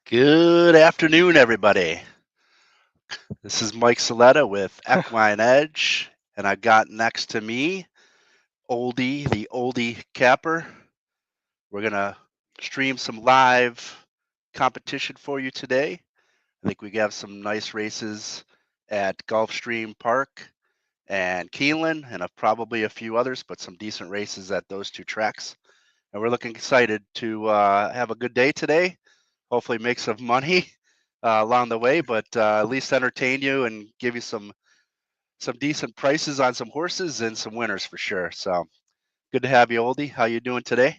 Good afternoon, everybody. This is Mike Saletta with EquinEdge, and I got next to me Oldy, the Oldie Capper. We're gonna stream some live competition for you today. I think we have some nice races at Gulfstream Park and Keeneland, and probably a few others, but some decent races at those two tracks. And we're looking excited to have a good day today. Hopefully, make some money along the way, but at least entertain you and give you some decent prices on some horses and some winners for sure. So good to have you, Oldie. How you doing today?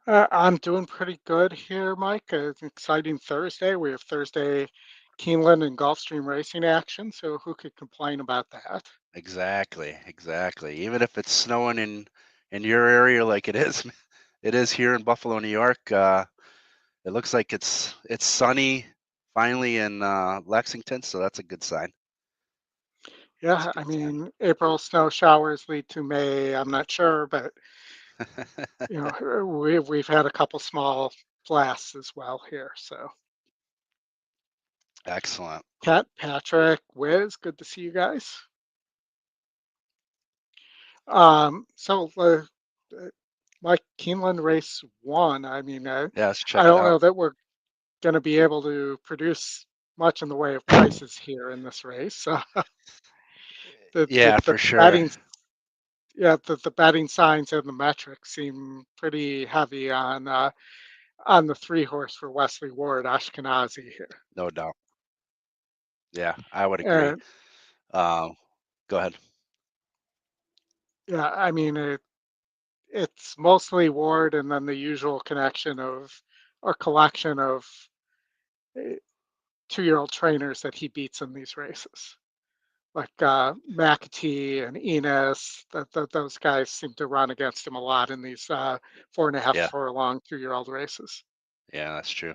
I'm doing pretty good here, Mike. It's an exciting Thursday. We have Thursday Keeneland and Gulfstream racing action, so who could complain about that? Exactly, exactly. Even if it's snowing in your area like it is, it is here in Buffalo, New York. It looks like it's sunny finally in Lexington, so that's a good sign. That's a Yeah, I good sign. mean, April snow showers lead to May. I'm not sure, but we've had a couple small blasts as well here. So, Excellent. Kat, Patrick, Wiz, good to see you guys. So, Mike, Keeneland race one. I mean, Yeah, let's I check it don't out. know that we're going to be able to produce much in the way of prices here in this race. So the the Yeah, the for sure. betting yeah the betting signs and the metrics seem pretty heavy on the three horse for Wesley Ward Ashkenazi here. No doubt. Yeah, I would agree. And Um, Go ahead. yeah, I mean it's mostly Ward and then the usual connection of or collection of uh, 2-year-old trainers that he beats in these races. Like McAtee and Enos, those guys seem to run against him a lot in these 4.5 Yeah, furlong 2-year-old races. yeah, that's true.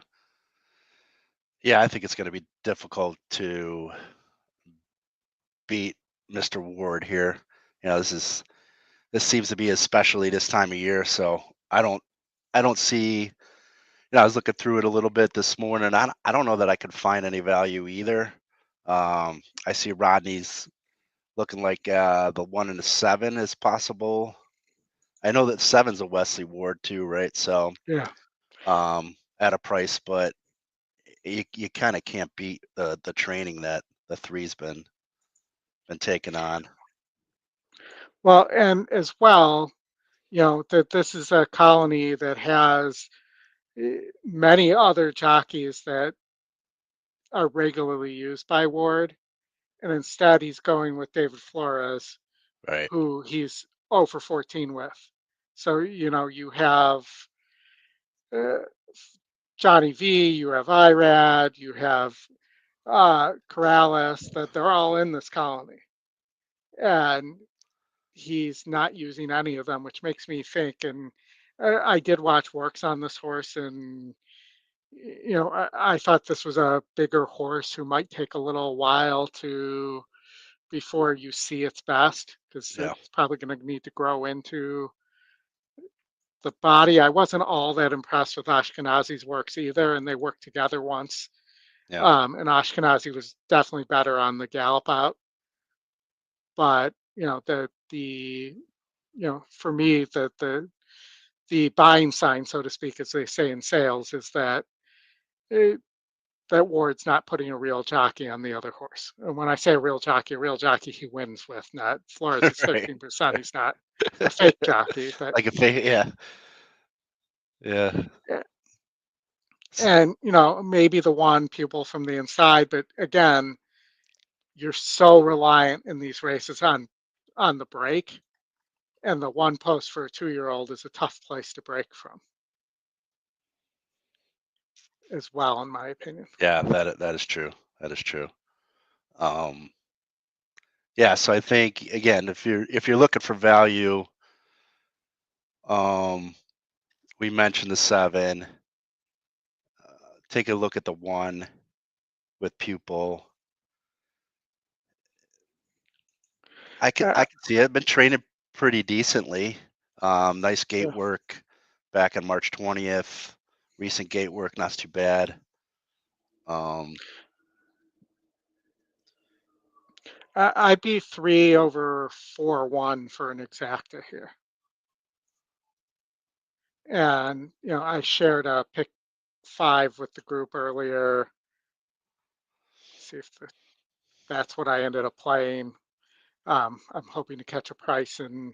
Yeah, I think it's going to be difficult to beat Mr. Ward here. This seems to be his specialty this time of year, so I don't I don't see. I was looking through it a little bit this morning. I don't know that I could find any value either. I see Rodney's looking like the 1 and a 7 is possible. I know that seven's a Wesley Ward too, right? So Yeah. at a price, but you kind of can't beat the training that the three's been taking on. Well, and as well, that this is a colony that has many other jockeys that are regularly used by Ward, and instead he's going with David Flores, Right. who he's 0 for 14 with. So, you have uh, Johnny V, you have Irad, you have Corrales, that they're all in this colony. And he's not using any of them, which makes me think. And I did watch works on this horse, and I thought this was a bigger horse who might take a little while to before you see its best because Yeah. it's probably going to need to grow into the body. I wasn't all that impressed with Ashkenazi's works either, and they worked together once. Yeah. And Ashkenazi was definitely better on the gallop out, but for me the buying sign, so to speak, as they say in sales, is that it, that Ward's not putting a real jockey on the other horse. And when I say a real jockey he wins with, not Flores is Right. 13%. He's not a fake jockey, but Like if they, yeah, yeah. eh, S- and maybe the one pupil from the inside, but again, you're so reliant in these races on the break, and the one post for a 2-year-old is a tough place to break from as well, in my opinion. Yeah, that is true. That is true. Um, yeah, so I think again, if you're looking for value, um, we mentioned the 7. Take a look at the 1 with pupil. Uh, I can see it. Been training pretty decently. Nice gate yeah, work back on March 20th. Recent gate work, not too bad. I'd be 3 over 4-1 for an exacta here. And, I shared a pick 5 with the group earlier. See if that's what I ended up playing. I'm hoping to catch a price in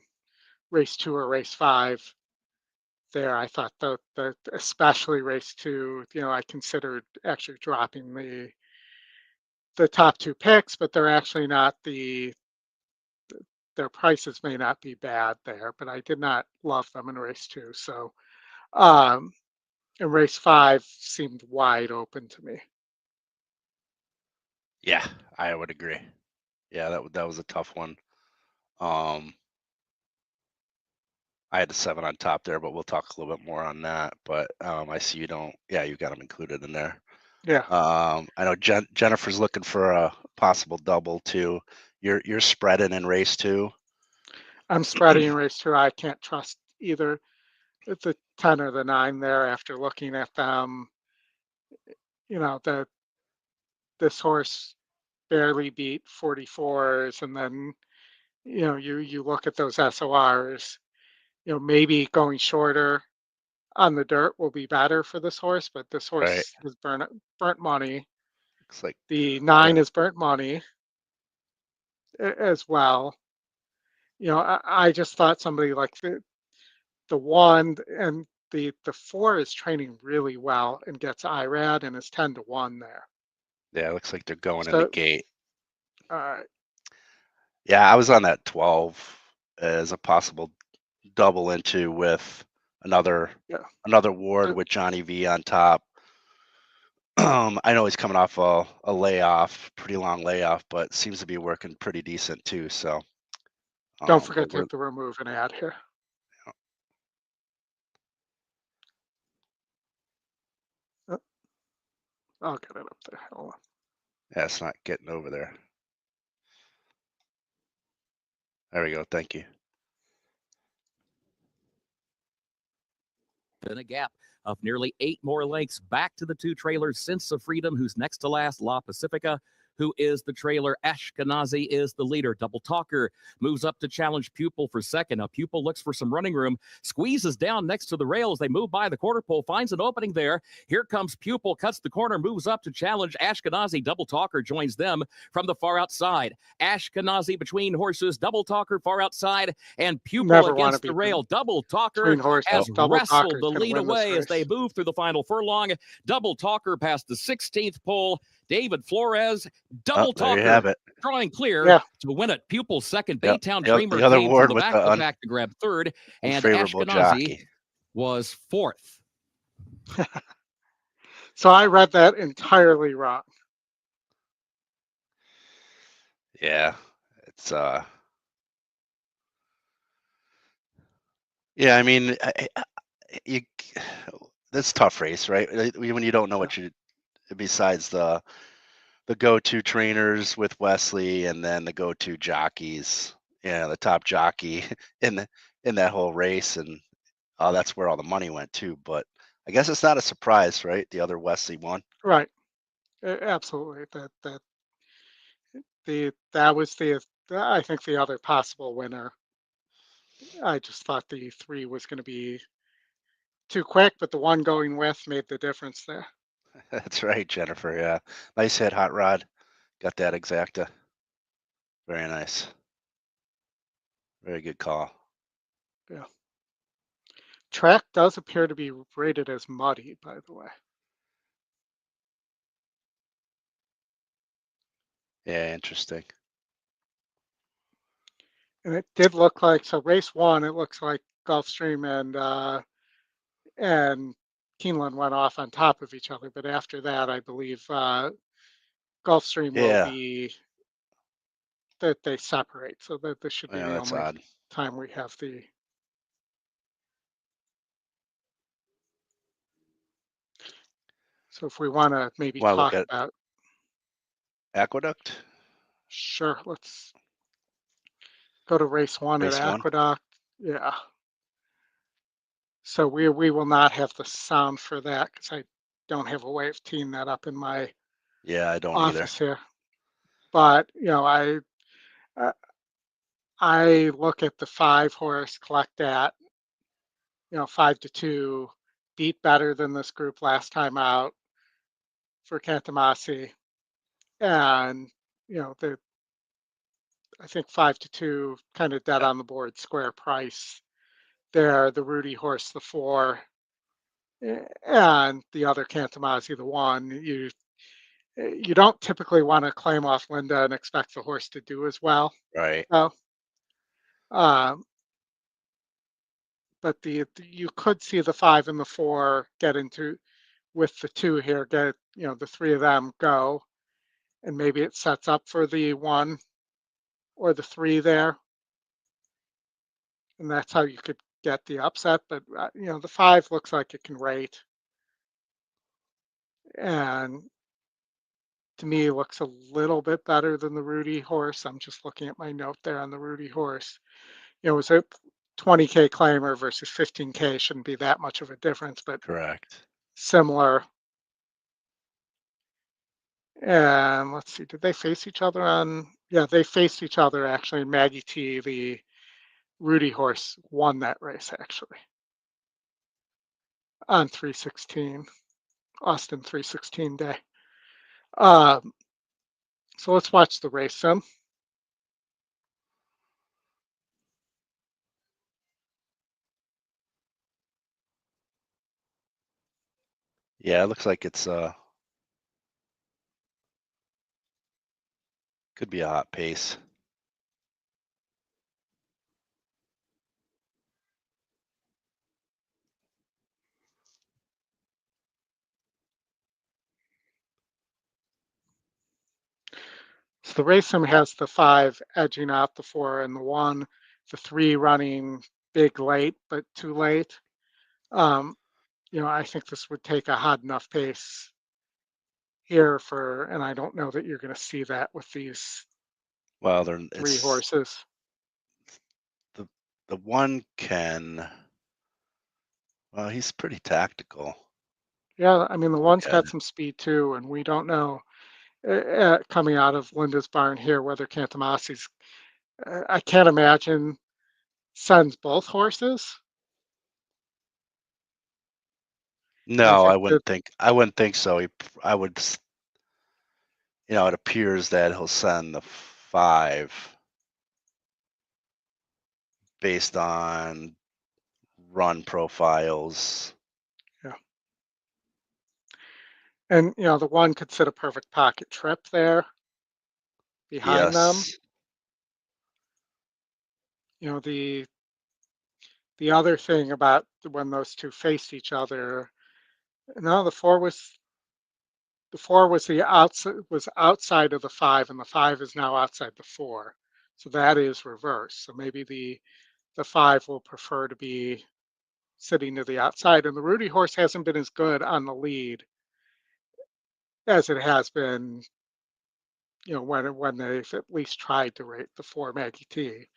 race 2 or race 5. There, I thought the especially race 2, I considered actually dropping the top 2 picks, but they're actually not their prices may not be bad there, but I did not love them in race 2. So, and race 5 seemed wide open to me. Yeah, I would agree. Yeah, that was a tough one. I had the 7 on top there, but we'll talk a little bit more on that. But I see you don't. Yeah, you got them included in there. Yeah, I know Jennifer's looking for a possible double too. You're spreading in race 2. I'm spreading in race 2. I can't trust either the 10 or the 9 there after looking at them. This horse barely beat 44s, and then you look at those SORs. Maybe going shorter on the dirt will be better for this horse, but this Right. horse has burnt money. Looks like The 9 yeah, has burnt money as well. I just thought somebody like the 1 and the 4 is training really well and gets IRAD and is 10-1 there. yeah. It looks like they're going in the So, gate. uh, Yeah, I was on that 12 as a possible double into with another yeah, ward uh, with Johnny V on top. I know he's coming off a layoff, pretty long layoff, but seems to be working pretty decent too. So, don't but forget to we're hit the remove and add here. Uh, I'll get it up there. Hold on. yeah, it's not getting over there. There we go. Thank you. In a gap of nearly 8 more lengths back to the 2 trailers. Sense of Freedom, who's next to last, La Pacifica, who is the trailer. Ashkenazi is the leader. Double Talker moves up to challenge Pupil for second. Now Pupil looks for some running room, squeezes down next to the rails. They move by the quarter pole, finds an opening there. Here comes Pupil, cuts the corner, moves up to challenge Ashkenazi. Double Talker joins them from the far outside. Ashkenazi between horses, Double Talker far outside, and Pupil Never want to against be the rail. Double Talker between horses. has Double wrestled Talker's the going to lead win this away as they race. move through the final furlong. Double Talker past the 16th pole. David Flores, Double There you have Talker it. drawing clear Yeah, to win it. Pupil second. Yep. Baytown Yep. Dreamer The other came from ward the with back the to back to grab third, and unfavorable Ashkenazi jockey. was fourth. so I read that entirely wrong. Yeah, it's yeah. I mean, you that's a tough race, right? When you don't know what you besides the go-to trainers with Wesley and then the go-to jockeys, the top jockey in that whole race, and that's where all the money went too. But I guess it's not a surprise, right? The other Wesley won. Right. Absolutely. That was I think the other possible winner. I just thought the 3 was going to be too quick, but the 1 going with made the difference there. That's right, Jennifer. Yeah, nice hit, Hot Rod. Got that exacta. Very nice. Very good call. Yeah. Track does appear to be rated as muddy, by the way. Yeah, interesting. And it did look like, so race 1, it looks like Gulfstream and Keeneland went off on top of each other. But after that, I believe Gulfstream will Yeah, be that they separate. So that this should be yeah, the that's only odd. time we have the. So if we want to maybe Want to look talk at about, Aqueduct? sure, let's go to race 1 at Race 1? Aqueduct. Yeah. So we will not have the sound for that because I don't have a way of teeing that up in my Yeah, I don't either. office here. But uh, I look at the 5-horse collect at 5-2, beat better than this group last time out for Cantamasi, and the I think 5-2 kind of dead on the board square price there. The Rudy horse, the 4, and the other Cantamasi, the 1. You don't typically want to claim off Linda and expect the horse to do as well. Right. So, but you could see the 5 and the 4 get into with the 2 here. Get the 3 of them go, and maybe it sets up for the 1 or the 3 there, and that's how you could get the upset. But the 5 looks like it can rate, and to me looks a little bit better than the Rudy horse. I'm just looking at my note there on the Rudy horse. It was a 20K claimer versus 15K. Shouldn't be that much of a difference, but Correct. similar. And let's see, did they face each other on? Yeah, they faced each other actually. Maggie T, the Rudy horse, won that race actually on 316, Austin 316 day. So let's watch the race sim. Yeah, it looks like it's could be a hot pace. So the race sim has the 5 edging out the 4 and the 1, the 3 running big late, but too late. I think this would take a hot enough pace here and I don't know that you're going to see that with these Well, 3 it's horses. the 1 can. Well, he's pretty tactical. Yeah, I mean the Look 1's at got it. some speed too, and we don't know coming out of Linda's barn here whether Cantamasi's. I can't imagine sends both horses. No, I think that I wouldn't think so. I would. It appears that he'll send the 5 based on run profiles. yeah, and the 1 could sit a perfect pocket trip there behind them. Yes. The other thing about when those 2 faced each other, no, the 4 was outside of the 5, and the 5 is now outside the 4. So that is reverse. So maybe the 5 will prefer to be sitting to the outside. And the Rudy horse hasn't been as good on the lead as it has been, when they've at least tried to rate the 4 Maggie T.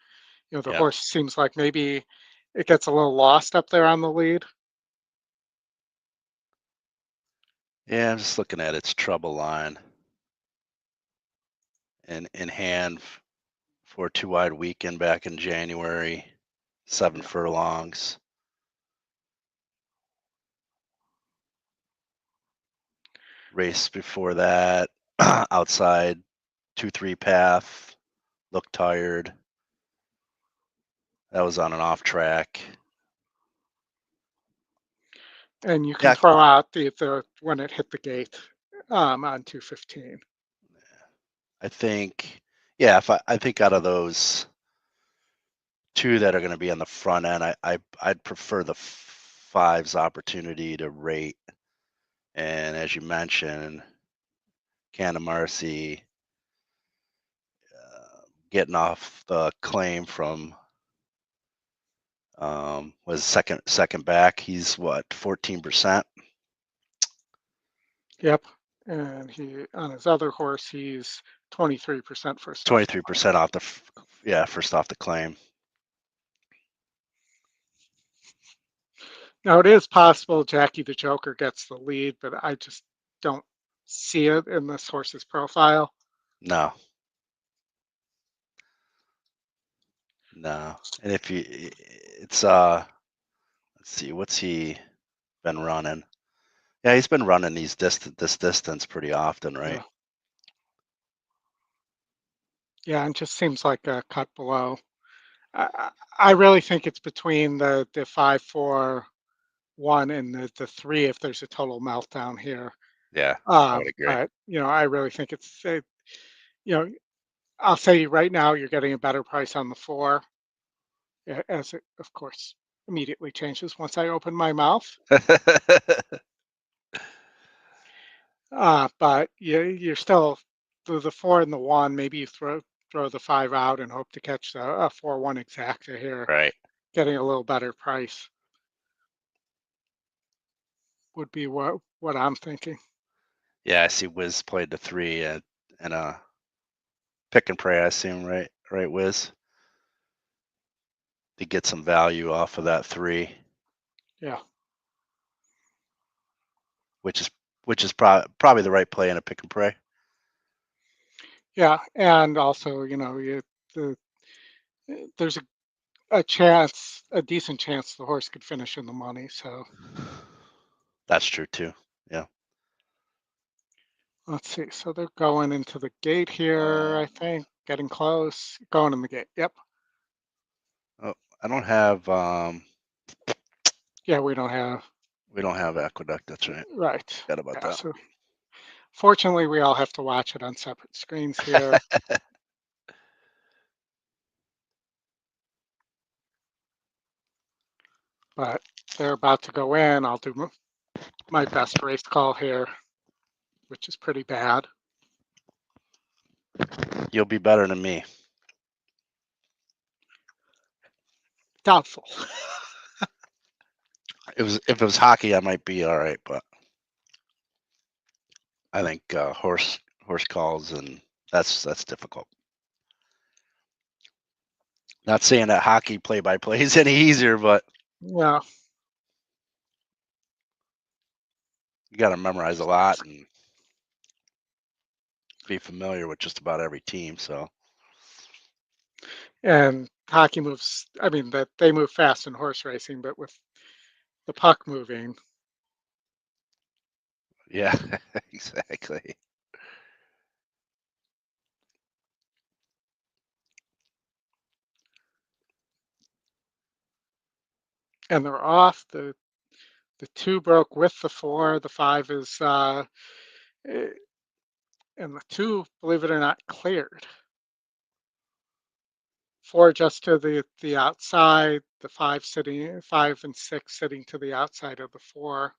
The Yep. horse seems like maybe it gets a little lost up there on the lead. Yeah, I'm just looking at its trouble line and in hand for a 2-wide weekend back in January, 7 Yeah. furlongs. Race before that, outside 2-3 path, looked tired. That was on an off track. And you can Yeah, throw out the when it hit the gate on 215. I think, yeah, I think out of those 2 that are going to be on the front end, I'd prefer the 5's opportunity to rate. And as you mentioned, Cantamarcy getting off the claim from was second back. He's what, 14%? Yep. And he on his other horse, he's 23% first off. 23% off first off the claim. Now, it is possible Jackie the Joker gets the lead, but I just don't see it in this horse's profile. No. No. And if you, it's, let's see, what's he been running? Yeah, he's been running this distance pretty often, right? Yeah, and just seems like a cut below. I really think it's between the 5-4-1 and the 3 if there's a total meltdown here. Yeah, I would agree. But I really think it's I'll say right now you're getting a better price on the 4, as it of course immediately changes once I open my mouth. But you're still the 4 and the 1. Maybe you throw the 5 out and hope to catch a 4-1 exacta here. Right. Getting a little better price would be what I'm thinking. Yeah, I see Wiz played the 3 and a pick and pray, I assume, right? Right, Wiz? To get some value off of that 3. Yeah. Which is probably the right play in a pick and pray. Yeah, and also, there's a chance, a decent chance the horse could finish in the money. So That's true too. Yeah. let's see. So they're going into the gate here, I think, getting close, going in the gate. Yep. Oh, I don't have. Yeah, we don't have. We don't have Aqueduct. That's right. Right. Forgot about Yeah, that. so fortunately, we all have to watch it on separate screens here. But they're about to go in. I'll do my best race call here, which is pretty bad. You'll be better than me. Doubtful. If it was hockey, I might be all right, but I think horse calls, and that's difficult. Not saying that hockey play-by-play is any easier, but Yeah. you got to memorize a lot and be familiar with just about every team. So And hockey moves, I mean, that they move fast in horse racing, but with the puck moving, yeah, exactly. and they're off. The 2 broke with the 4. The 5 is, and the 2, believe it or not, cleared. 4 just to the outside. The 5 and 6 sitting to the outside of the 4.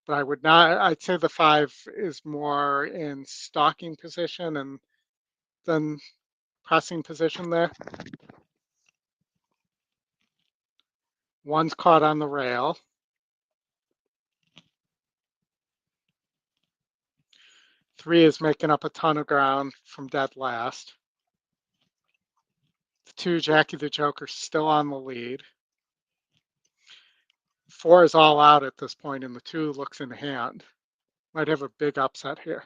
But I would not. I'd say the 5 is more in stalking position and then pressing position there. 1's caught on the rail. 3 is making up a ton of ground from dead last. The 2, Jackie the Joker, still on the lead. 4 is all out at this point, and the 2 looks in hand. Might have a big upset here.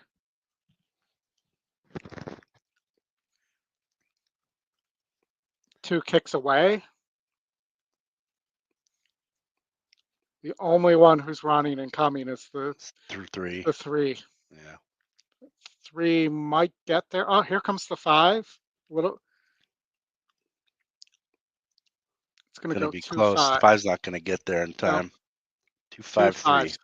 Two kicks away. The only one who's running and coming is Through 3. the 3. Yeah. 3 might get there. Oh, here comes the 5. Little. It's going to go be 2, close. 5. 5's not going to get there in time. No. 2, 5, 3. It's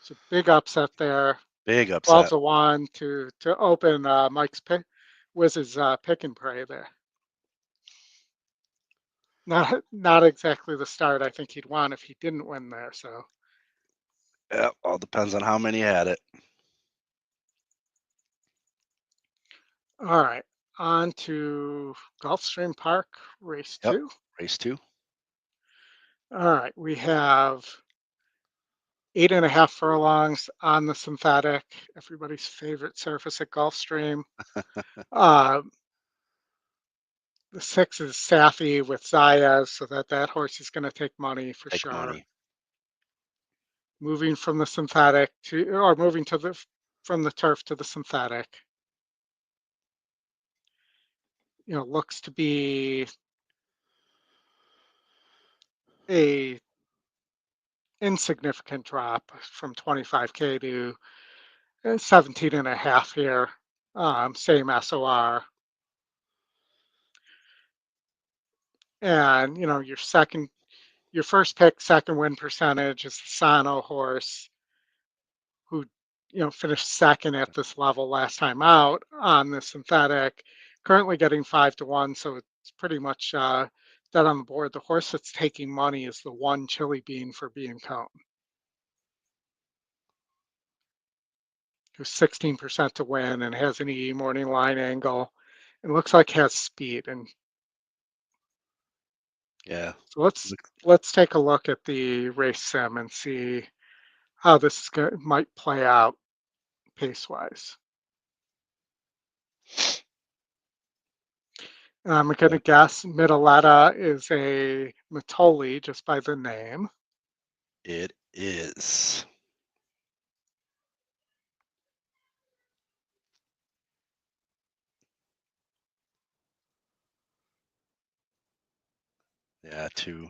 a big upset there. Big upset. 12-1 to open Mike's Wiz's pick and pray there. Not exactly the start I think he'd want if he didn't win there. So yeah, all depends on how many had it. All right, on to Gulfstream Park, race 2. Race 2. All right, we have 8.5 furlongs on the synthetic, everybody's favorite surface at Gulfstream. The 6 is Safi with Zayas, so that horse is going to take money for Take sure. money. Moving from the synthetic to, or moving to the from the turf to the synthetic. Looks to be a insignificant drop from 25K to 17 and a half here. Same SOR. And, your first pick, second win percentage is the Sano horse, who, finished second at this level last time out on the synthetic, currently getting 5-1. So it's pretty much dead on the board. The horse that's taking money is the one Chili Bean for being Cone, who's 16% to win and has an E morning line angle and looks like has speed. And Yeah. so let's take a look at the race sim and see how this might play out pace-wise. I'm going to guess Midaletta is a Matoli just by the name. It is. Yeah, 2.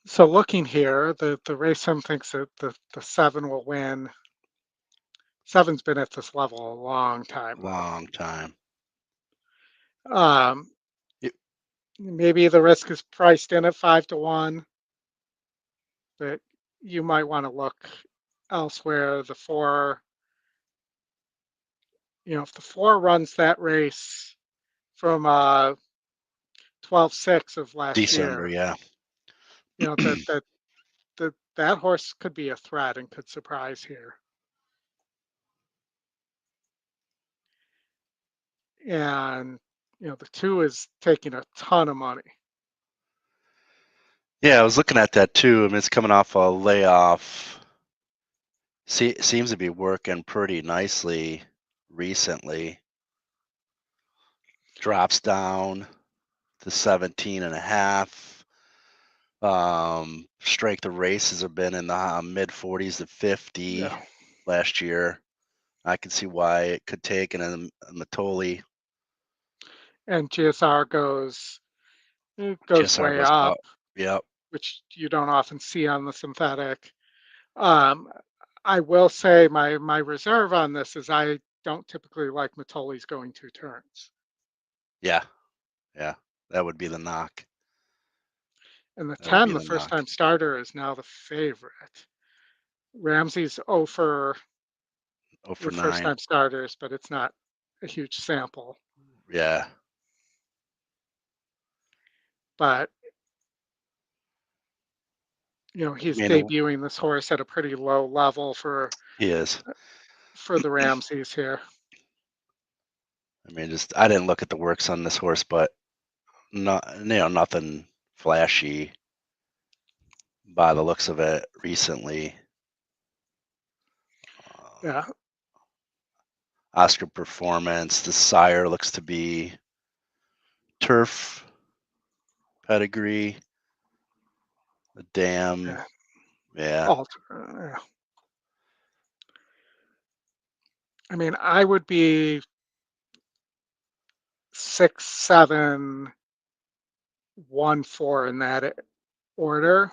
So looking here, the race sim thinks that the 7 will win. 7's been at this level a long time. Long time. Yep. Maybe the risk is priced in at 5-1, but you might want to look elsewhere. The 4, if the 4 runs that race from 12-6 of last December, year, yeah. that horse could be a threat and could surprise here. And the 2 is taking a ton of money. Yeah, I was looking at that too. I mean, it's coming off a layoff. Seems to be working pretty nicely recently. Drops down to 17 and a half. Strength of races have been in the mid 40s to 50 last year. I can see why it could take in a Matoli. And GSR goes GSR way goes up. up. Yep. Which you don't often see on the synthetic. I will say my reserve on this is I don't typically like Matoli's going 2 turns. Yeah, that would be the knock. And the 10, the first time starter, is now the favorite. Ramsey's 0 for 9. first time starters, but it's not a huge sample. Yeah. But he's debuting this horse at a pretty low level for He is. For the Ramseys here. I mean, I didn't look at the works on this horse, but nothing flashy by the looks of it recently. Yeah. Oscar performance. The sire looks to be turf pedigree. The dam. Yeah. I mean, I would be 6, 7, 1, 4 in that order.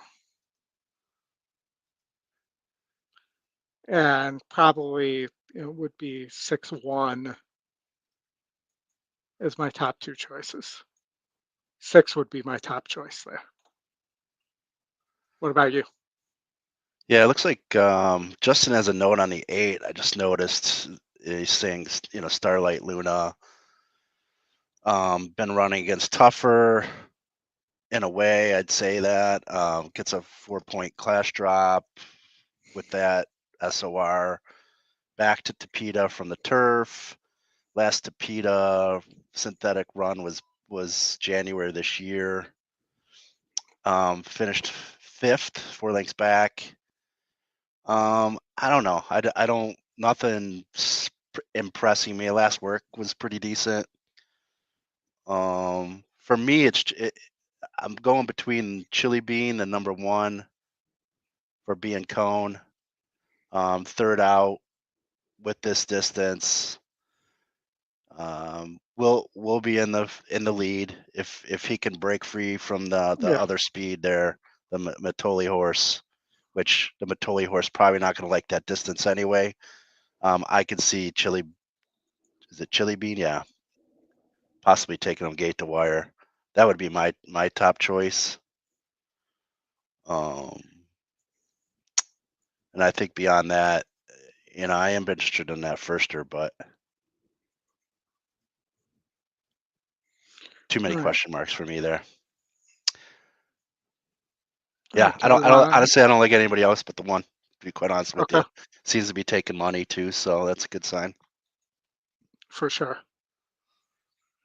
And probably would be 6, 1 as my top 2 choices. 6 would be my top choice there. What about you? Yeah, it looks like Justin has a note on the 8. I just noticed he's saying, Starlight Luna been running against tougher. In a way, I'd say that gets a 4-point class drop with that SOR. Back to Tapeta from the turf. Last Tapeta synthetic run was January this year. Finished 5th, 4 lengths back. I don't know. I don't, nothing impressing me. Last work was pretty decent. For me, I'm going between Chili Bean, the number 1 for being cone. 3rd out with this distance. We'll be in the lead if he can break free from the Yeah. other speed there, the Matoli horse, which the Matoli horse probably not going to like that distance anyway. I can see is it Chili Bean? Yeah, possibly taking him gate to wire. That would be my top choice. And I think beyond that, I am interested in that firster, but too many All right. question marks for me there. All Yeah, right, I do don't we want- honestly, I don't like anybody else but the one, to be quite honest with Okay. you. Seems to be taking money too, so that's a good sign. For sure.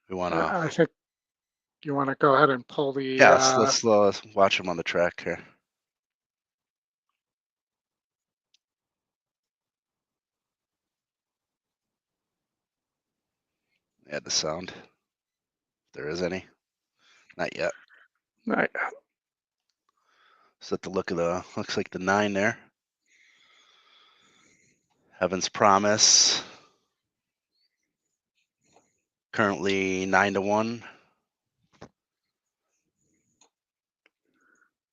We want to, I think you want to go ahead and pull the. yeah, let's watch him on the track here. Add the sound. If there is any. Not yet. All right. Is that the look of looks like the 9 there. Heaven's Promise. Currently 9-1.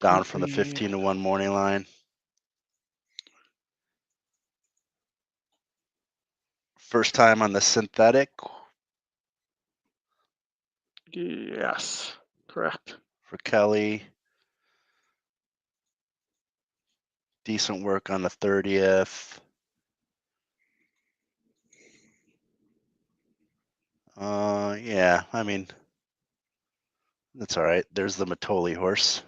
Down from the 15-1 morning line. First time on the synthetic. Yes, correct. For Kelly. Decent work on the 30th. Yeah, I mean, that's all right. There's the Matoli horse.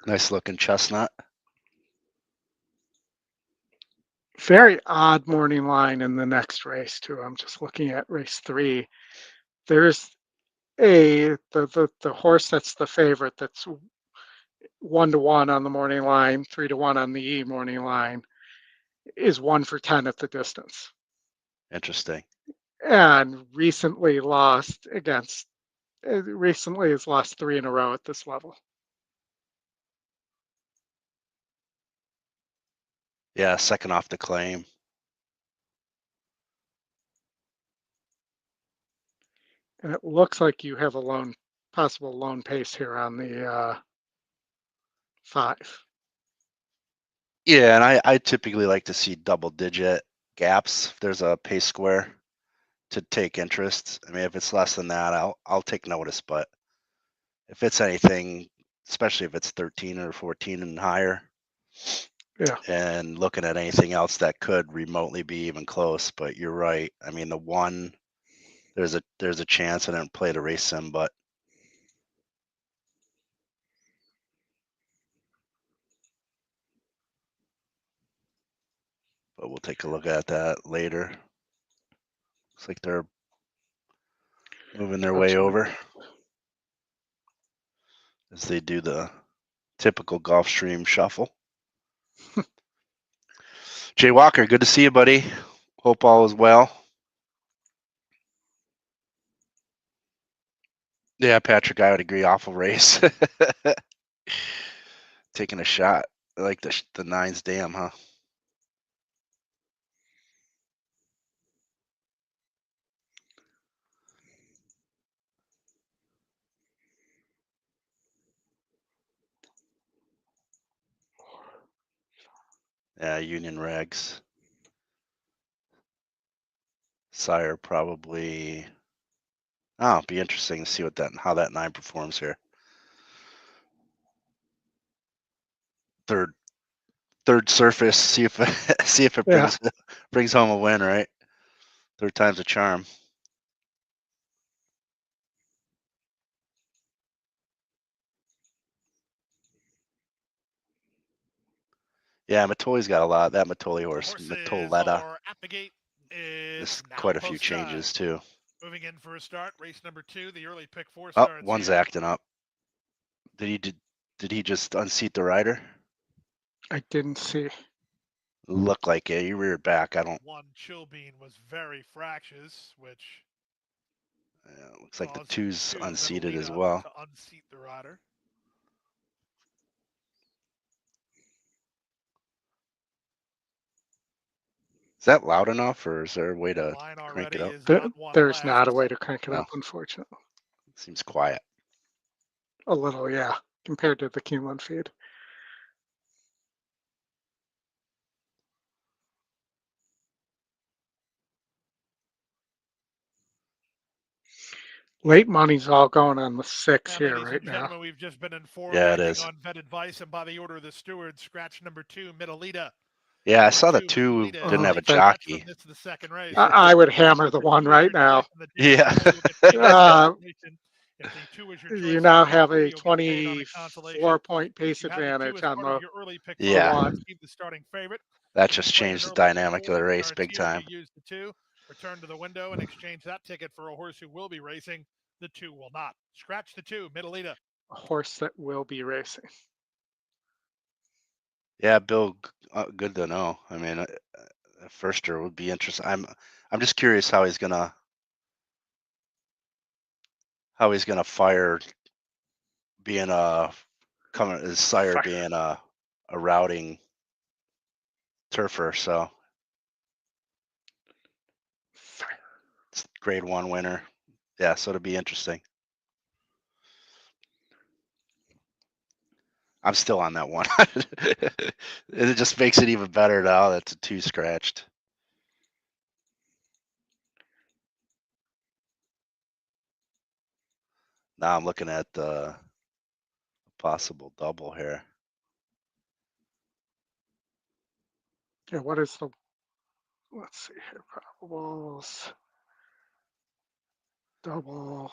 Nice looking chestnut. Very odd morning line in the next race too. I'm just looking at race 3. There's the horse that's the favorite that's 1-1 on the morning line, 3-1 on the E morning line, is 1 for 10 at the distance. Interesting. And recently has lost 3 in a row at this level. Yeah, second off the claim. And it looks like you have a possible lone pace here on the 5. Yeah, and I typically like to see double-digit gaps if there's a pace square to take interest. I mean, if it's less than that, I'll take notice. But if it's anything, especially if it's 13 or 14 and higher, Yeah, and looking at anything else that could remotely be even close. But you're right. I mean, the 1, there's a chance. I didn't play the race sim, but we'll take a look at that later. Looks like they're moving their way over as they do the typical Gulfstream shuffle. Jay Walker, good to see you, buddy. Hope all is well. Yeah, Patrick, I would agree. Awful race. Taking a shot. I like the 9's damn, huh? Yeah, Union Regs. Sire probably. Oh, it'll be interesting to see how that 9 performs here. Third surface. See if it brings home a win. Right. Third time's a charm. Yeah, Matoli's got a lot. That Matoli horse, Matoletta, is quite a few changes too. Moving in for a start, race number 2, the early pick 4 Oh, starts one's here. acting up. Did he just unseat the rider? I didn't see. Looked like it. He reared back. I don't. One Chilbean was very fractious, which Looks like the caused two's two unseated as Metalita well. to unseat the rider. Is that loud enough, or is there a way to Line crank already it up? is not one There's not a left. way to crank it No. up, unfortunately. Seems quiet. A little, yeah, compared to the Keeneland feed. Late money's all going on the 6 And here ladies right and now. gentlemen, we've just been informed, Yeah, it acting is. on vet advice and by the order of the steward, scratch number 2, Metalita. Yeah, I Number saw the 2, two Metalita, didn't is have a late scratch jockey. from this to the second race. I would hammer the Number one 2 is right your now. choice, and the daily Yeah. double will get paid on consolation. If the 2 is your choice, You and now the have daily a double, you'll get paid on a consolation. 24-point pace You had the 2 advantage as on part of the your early pick Yeah. four, one. Steve, the starting favorite. That If you just played changed an the early pick dynamic of four, the we race big guarantee time. you use the 2. Return to the window and exchange that ticket for a horse who will be racing. The 2 will not. Scratch the 2, Metalita. A horse that will be racing. Yeah, Bill, good to know. I mean, a firster would be interesting. I'm just curious how he's gonna fire being his sire being a routing turfer. So it's grade 1 winner. Yeah, so it'll be interesting. I'm still on that one. It just makes it even better now that a 2 scratched. Now I'm looking at the possible double here. Yeah, what is the, let's see here, probables, double.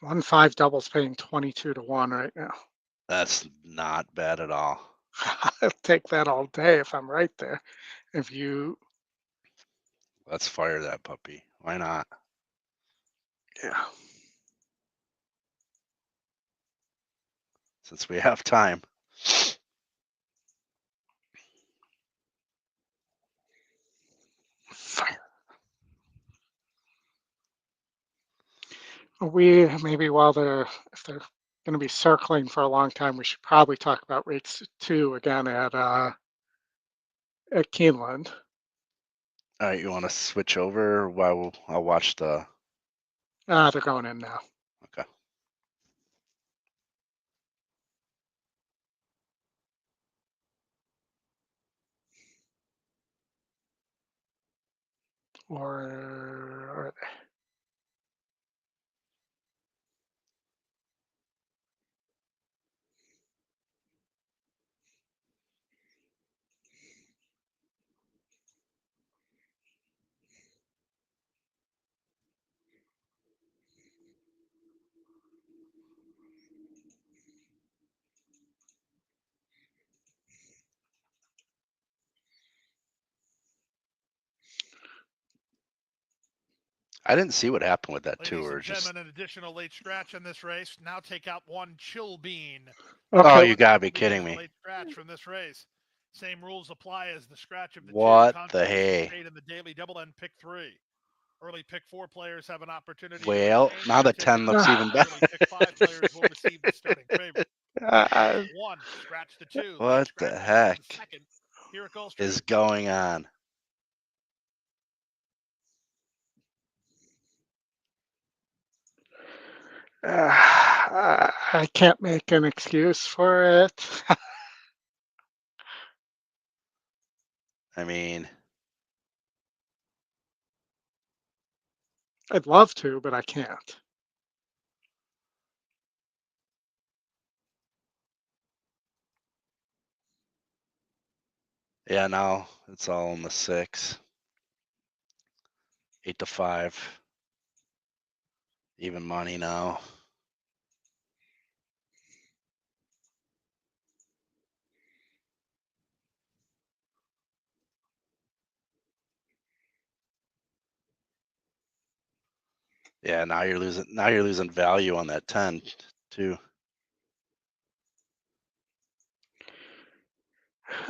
1-5 doubles paying 22 to 1 right now. That's not bad at all. I'll take that all day if I'm right there. If you, Let's fire that puppy. Why not? yeah. Since we have time. Fire. We maybe if they're going to be circling for a long time, we should probably talk about rates 2 again at Keeneland. All right, you want to switch over while I'll watch the. They're going in now. Okay. Or are they? I didn't see what happened with that Ladies too, or and just. gentlemen, an additional late scratch in this race. Now take out 1 Chilbean. Oh, Okay. you gotta be Chilbean kidding is a me! late scratch from this race. Same rules apply as the scratch of the 2. What the Consolation hey? paid in the daily double and pick 3. Early pick 4 players have an opportunity Well, to exchange now their the 10 ticket. looks even The better. early pick 5 players will receive the starting favorite. 1, scratch the 2. Late What scratch the from heck the second here at Gulfstream. is going on? I can't make an excuse for it. I mean, I'd love to, but I can't. yeah, now it's all in the 6. 8 to 5. Even money now. Yeah, now you're losing value on that 10 too.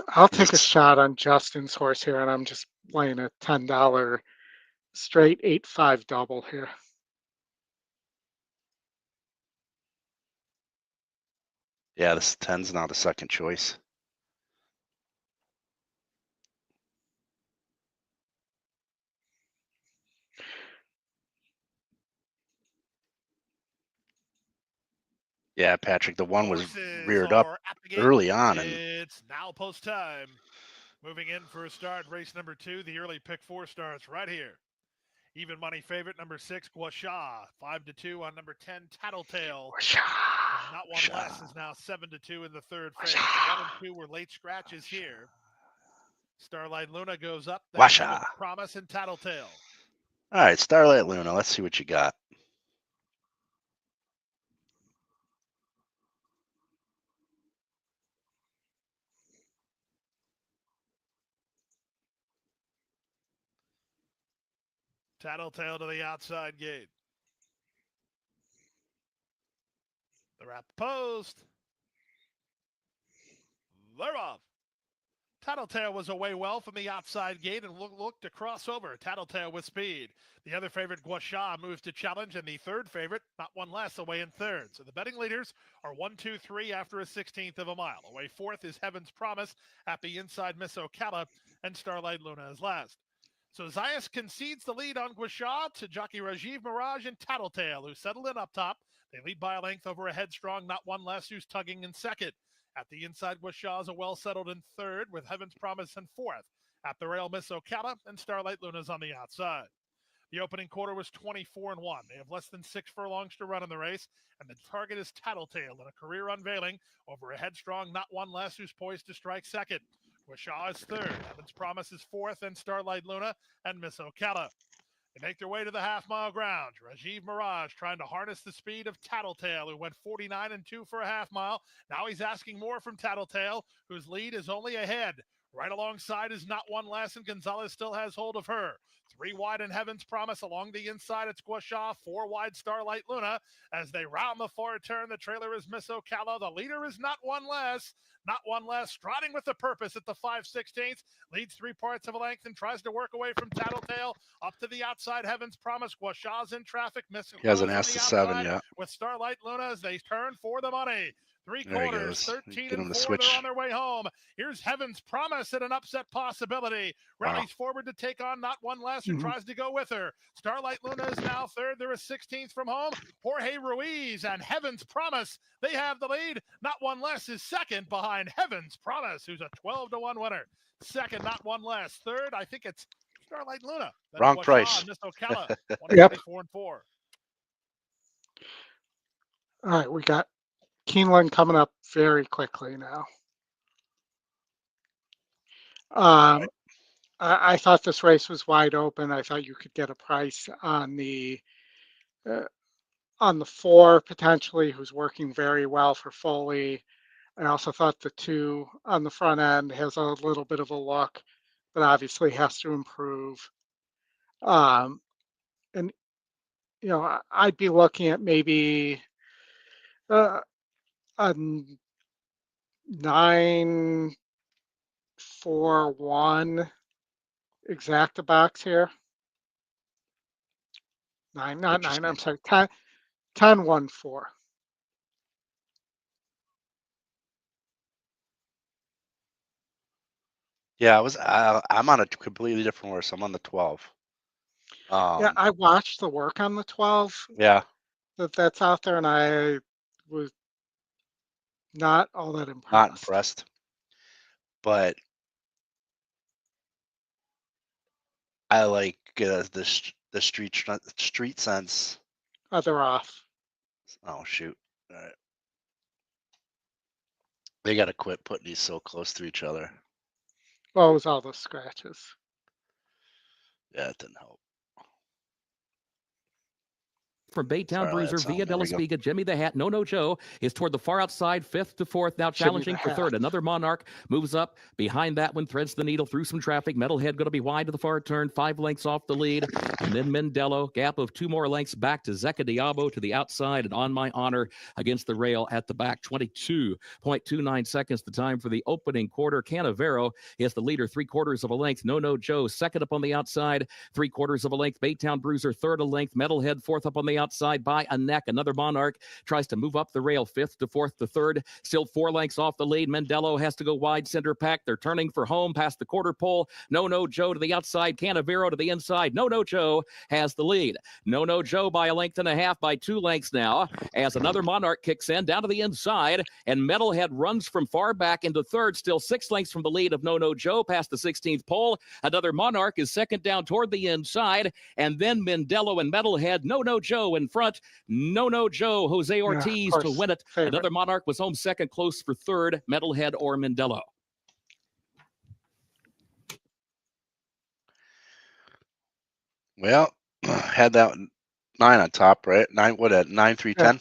I'll take a Just- shot on Justin's horse here, and I'm just playing a $10 straight 8-5 double here. Yeah, this 10's now the second choice. Yeah, Patrick, the one was Horses reared up are at the gate. early on, and It's now post time. Moving in for a start, race number 2. The early pick 4 starts right here. Even money favorite number 6, Guasha. 5-2 on number 10, Tattletale. And not one less is now 7-2 in the third phase. 1 and 2 were late scratches here. Starlight Luna goes up. Then Washa. Heaven's Promise and Tattletale. All right, Starlight Luna. Let's see what you got. Tattletale to the outside gate. They're at the post. They're off. Tattletale was away well from the outside gate and looked to cross over. Tattletale with speed. The other favorite, Guasha, moves to challenge, and the third favorite, not one less, away in third. So the betting leaders are 1, 2, 3 after a 16th of a mile. Away fourth is Heaven's Promise at the inside, Miss Ocala, and Starlight Luna is last. So Zayas concedes the lead on Guasha to jockey Rajiv Mirage and Tattletale, who settled in up top. They lead by a length over a Headstrong, not one less, who's tugging in second. At the inside, Guasha is a well settled in third, with Heaven's Promise in fourth. At the rail, Miss Ocala and Starlight Luna's on the outside. The opening quarter was 24-1. They have less than 6 furlongs to run in the race, and the target is Tattletale in a career unveiling over a Headstrong, not one less, who's poised to strike second. Guasha is third. Heaven's Promise is fourth, and Starlight Luna and Miss Ocala. They make their way to the half-mile ground. Rajiv Mirage trying to harness the speed of Tattletale, who went 49-2 for a half-mile. Now he's asking more from Tattletale, whose lead is only ahead. Right alongside is not one less, and Gonzalez still has hold of her. 3 wide in Heaven's Promise. Along the inside, it's Guasha. 4 wide, Starlight Luna. As they round the far turn, the trailer is Miss Ocala. The leader is not one less. Not one less, striding with the purpose at the 5/16. Leads 3 parts of a length and tries to work away from Tattletale. Up to the outside, Heaven's Promise. Guasha's in traffic. Miss He hasn't Ocala's on asked the the 7 outside yet. with Starlight Luna as they turn for the money. 3 There he quarters, goes. 13 Get him and to 4. They're switch. on their way home. Here's Heaven's Promise at an upset possibility. Rallies forward to take on not one less, who tries to go with her. Starlight Luna is now third. They're a 16th from home. Jorge Ruiz and Heaven's Promise, they have the lead. Not one less is second behind Heaven's Promise, who's a 12-1 winner. Second, not one less. Third, I think it's Starlight Luna. Then Wrong Guasha price. and Miss Ocala, Yep. 124-4. All right, we got Keeneland coming up very quickly now. I thought this race was wide open. I thought you could get a price on the 4 potentially, who's working very well for Foley. I also thought the 2 on the front end has a little bit of a look, but obviously has to improve. And I'd be looking at maybe a 9-4-1 exacta box here. 9, not 9. I'm sorry, 10-1-4. Yeah, I'm on a completely different horse. I'm on the 12. Yeah, I watched the work on the 12 Yeah. that's out there, and I was not all that impressed. Not impressed. But I like the street sense. Oh, they're off. Oh shoot! All right. They got to quit putting these so close to each other. Well, it was all those scratches. Yeah, it didn't help. from Baytown Sorry, Bruiser that's on. via There we Della go. Spiga. Jimmy the Hat, No Joe is toward the far outside, 5th to 4th. Now challenging for 3rd. Another Monarch moves up behind that one, threads the needle through some traffic. Metalhead going to be wide to the far turn, 5 lengths off the lead. And then Mendello, gap of 2 more lengths back to Zecca Diabo to the outside. And On My Honor against the rail at the back. 22.29 seconds the time for the opening quarter. Canavero is the leader, 3/4 of a length. No Joe second up on the outside, 3/4 of a length. Baytown Bruiser third a length. Metalhead fourth up on the outside by a neck. Another Monarch tries to move up the rail, 5th to 4th to 3rd. Still 4 lengths off the lead. Mendello has to go wide center pack. They're turning for home past the quarter pole. No Joe to the outside. Canavero to the inside. No Joe has the lead. No Joe by a length and a half, by 2 lengths now, as another Monarch kicks in down to the inside, and Metalhead runs from far back into 3rd, still 6 lengths from the lead of No Joe past the 16th pole. Another Monarch is second down toward the inside, and then Mendello and Metalhead. No Joe in front. No Joe, Jose Ortiz to win it. Favorite. Another Monarch was home second, close for 3rd, Metalhead or Mendello. Well, had that 9 on top, right? 9, what at 9, 3, 10?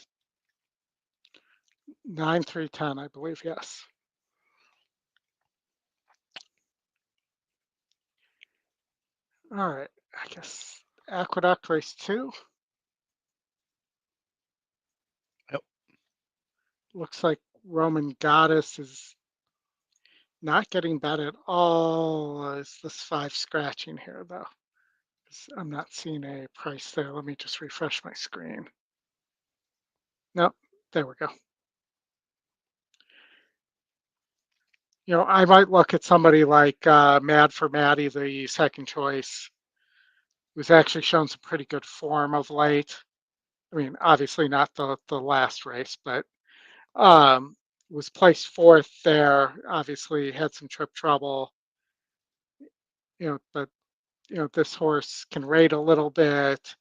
9, 3, 10, I believe, yes. All right, I guess Aqueduct race 2. Yep. Looks like Roman Goddess is not getting bet at all. Is this 5 scratching here, though? I'm not seeing a price there. Let me just refresh my screen. Nope, there we go. You know, I might look at somebody like Mad for Maddie, the second choice, who's actually shown some pretty good form of late. I mean, obviously not the last race, but was placed 4th there. Obviously had some trip trouble. You know, but you know, this horse can rate a little bit,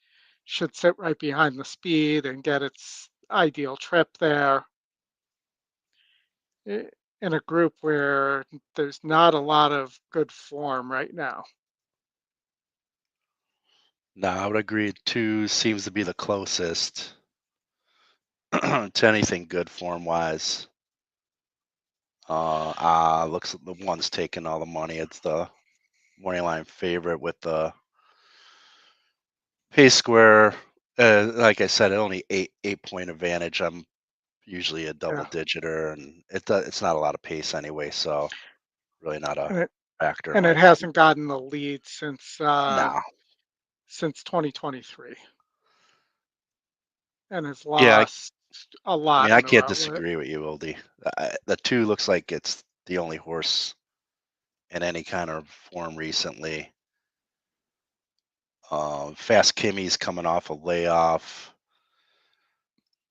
should sit right behind the speed and get its ideal trip there. In a group where there's not a lot of good form right now. No, I would agree. 2 seems to be the closest to anything good form wise. Looks like the one's taking all the money. It's the morning line favorite with the pace square. Like I said, only 8-point advantage. I'm usually a double digiter, and it's not a lot of pace anyway, so really not a factor. And it hasn't gotten the lead since No. since 2023, and has lost a lot. I mean, I can't disagree with you, Oldie. The 2 looks like it's the only horse in any kind of form recently. Fast Kimmy's coming off a layoff.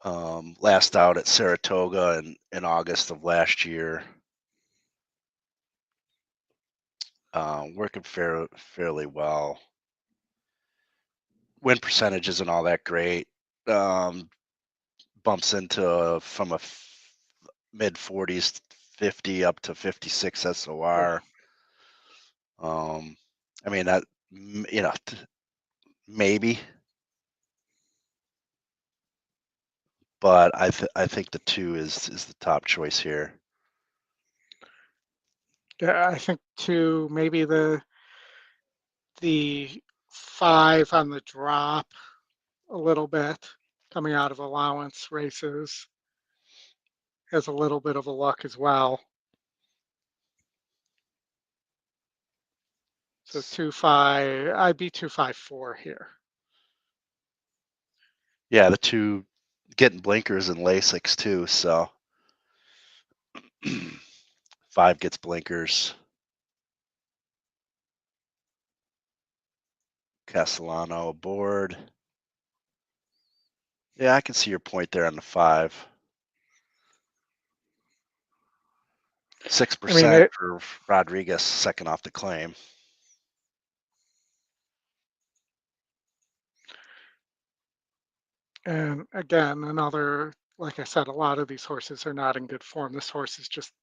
Last out at Saratoga in August of last year. Working fairly well. Win percentage isn't all that great. Bumps into from a mid 40s, 50 up to 56 SOR. I mean, that, you know, maybe, but I think the 2 is the top choice here. Yeah, I think 2, maybe the 5 on the drop a little bit, coming out of allowance races, has a little bit of a luck as well. So 2-5, I'd be 2-5-4 here. Yeah, the 2 getting blinkers and LASIKs too, so 5 gets blinkers. Castellano aboard. Yeah, I can see your point there on the 5. 6% for Rodriguez, second off the claim. And again, another, like I said, a lot of these horses are not in good form. This horse is just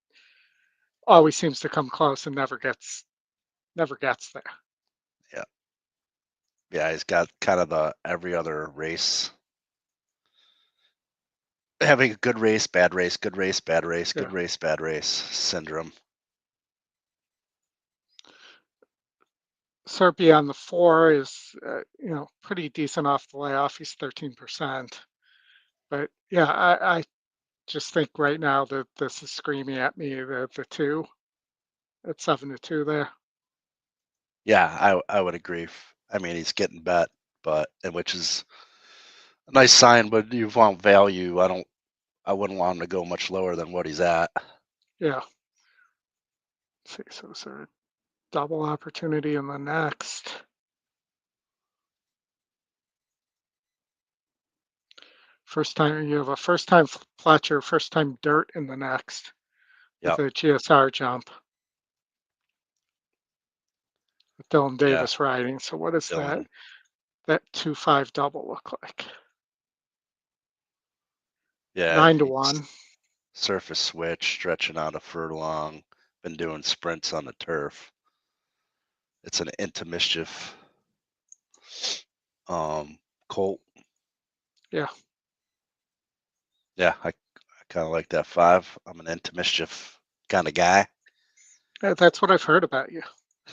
always seems to come close and never gets there. Yeah. Yeah, he's got kind of the every other race having a good race, bad race, good race, bad race, good Yeah. race, bad race syndrome. Serpy on the 4 is, pretty decent off the layoff. He's 13%. But yeah, I just think right now that this is screaming at me the 2 at 7-2 there. Yeah, I would agree. I mean, he's getting bet, and which is a nice sign, but you want value. I wouldn't want him to go much lower than what he's at. Yeah. Let's see, so is there a double opportunity in the next? First time, you have a first time Fletcher, first time dirt in the next with Yep. a GSR jump. With Dylan Yeah. Davis riding. So what does that Dylan. 2-5 double look like? Yeah. 9-1. Surface switch, stretching out a furlong. Been doing sprints on the turf. It's an into mischief. Colt. Yeah. Yeah, I kind of like that 5. I'm an into mischief kind of guy. That's what I've heard about you.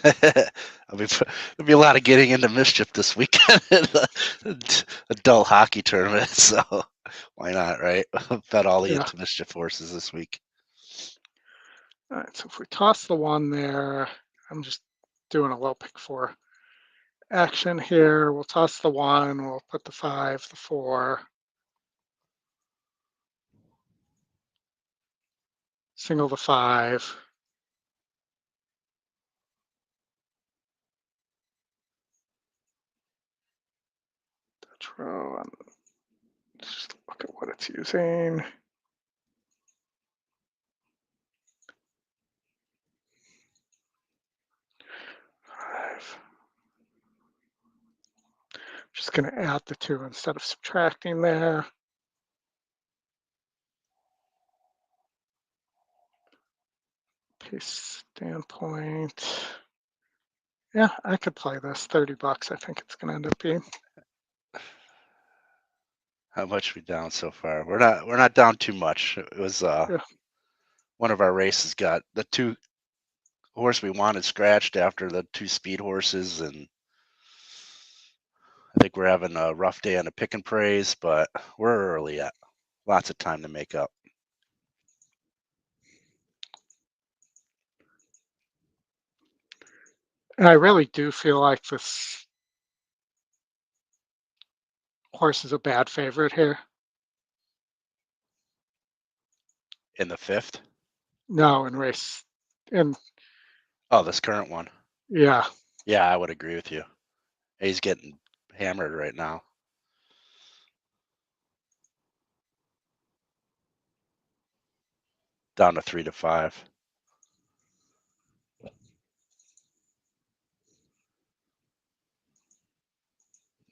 I mean, there'll be a lot of getting into mischief this weekend in the adult hockey tournament, so why not, right? Bet all the Yeah. into mischief horses this week. All right, so if we toss the 1 there, I'm just doing a low pick 4 action here. We'll toss the 1, we'll put the 5, the 4. Single the 5. Dutch row. Just look at what it's using. Just going to add the 2 instead of subtracting there. Pace standpoint. Yeah, I could play this. $30, I think it's going to end up being. How much we down so far? We're not down too much. It was Yeah. one of our races got the 2 horse we wanted scratched after the 2 speed horses, and I think we're having a rough day on the pick and praise, but we're early yet. Lots of time to make up. And I really do feel like this horse is a bad favorite here. In the 5th? No, in race. Oh, this current one. Yeah. Yeah, I would agree with you. He's getting hammered right now. Down to 3-5.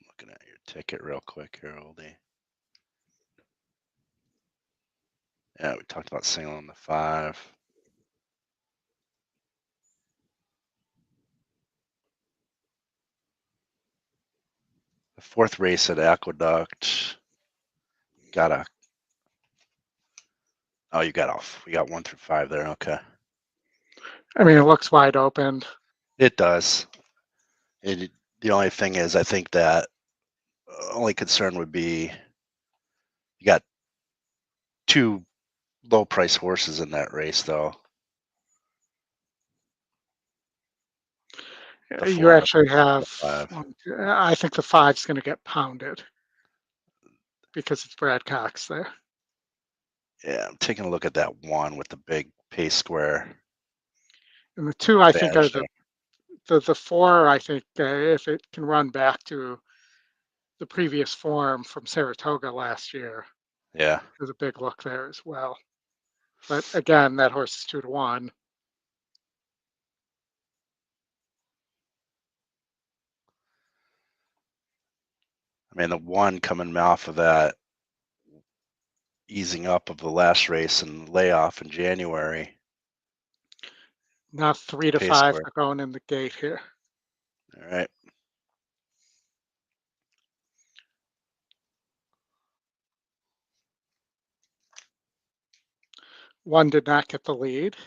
Looking at your ticket real quick here, Oldie. Yeah, we talked about singling the 5. The 4th race at Aqueduct. Oh, you got off. We got 1 through 5 there. Okay. I mean, it looks wide open. It does. The only thing is, I think that only concern would be you got 2 low price horses in that race, though. You actually the have, 5. I think the 5's going to get pounded because it's Brad Cox there. Yeah, I'm taking a look at that 1 with the big pace square. And the 2, I think, are badge the 4, I think, if it can run back to the previous form from Saratoga last year, there. Yeah. there's a big look there as well. But again, that horse is 2-1. I mean, the 1 coming off of that easing up of the last race and layoff in January. Now 3-5 square. for going in the gate here. All right. One did not get the lead,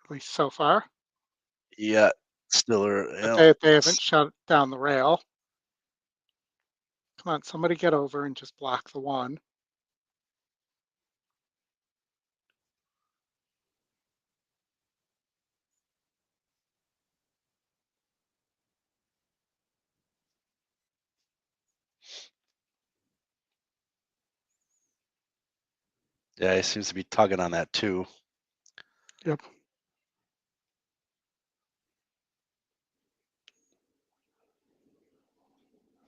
at least so far. Yeah, Stiller. But they haven't shut down the rail. Come on, somebody get over and just block the one. Yeah, he seems to be tugging on that too. Yep.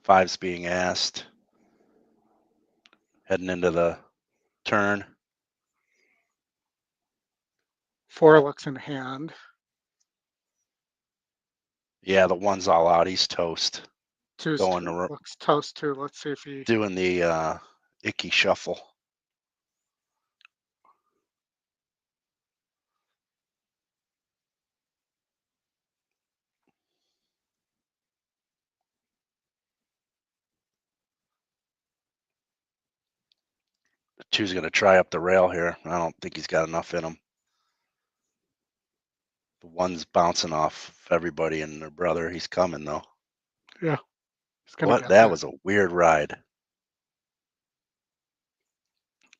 Five's being asked. Heading into the turn. 4 looks in hand. Yeah, the one's all out. He's toast. Two's Going to looks toast too. Let's see if he doing the icky shuffle. The two's going to try up the rail here. I don't think he's got enough in him. The one's bouncing off everybody and their brother. He's coming though. Yeah. He's gonna What? get That was a weird ride.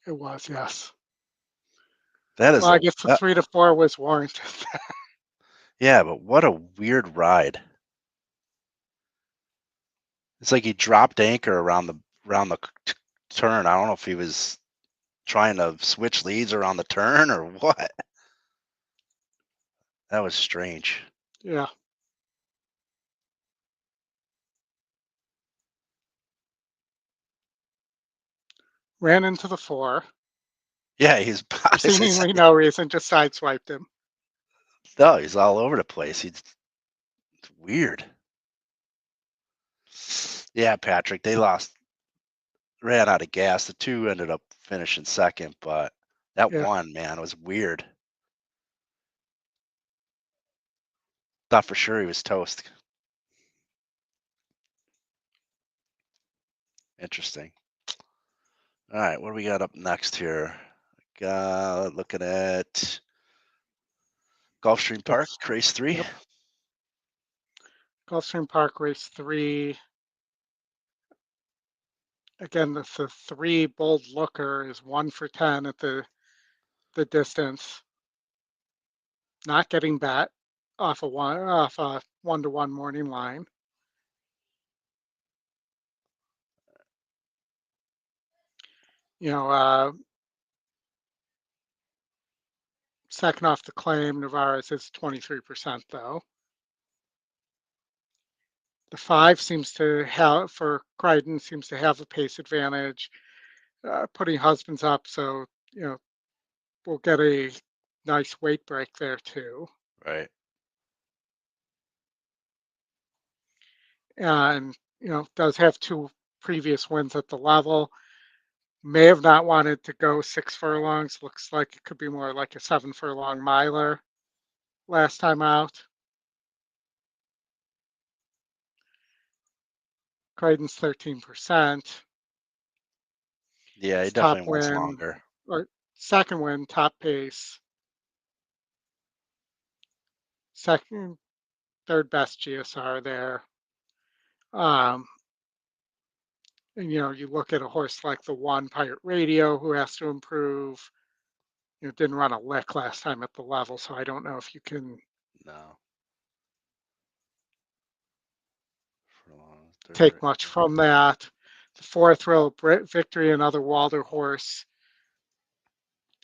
It was, yes. That is. Well, I guess the 3 to 4 was warranted. Yeah, but what a weird ride. It's like he dropped anchor around the turn. I don't know if he was trying to switch leads around the turn or what. That was strange. Yeah. Ran into the 4. Yeah, he's For seemingly no reason, just sideswiped him. No, he's all over the place. It's weird. Yeah, Patrick, they ran out of gas. The 2 ended up finishing second, but that one, man, was weird. Thought for sure he was toast. Interesting. All right, what do we got up next here? Looking at Gulfstream Park, race 3. Yep. Gulfstream Park, race 3. Again, the 3 bold looker is 1 for 10 at the distance. Not getting bet off a 1-to-1 morning line. You know, second off the claim, Navarez is 23% though. The 5 seems to have, for Crichton, seems to have a pace advantage, putting husbands up. So, you know, we'll get a nice weight break there too. Right. And, you know, does have 2 previous wins at the level. May have not wanted to go 6 furlongs. Looks like it could be more like a 7 furlong miler last time out. Crichton's 13%. Yeah, he His definitely top wants win, longer. or second win, top pace. Second, third best GSR there. And, you know, you look at a horse like the 1 Pirate Radio, who has to improve. You know, didn't run a lick last time at the level, so I don't know if you can No. take much from that. The 4th Row Victory, another Walder horse,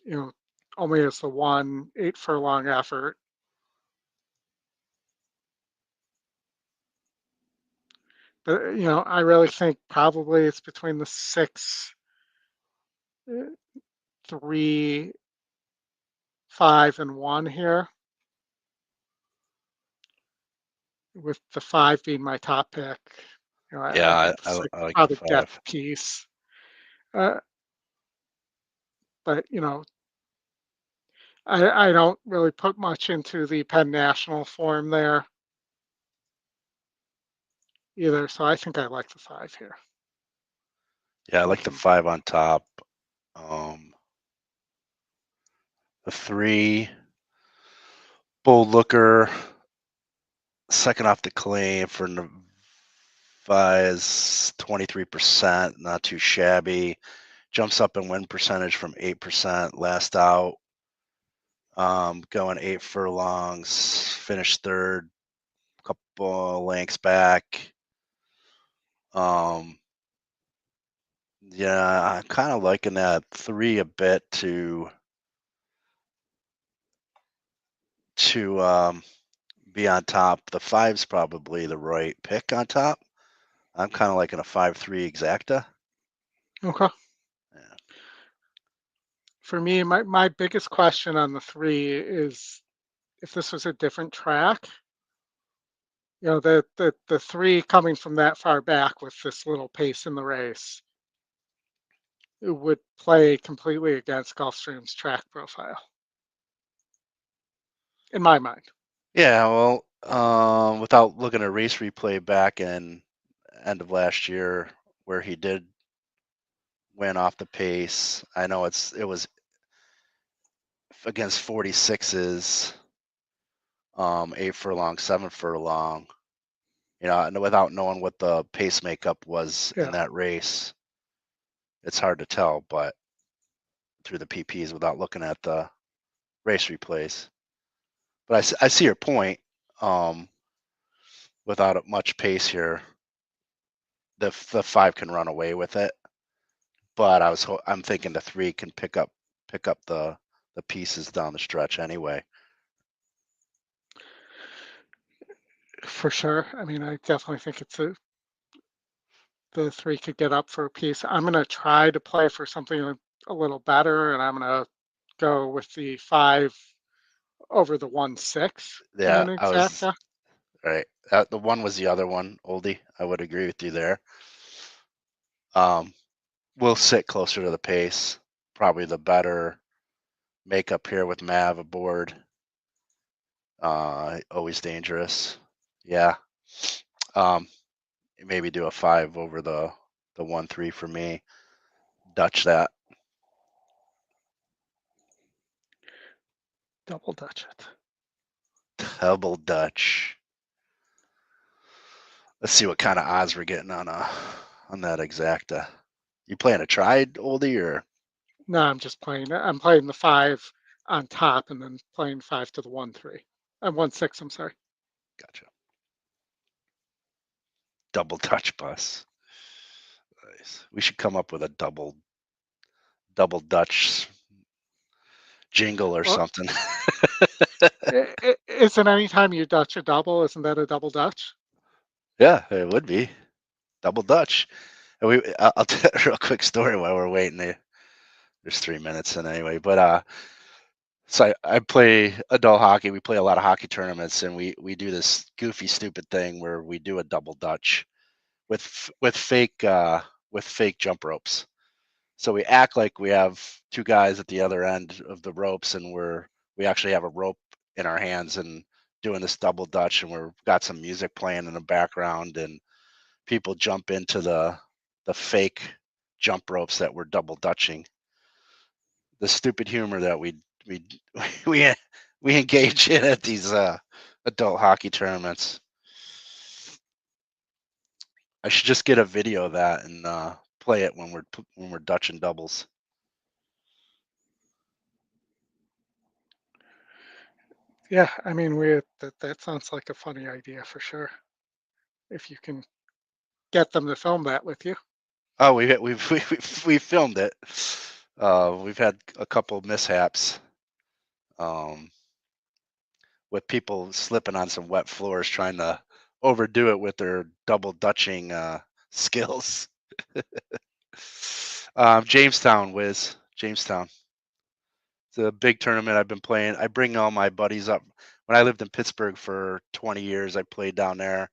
you know, only as the 1 8 furlong effort. But, you know, I really think probably it's between the 6, 3, 5, and 1 here, with the 5 being my top pick. You know, Yeah, I think I like probably the 5. death piece. But, you know, I don't really put much into the Penn National form there either, so I think I like the 5 here. Yeah, I like the 5 on top. a 3. Bold Looker, second off the claim for Nevada's 23%, not too shabby. Jumps up in win percentage from 8% last out. Going 8 furlongs, finished third, couple lengths back. Yeah, I'm kind of liking that 3 a bit to be on top. The 5's probably the right pick on top. I'm kind of liking a 5-3 exacta. Okay. Yeah. For me, my biggest question on the 3 is if this was a different track, you know, the 3 coming from that far back with this little pace in the race, it would play completely against Gulfstream's track profile, in my mind. Yeah, well, without looking at race replay back in end of last year where he did win off the pace, I know it was against 46s, 8 furlong, 7 furlong. You know, and without knowing what the pace makeup was Yeah. in that race, it's hard to tell. But through the PPs, without looking at the race replays, but I see your point. Without much pace here, the 5 can run away with it. But I'm thinking the 3 can pick up the pieces down the stretch anyway. For sure. I mean, I definitely think the 3 could get up for a piece. I'm going to try to play for something a little better, and I'm going to go with the 5 over the 1-6 in Yeah, an exacta. right. The 1 was the other one, Oldie. I would agree with you there. We'll sit closer to the pace. Probably the better makeup here with Mav aboard. Always dangerous. Yeah. Maybe do a 5 over the 1-3 for me. Dutch that. Double Dutch it. Double Dutch. Let's see what kind of odds we're getting on that exacta. You playing a tried, Oldie, or? No, I'm just playing. I'm playing the 5 on top, and then playing 5 to the 1-3. 1-6. I'm sorry. Gotcha. Double Dutch bus. Nice. We should come up with a double Dutch jingle or Well, something. Isn't anytime you Dutch a double, isn't that a double Dutch? Yeah, it would be double Dutch. And I'll tell a real quick story while we're waiting. There's 3 minutes in anyway, but so I play adult hockey. We play a lot of hockey tournaments, and we do this goofy, stupid thing where we do a double Dutch with fake jump ropes. So we act like we have 2 guys at the other end of the ropes, and we actually have a rope in our hands and doing this double Dutch, and we've got some music playing in the background, and people jump into the fake jump ropes that we're double Dutching. The stupid humor that we engage in at these adult hockey tournaments. I should just get a video of that and play it when we're Dutching doubles. Yeah, I mean, that sounds like a funny idea for sure. If you can get them to film that with you. Oh, we filmed it. We've had a couple mishaps. With people slipping on some wet floors trying to overdo it with their double Dutching skills. Jamestown, Wiz. Jamestown. It's a big tournament I've been playing. I bring all my buddies up. When I lived in Pittsburgh for 20 years, I played down there.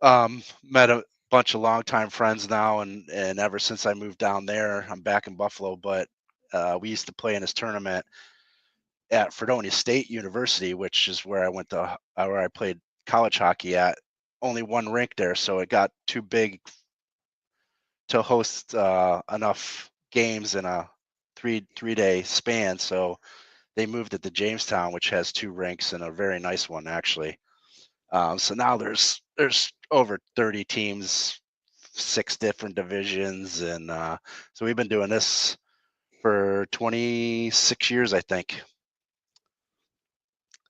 Met a bunch of longtime friends now, and ever since I moved down there, I'm back in Buffalo. But we used to play in this tournament at Fredonia State University, which is where I played college hockey at. Only one rink there, so it got too big to host enough games in a three-day span. So they moved it to Jamestown, which has 2 rinks and a very nice one actually. So now there's over 30 teams, 6 different divisions, and so we've been doing this for 26 years, I think.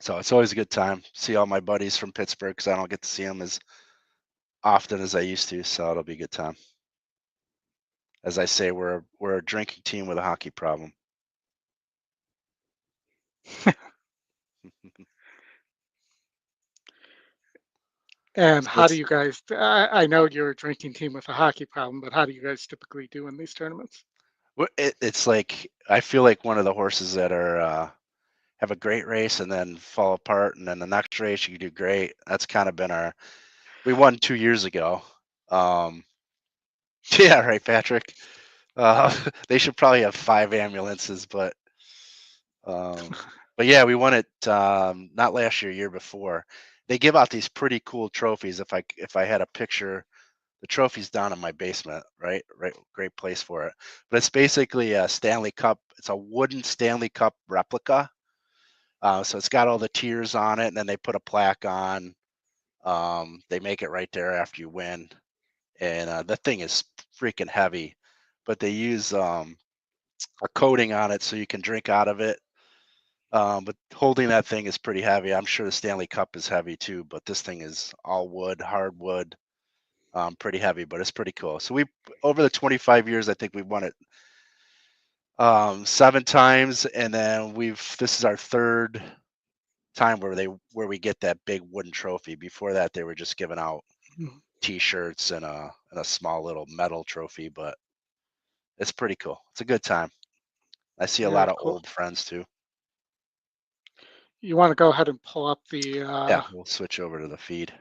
So it's always a good time. See all my buddies from Pittsburgh because I don't get to see them as often as I used to. So it'll be a good time. As I say, we're a drinking team with a hockey problem. And how do It's- you guys, I know you're a drinking team with a hockey problem, but how do you guys typically do in these tournaments? It's like I feel like one of the horses that are have a great race and then fall apart, and then the next race you do great. That's kind of been our. We won 2 years ago. Yeah, right, Patrick. They should probably have 5 ambulances, but yeah, we won it not last year, year before. They give out these pretty cool trophies. If I had a picture, the trophy's down in my basement, right? Great place for it. But it's basically a Stanley Cup. It's a wooden Stanley Cup replica. So it's got all the tiers on it, and then they put a plaque on. They make it right there after you win, and the thing is freaking heavy, but they use a coating on it so you can drink out of it. But holding that thing is pretty heavy. I'm sure the Stanley Cup is heavy too, but this thing is all wood, hardwood, pretty heavy, but it's pretty cool. So we, over the 25 years, I think we've won it 7 times, and then this is our 3rd time where we get that big wooden trophy. Before that, they were just giving out T-shirts and a small little metal trophy, but it's pretty cool. It's a good time. I see a Yeah, lot of cool. old friends too. You want to go ahead and pull up the, Yeah, we'll switch over to the feed.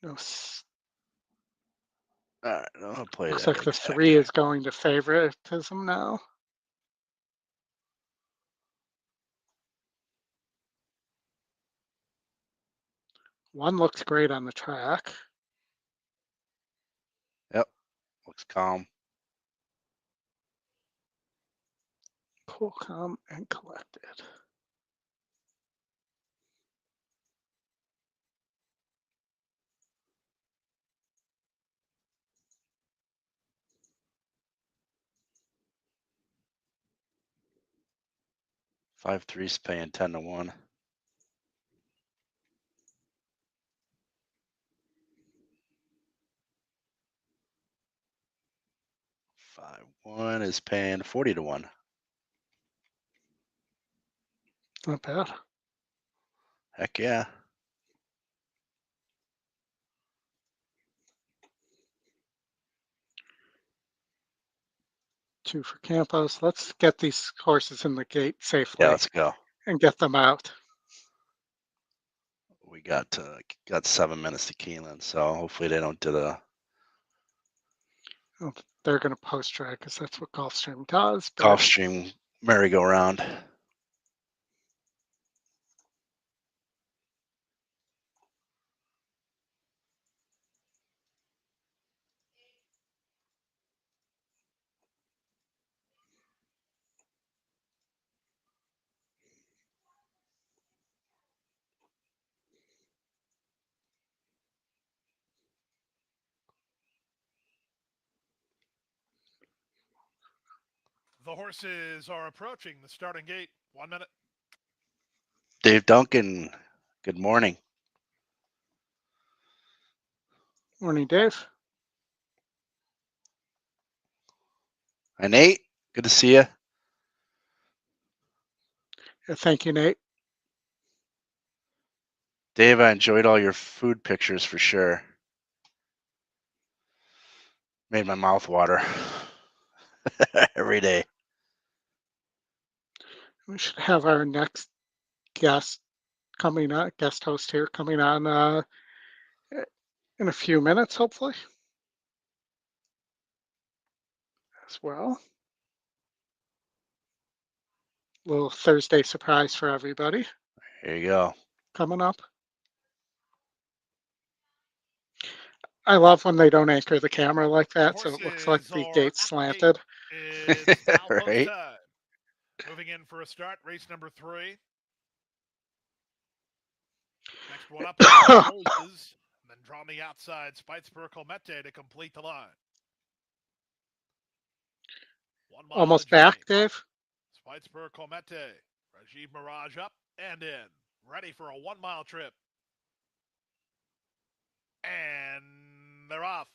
no, All right, I'll play looks that like the exact. 3 is going to favoritism now. One looks great on the track. Yep, looks calm. Cool, calm, and collected. Five three's paying 10-1. 5-1 is paying 40-1. Not bad. Heck yeah. Two for Campos. Let's get these horses in the gate safely Yeah, let's go. and get them out. We got 7 minutes to Keeneland, so hopefully they don't do the Oh, they're going to post track because that's what Gulfstream does. But Gulfstream merry-go-round. The horses are approaching the starting gate. 1 minute. Dave Duncan, good morning. morning, Dave. Hi, Nate. Good to see you. Thank you, Nate. Dave, I enjoyed all your food pictures for sure. Made my mouth water every day. We should have our next guest coming on, guest host here coming on in a few minutes, hopefully, as well. Little Thursday surprise for everybody Here you go. coming up. I love when they don't anchor the camera like that, so it looks like Horses the are gate's at the gate. slanted. It's now post Right? time. Moving in for a start, race number 3. Next one up is Roses. And then draw on the outside, Spitesburg Colmette to complete the line. 1 mile Almost of the journey. back, Dave. Spitesburg Colmette. Rajiv Mirage up and in. Ready for a 1 mile trip. And they're off.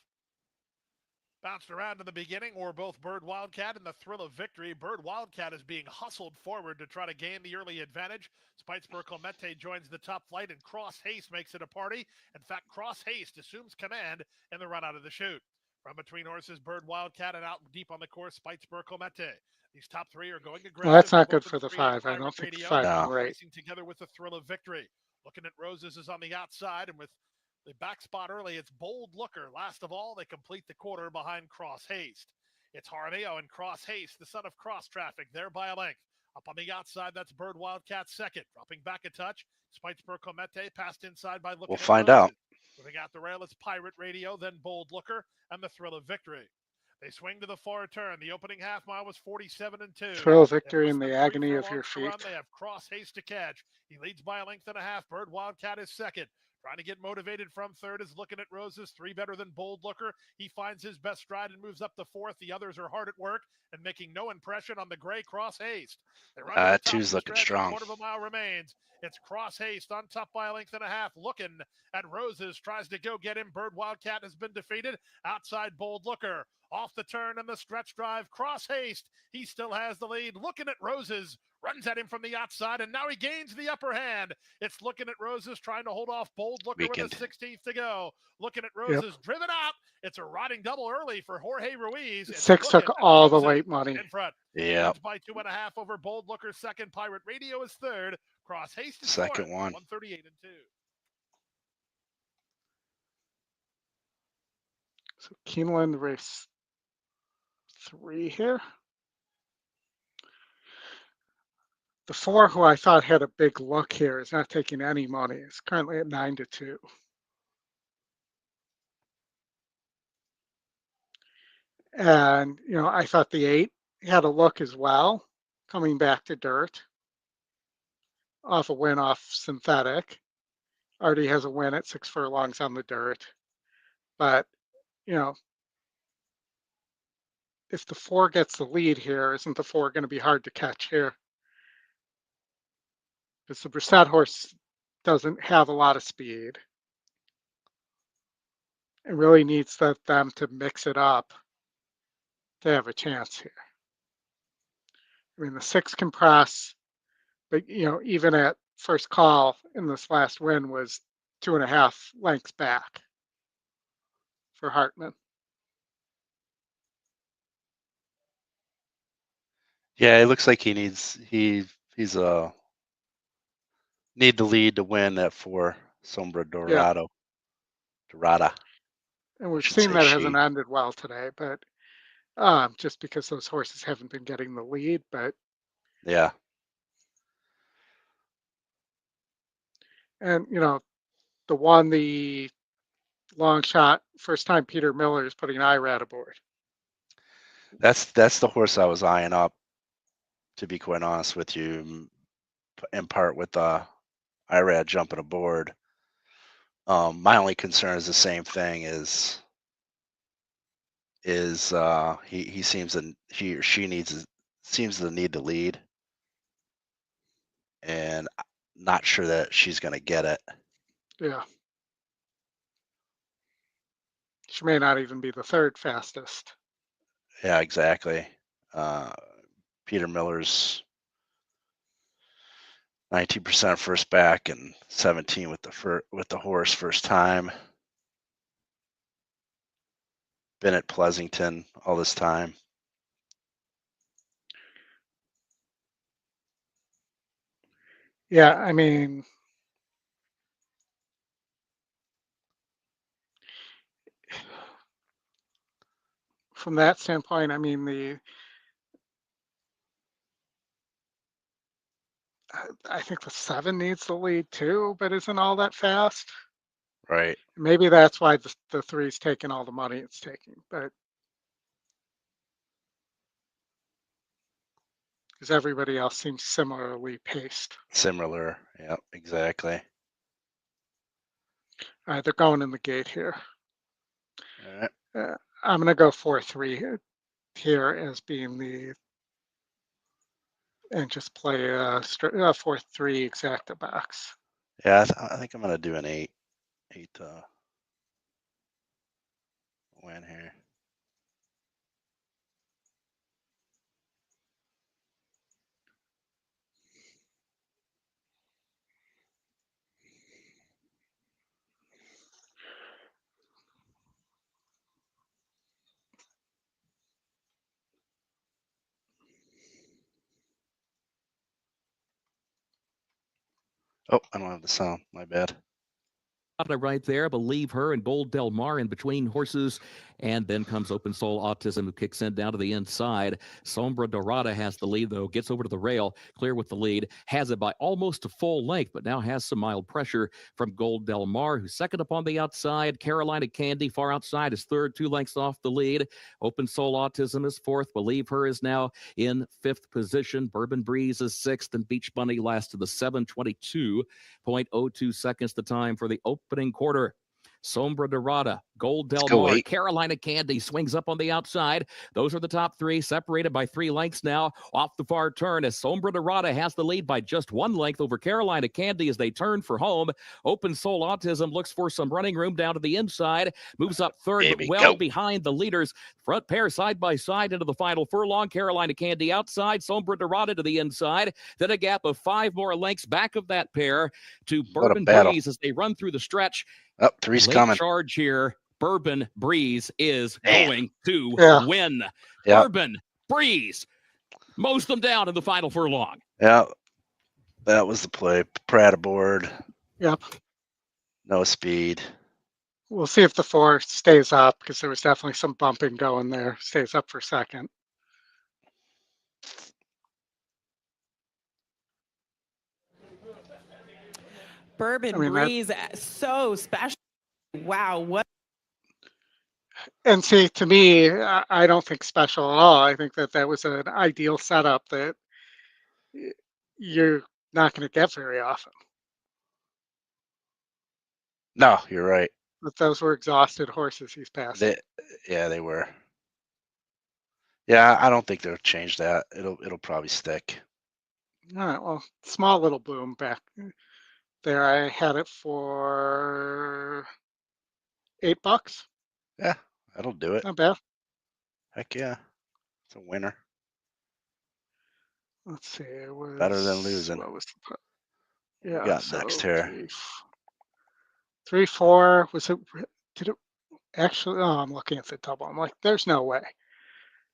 Bounced around in the beginning, or both Bird Wildcat and the thrill of victory. Bird Wildcat is being hustled forward to try to gain the early advantage. Spitesburg Colmette joins the top flight, and Cross Haste makes it a party. In fact, Cross Haste assumes command in the run out of the chute. From between horses, Bird Wildcat, and out deep on the course, Spitesburg Colmette. These top 3 are going aggressive. Well, that's not They've good for opened the 3 at 5. I Pirate don't think the Radio, 5 can No. rate. racing together with the thrill of victory. Looking at Roses is on the outside, and with the back spot early, it's Bold Looker. Last of all, they complete the quarter behind Cross Haste. It's Jaramillo and Cross Haste, the son of Cross Traffic, there by a length. Up on the outside, that's Bird Wildcat second. Dropping back a touch, Spitesburg Colmette passed inside by Looking We'll at find Roses. out. Moving out the rail, it's Pirate Radio, then Bold Looker, and the thrill of victory. They swing to the far turn. The opening half mile was 47-2. Thrill of victory Less in than the 3 agony of furlongs your to run. feet. They have Cross Haste to catch. He leads by a length and a half. Bird Wildcat is second. Trying to get motivated from third is Looking at Roses. 3 better than Bold Looker. He finds his best stride and moves up to fourth. The others are hard at work and making no impression on the gray Cross Haste. They run to the top of Two's the looking stretch. strong. A quarter of a mile remains. It's Cross Haste on top by a length and a half. Looking at Roses tries to go get him. Bird Wildcat has been defeated. Outside Bold Looker. Off the turn and the stretch drive. Cross Haste. He still has the lead. Looking at Roses. Runs at him from the outside, and now he gains the upper hand. It's Looking at Roses trying to hold off Bold Looker with a 16th to go. Looking at Roses driven out. It's a riding double early for Jorge Ruiz. It's 6 took Looking at all the Roses late money. in front. Yeah. Wins by 2.5 over Bold Looker second. Pirate Radio is third. Cross Haste is Second fourth. one. 138-2. So Keeneland race 3 here. The 4, who I thought had a big look here, is not taking any money. It's currently at 9-2. And, I thought the 8 had a look as well, coming back to dirt. Off a win off synthetic. Already has a win at 6 furlongs on the dirt. But, if the 4 gets the lead here, isn't the 4 going to be hard to catch here? Because the Brissett horse doesn't have a lot of speed. It really needs them to mix it up to have a chance here. I mean, the 6 can press, but, even at first call in this last win was 2.5 lengths back for Hartman. Yeah, it looks like he's need the lead to win at 4 Sombra Dorado. Dorada. And we've should seen say that she. hasn't ended well today, but just because those horses haven't been getting the lead, but Yeah. and the long shot, first time Peter Miller is putting IRAD aboard. That's the horse I was eyeing up, to be quite honest with you, in part with IRAD jumping aboard. My only concern is the same thing he or she seems to need to lead, and I'm not sure that she's going to get it. Yeah. She may not even be the third fastest. Yeah, exactly. Peter Miller's 19% first back and 17 with the horse first time. Been at Pleasanton all this time. Yeah, I mean, from that standpoint, I mean, I think the 7 needs the lead too, but isn't all that fast. Right. Maybe that's why the three's taking all the money it's taking, but because everybody else seems similarly paced. Similar. Yep, exactly. All right, they're going in the gate here. All right. I'm going to go 4-3 here as being and just play a 4-3 exacta box. Yeah, I think I'm gonna do an 8 win here. Oh, I don't have the sound. My bad. Right there, believe her, and Gold Del Mar in between horses. And then comes Open Soul Autism, who kicks in down to the inside. Sombra Dorada has the lead, though, gets over to the rail, clear with the lead, has it by almost a full length, but now has some mild pressure from Gold Del Mar, who's second up on the outside. Carolina Candy, far outside, is third, 2 lengths off the lead. Open Soul Autism is fourth. Believe Her is now in fifth position. Bourbon Breeze is sixth, and Beach Bunny last to the 7:22.02 seconds the time for the opening quarter. Sombra Dorada, Gold Del Mar, Carolina Candy swings up on the outside. Those are the top three, separated by 3 lengths now off the far turn, as Sombra Dorada has the lead by just 1 length over Carolina Candy as they turn for home. Open Soul Autism looks for some running room down to the inside, moves up third, but well behind the leaders. Front pair side by side into the final furlong. Carolina Candy outside, Sombra Dorada to the inside. Then a gap of 5 more lengths back of that pair to Bourbon Breeze as they run through the stretch. Up, 3's late coming. Charge here. Bourbon Breeze is going to win. Yep. Bourbon Breeze mows them down in the final furlong. Yeah, that was the play. Pratt aboard. Yep. No speed. We'll see if the 4 stays up, because there was definitely some bumping going there. Stays up for second. Bourbon Breeze, so special. Wow, what? And see, to me, I don't think special at all. I think that was an ideal setup that you're not going to get very often. No, you're right. But those were exhausted horses he's passing. They were. Yeah, I don't think they'll change that. It'll probably stick. All right, well, small little boom back there. I had it for $8. Yeah, that'll do it. Not bad. Heck yeah. It's a winner. Let's see. It was Better than losing. What was the we got next here? 3-4. Was it? Did it actually? Oh, I'm looking at the double. I'm like, there's no way.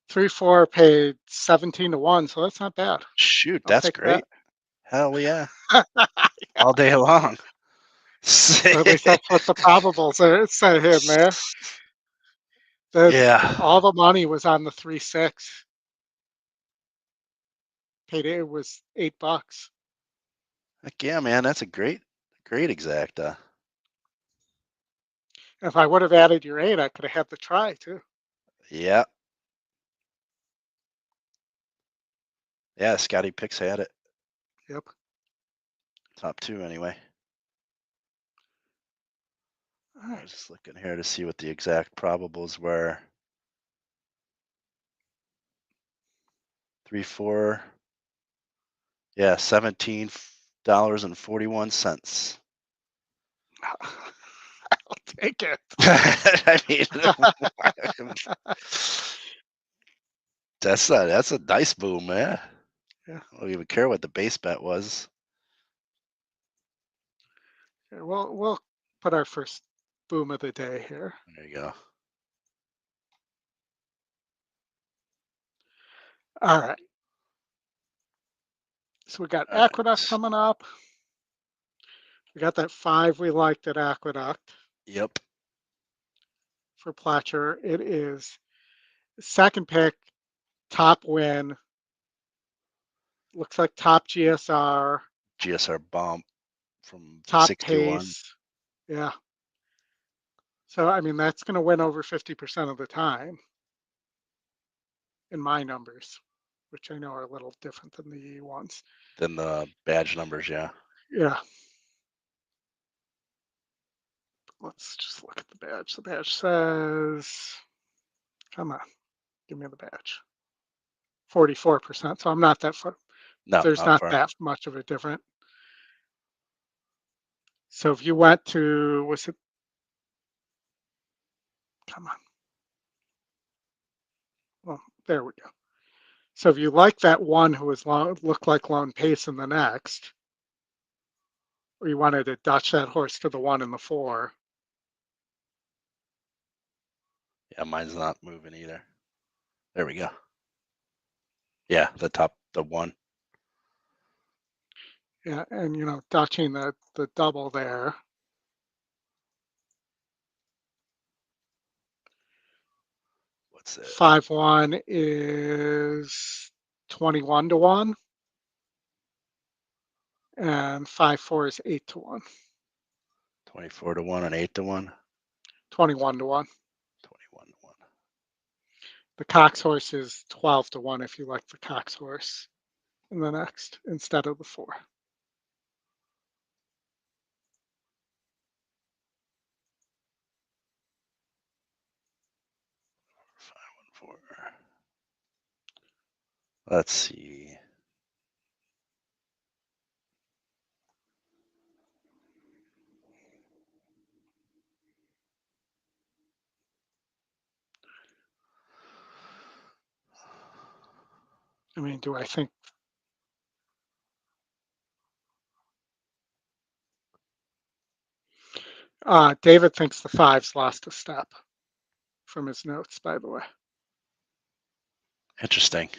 3-4 paid 17-1, so that's not bad. Shoot, that's great. Hell yeah. All day long. At least that's what the probables said him there. All the money was on the 3-6. Payday was $8. Heck yeah, man. That's a great exacta. If I would have added your 8, I could have had the try too. Yeah. Yeah, Scotty Picks had it. Yep. Top 2 anyway. All right. I was just looking here to see what the exact probables were. 3-4. Yeah, $17.41. I'll take it. I mean, that's a dice boom, man. Yeah. I don't even care what the base bet was. Yeah, we'll put our first boom of the day here. There you go. All right. So we got Aqueduct coming up. We got that 5 we liked at Aqueduct. Yep. For Platcher, it is second pick, top win. Looks like top GSR. GSR bump from top 61. pace. Yeah. So, I mean, that's going to win over 50% of the time in my numbers, which I know are a little different than the ones. Than the badge numbers, yeah. Yeah. Let's just look at the badge. The badge says, come on, give me the badge. 44%. So I'm not that far. No, There's not not far. that much of a difference. So if you went to, was it? Come on. Well, there we go. So if you like that one who was looked like Lone Pace in the next, or you wanted to Dutch that horse to the 1 and the 4. Yeah, mine's not moving either. There we go. Yeah, the 1. Yeah, and Dutching the double there. What's it? 5-1 is 21 to 1. And 5-4 is 8 to 1. 24 to 1 and 8 to 1. 21 to 1. 21 to 1. The Cox horse is 12 to 1 if you like the Cox horse in the next instead of the 4. 5-1-4. Let's see. I mean, do I think? David thinks the 5's lost a step from his notes, by the way. Interesting.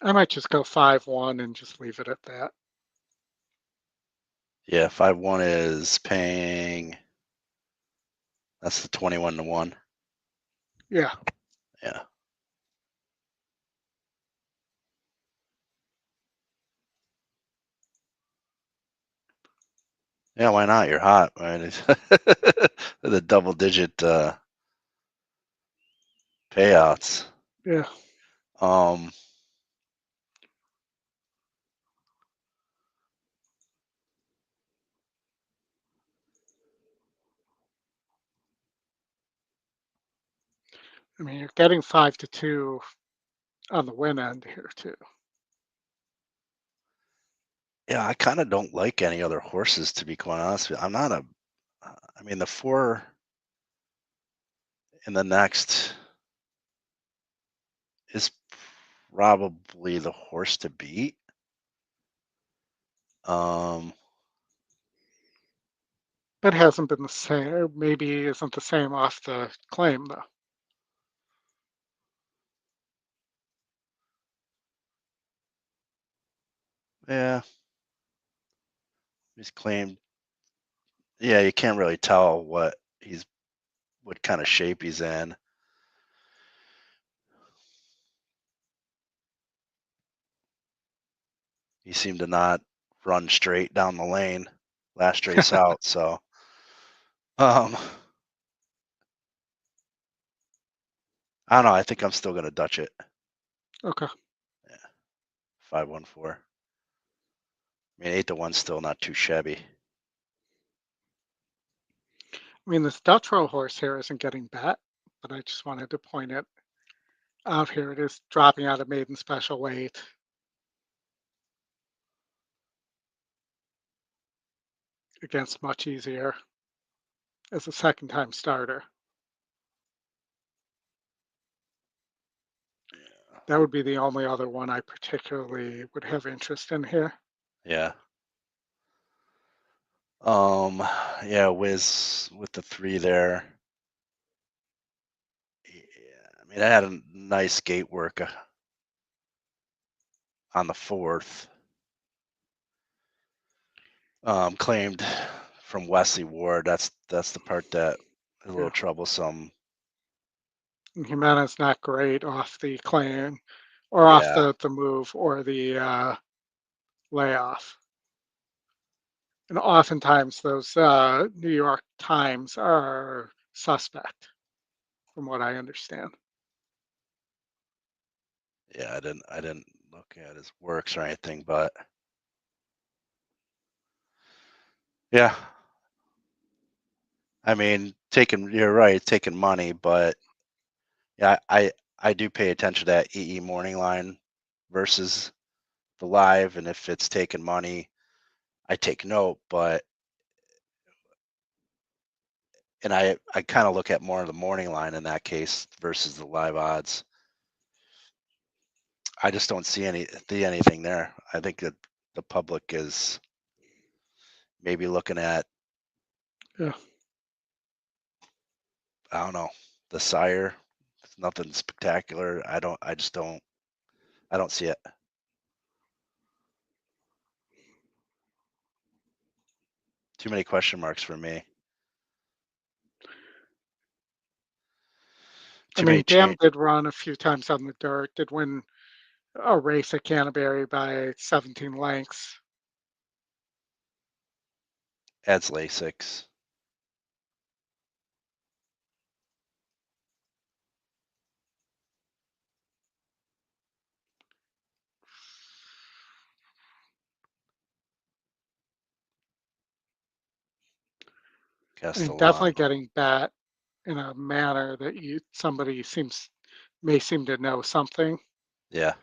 I might just go 5-1 and just leave it at that. Yeah, 5-1 is paying. That's the 21 to 1. Yeah. Yeah. Yeah, why not? You're hot, right? The double-digit payouts. Yeah. I mean, you're getting 5-2 on the win end here too. Yeah, I kind of don't like any other horses, to be quite honest with you. I'm not a. I mean, the 4 in the next is probably the horse to beat. But hasn't been the same. Maybe isn't the same off the claim though. Yeah. He's claimed. Yeah, you can't really tell what kind of shape he's in. He seemed to not run straight down the lane last race out, so I don't know. I think I'm still gonna Dutch it. Okay. Yeah. 5-1-4. I mean, 8 to 1's still not too shabby. I mean, this Dutch row horse here isn't getting bet, but I just wanted to point it out here. It is dropping out of maiden special weight. Against much easier as a second time starter. Yeah. That would be the only other one I particularly would have interest in here. Yeah. Yeah, Wiz with the 3 there. Yeah, I mean, I had a nice gate work on the 4th. Claimed from Wesley Ward. That's the part that is a little troublesome. And Jimenez not great off the claim. or off Yeah. the move or the layoff. And oftentimes those New York times are suspect, from what I understand. Yeah, I didn't look at his works or anything, but yeah. I mean, you're right, taking money, but yeah, I do pay attention to that EE morning line versus the live, and if it's taking money, I take note, but and I kind of look at more of the morning line in that case versus the live odds. I just don't see anything there. I think that the public is maybe looking at, Yeah. I don't know, the sire. It's nothing spectacular. I don't see it. Too many question marks for me. I Too many mean, Dam change did run a few times on the dirt, did win a race at Canterbury by 17 lengths. adds Lasix. I mean, Castellano. definitely getting bat in a manner that somebody may seem to know something. Yeah.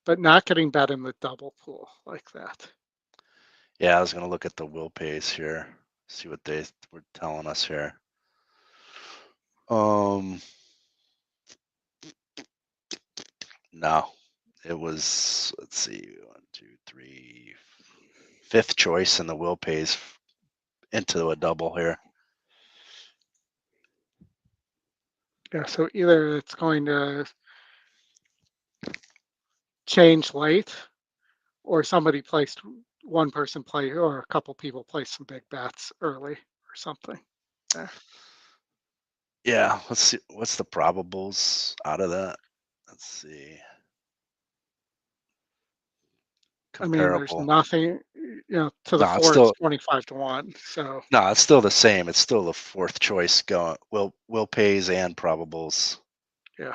But not getting bet in the double pool like that. Yeah, I was gonna look at the will pays here, see what they were telling us here. No, it was, let's see, 1, 2, 3, fifth choice in the will pays into a double here. Yeah, so either it's going to change late, or one person play, or a couple people play some big bets early or something. Yeah, let's see. What's the probables out of that? Let's see. I mean, there's Comparable. nothing, to the No, it's four, it's still 25 to 1. So, no, it's still the same. It's still the fourth choice going. Will pays and probables. yeah.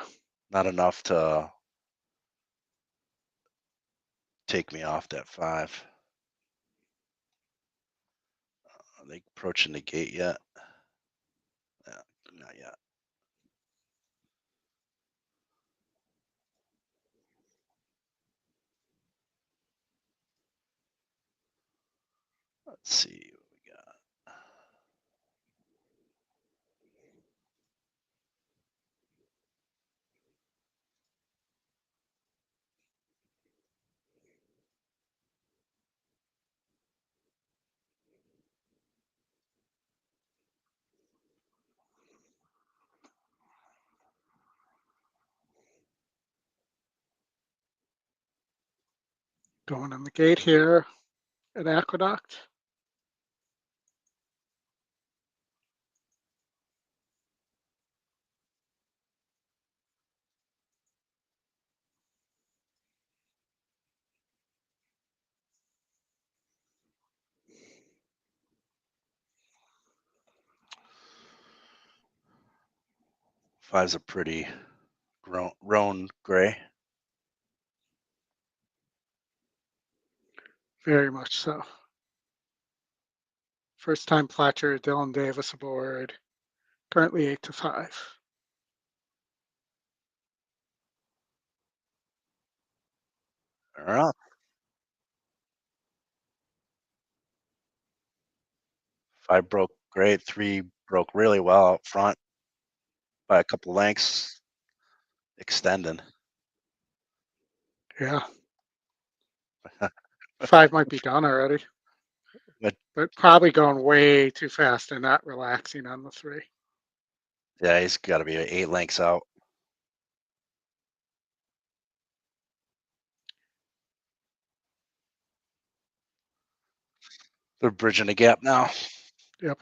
Not enough to take me off that 5. Are they approaching the gate yet? Yeah, not yet. Let's see what we got. Going on the gate here at Aqueduct. Five's a pretty roan gray. Very much so. First time Pletcher, Dylan Davis aboard. Currently 8 to 5. All right. 5 broke great. 3 broke really well out front by a couple lengths, extending. Yeah. 5 might be done already. But probably going way too fast and not relaxing on the 3. Yeah, he's got to be 8 lengths out. They're bridging the gap now. Yep.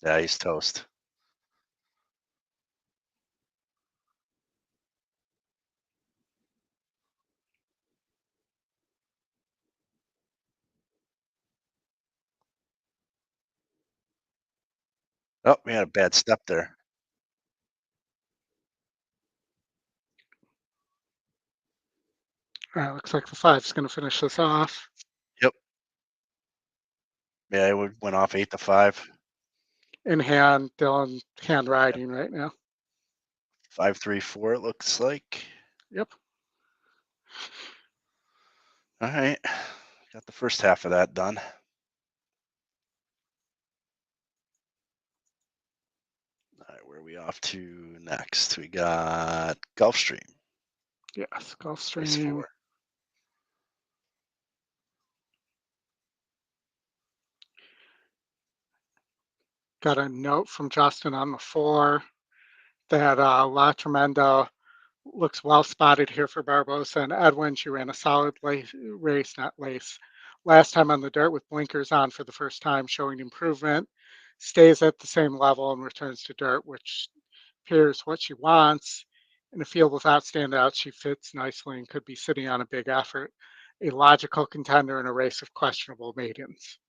Yeah, he's toast. Oh, we had a bad step there. All right, looks like the 5's going to finish this off. Yep. Yeah, it went off 8-5. In hand, Dylan hand riding right now. 5-3-4. It looks like. Yep. All right, got the first half of that done. All right, where are we off to next? We got Gulfstream. Yes, Race Gulfstream. 4. Got a note from Justin on the 4 that La Tremenda looks well spotted here for Barbosa and Edwin. She ran a solid race, not lace. Last time on the dirt with blinkers on for the first time, showing improvement. Stays at the same level and returns to dirt, which appears what she wants. In a field without standouts, she fits nicely and could be sitting on a big effort. A logical contender in a race of questionable maidens.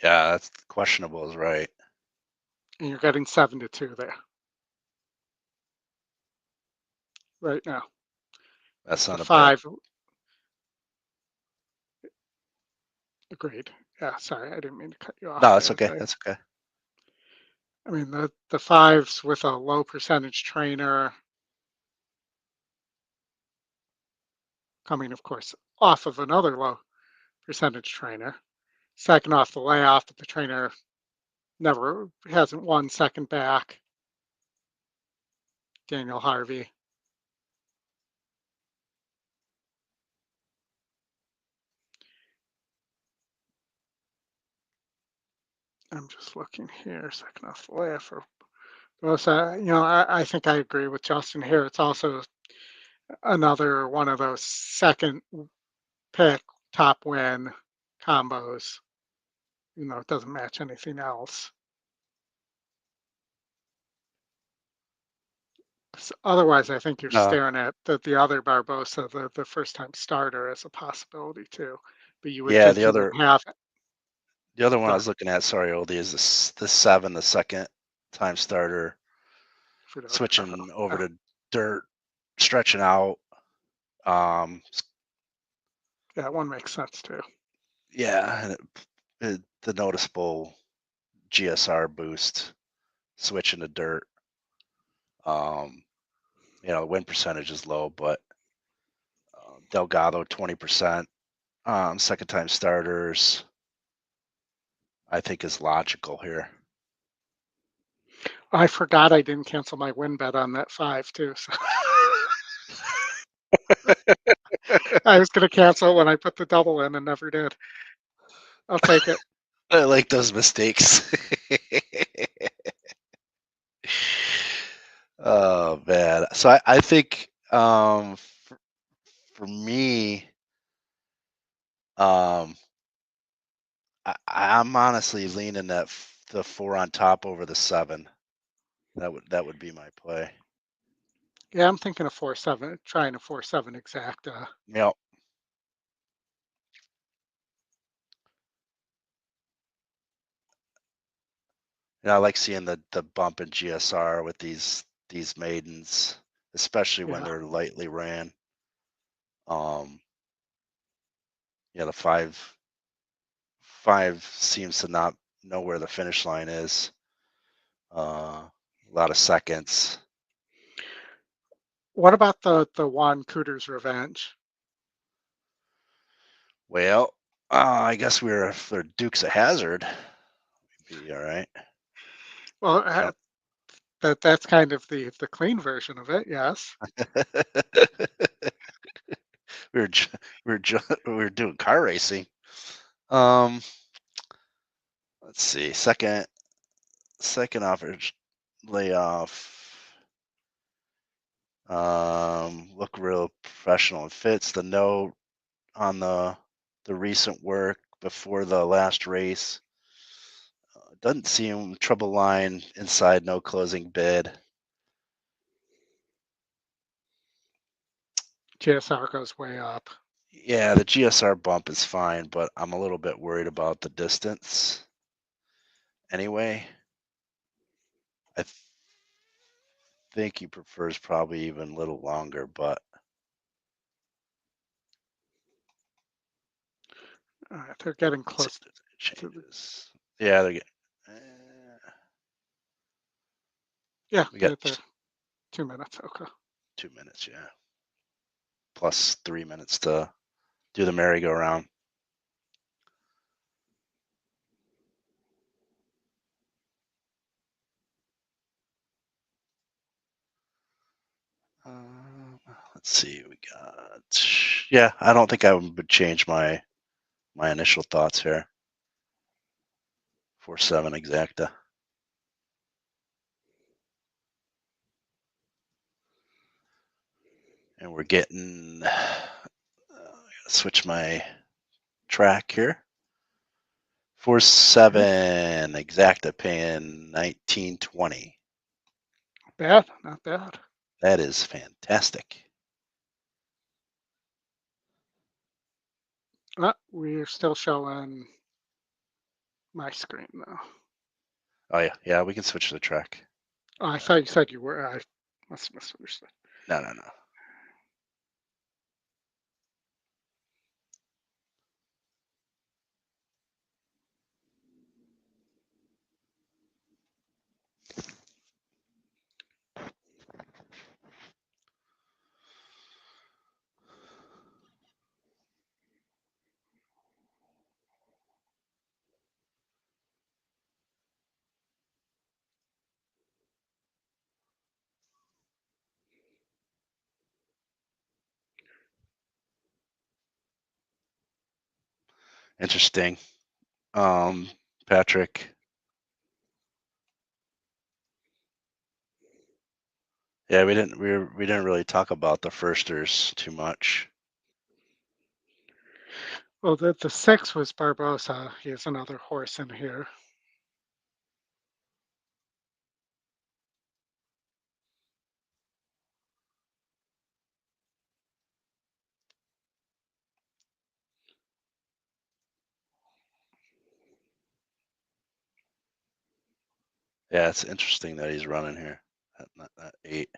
Yeah, that's questionable is right. And you're getting 7-2 there. Right now. That's The not a 5. Agreed. Yeah, sorry, I didn't mean to cut you off. bad. No, that's there, okay. but That's okay. I mean, the 5's with a low percentage trainer coming, of course, off of another low percentage trainer. Second off the layoff, but the trainer never hasn't won second back. Daniel Harvey. I'm just looking here, second off the layoff for Rosa. You know, I think I agree with Justin here. It's also another one of those second pick top win combos. You know, it doesn't match anything else. Otherwise, I think you're No. staring at the other Barbosa, the first time starter, as a possibility too. But you would Yeah, think the you other would have it. the other one I Go was looking at, sorry, Oldie, is the 7, the second time starter, for the switching over to dirt, stretching out. that one makes sense too. Yeah, and the noticeable GSR boost, switching to dirt. You know, the win percentage is low, but Delgado 20%. Second time starters, I think is logical here. I forgot I didn't cancel my win bet on that 5 too. So I was going to cancel it when I put the double in and never did. I'll take it. I like those mistakes. Oh man. So I think for me, I'm honestly leaning that the 4 on top over the 7. That would be my play. Yeah, I'm thinking of 4-7, trying a 4-7 exact. Yep. And I like seeing the bump in GSR with these maidens, especially when Yeah. they're lightly ran. Yeah, the 5 seems to not know where the finish line is. A lot of seconds. What about the one Cooter's Revenge? Well, I guess if they're Dukes of Hazard, we'd be all right. Well, Yep. that's kind of the clean version of it. Yes. we were doing car racing. Let's see. Second average layoff. Look real professional and fits. The note on the recent work before the last race. Doesn't seem trouble line inside, no closing bid. GSR goes way up. Yeah, the GSR bump is fine, but I'm a little bit worried about the distance. Anyway, I think he prefers probably even a little longer, but They're getting let's see close. if there's any changes. Yeah, they're getting. Yeah, We got they're 2 minutes. Okay. 2 minutes, yeah. Plus 3 minutes to do the merry-go-round. Let's see, we got. Yeah, I don't think I would change my initial thoughts here. 4-7 exacta. And we're getting. Switch my track here. 4-7 exacta, paying 19.20. Bad, not bad. That is fantastic. We're still showing my screen though. Oh yeah, yeah, we can switch to the track. Oh, I thought you said you were. I must have misunderstood. No. Interesting. Patrick. Yeah, we didn't really talk about the firsters too much. Well, the 6 was Barbosa. He has another horse in here. Yeah, it's interesting that he's running here at 8.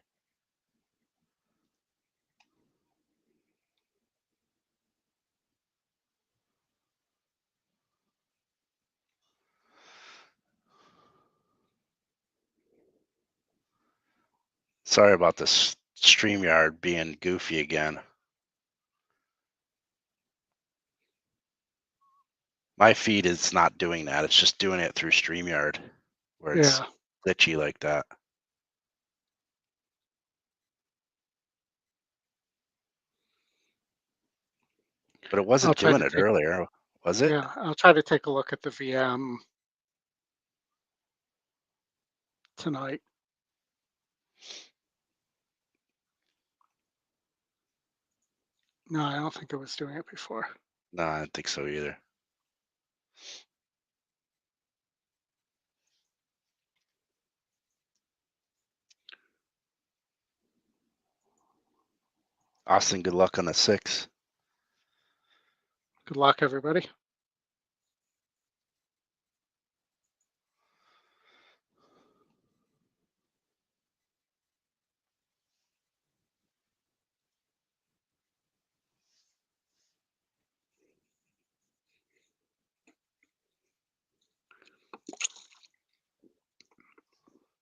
Sorry about this StreamYard being goofy again. My feed is not doing that. It's just doing it through StreamYard, where it's glitchy like that. But it wasn't doing it earlier, was it? Yeah, I'll try to take a look at the VM tonight. No, I don't think it was doing it before. No, I don't think so either. Austin, good luck on the 6. Good luck, everybody.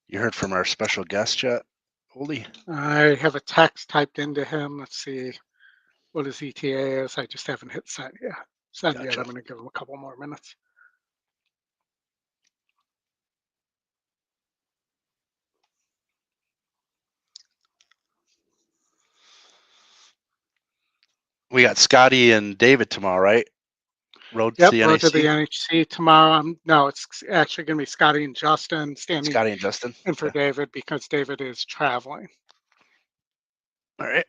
You heard from our special guest yet, Oldy? I have a text typed into him. Let's see what his ETA is. I just haven't hit send yet. Yet. I'm going to give him a couple more minutes. We got Scotty and David tomorrow, right? Road to the Road to the NHC. NHC tomorrow. No, it's actually going to be Scotty and Justin standing Scotty and Justin. in for David because David is traveling. All right.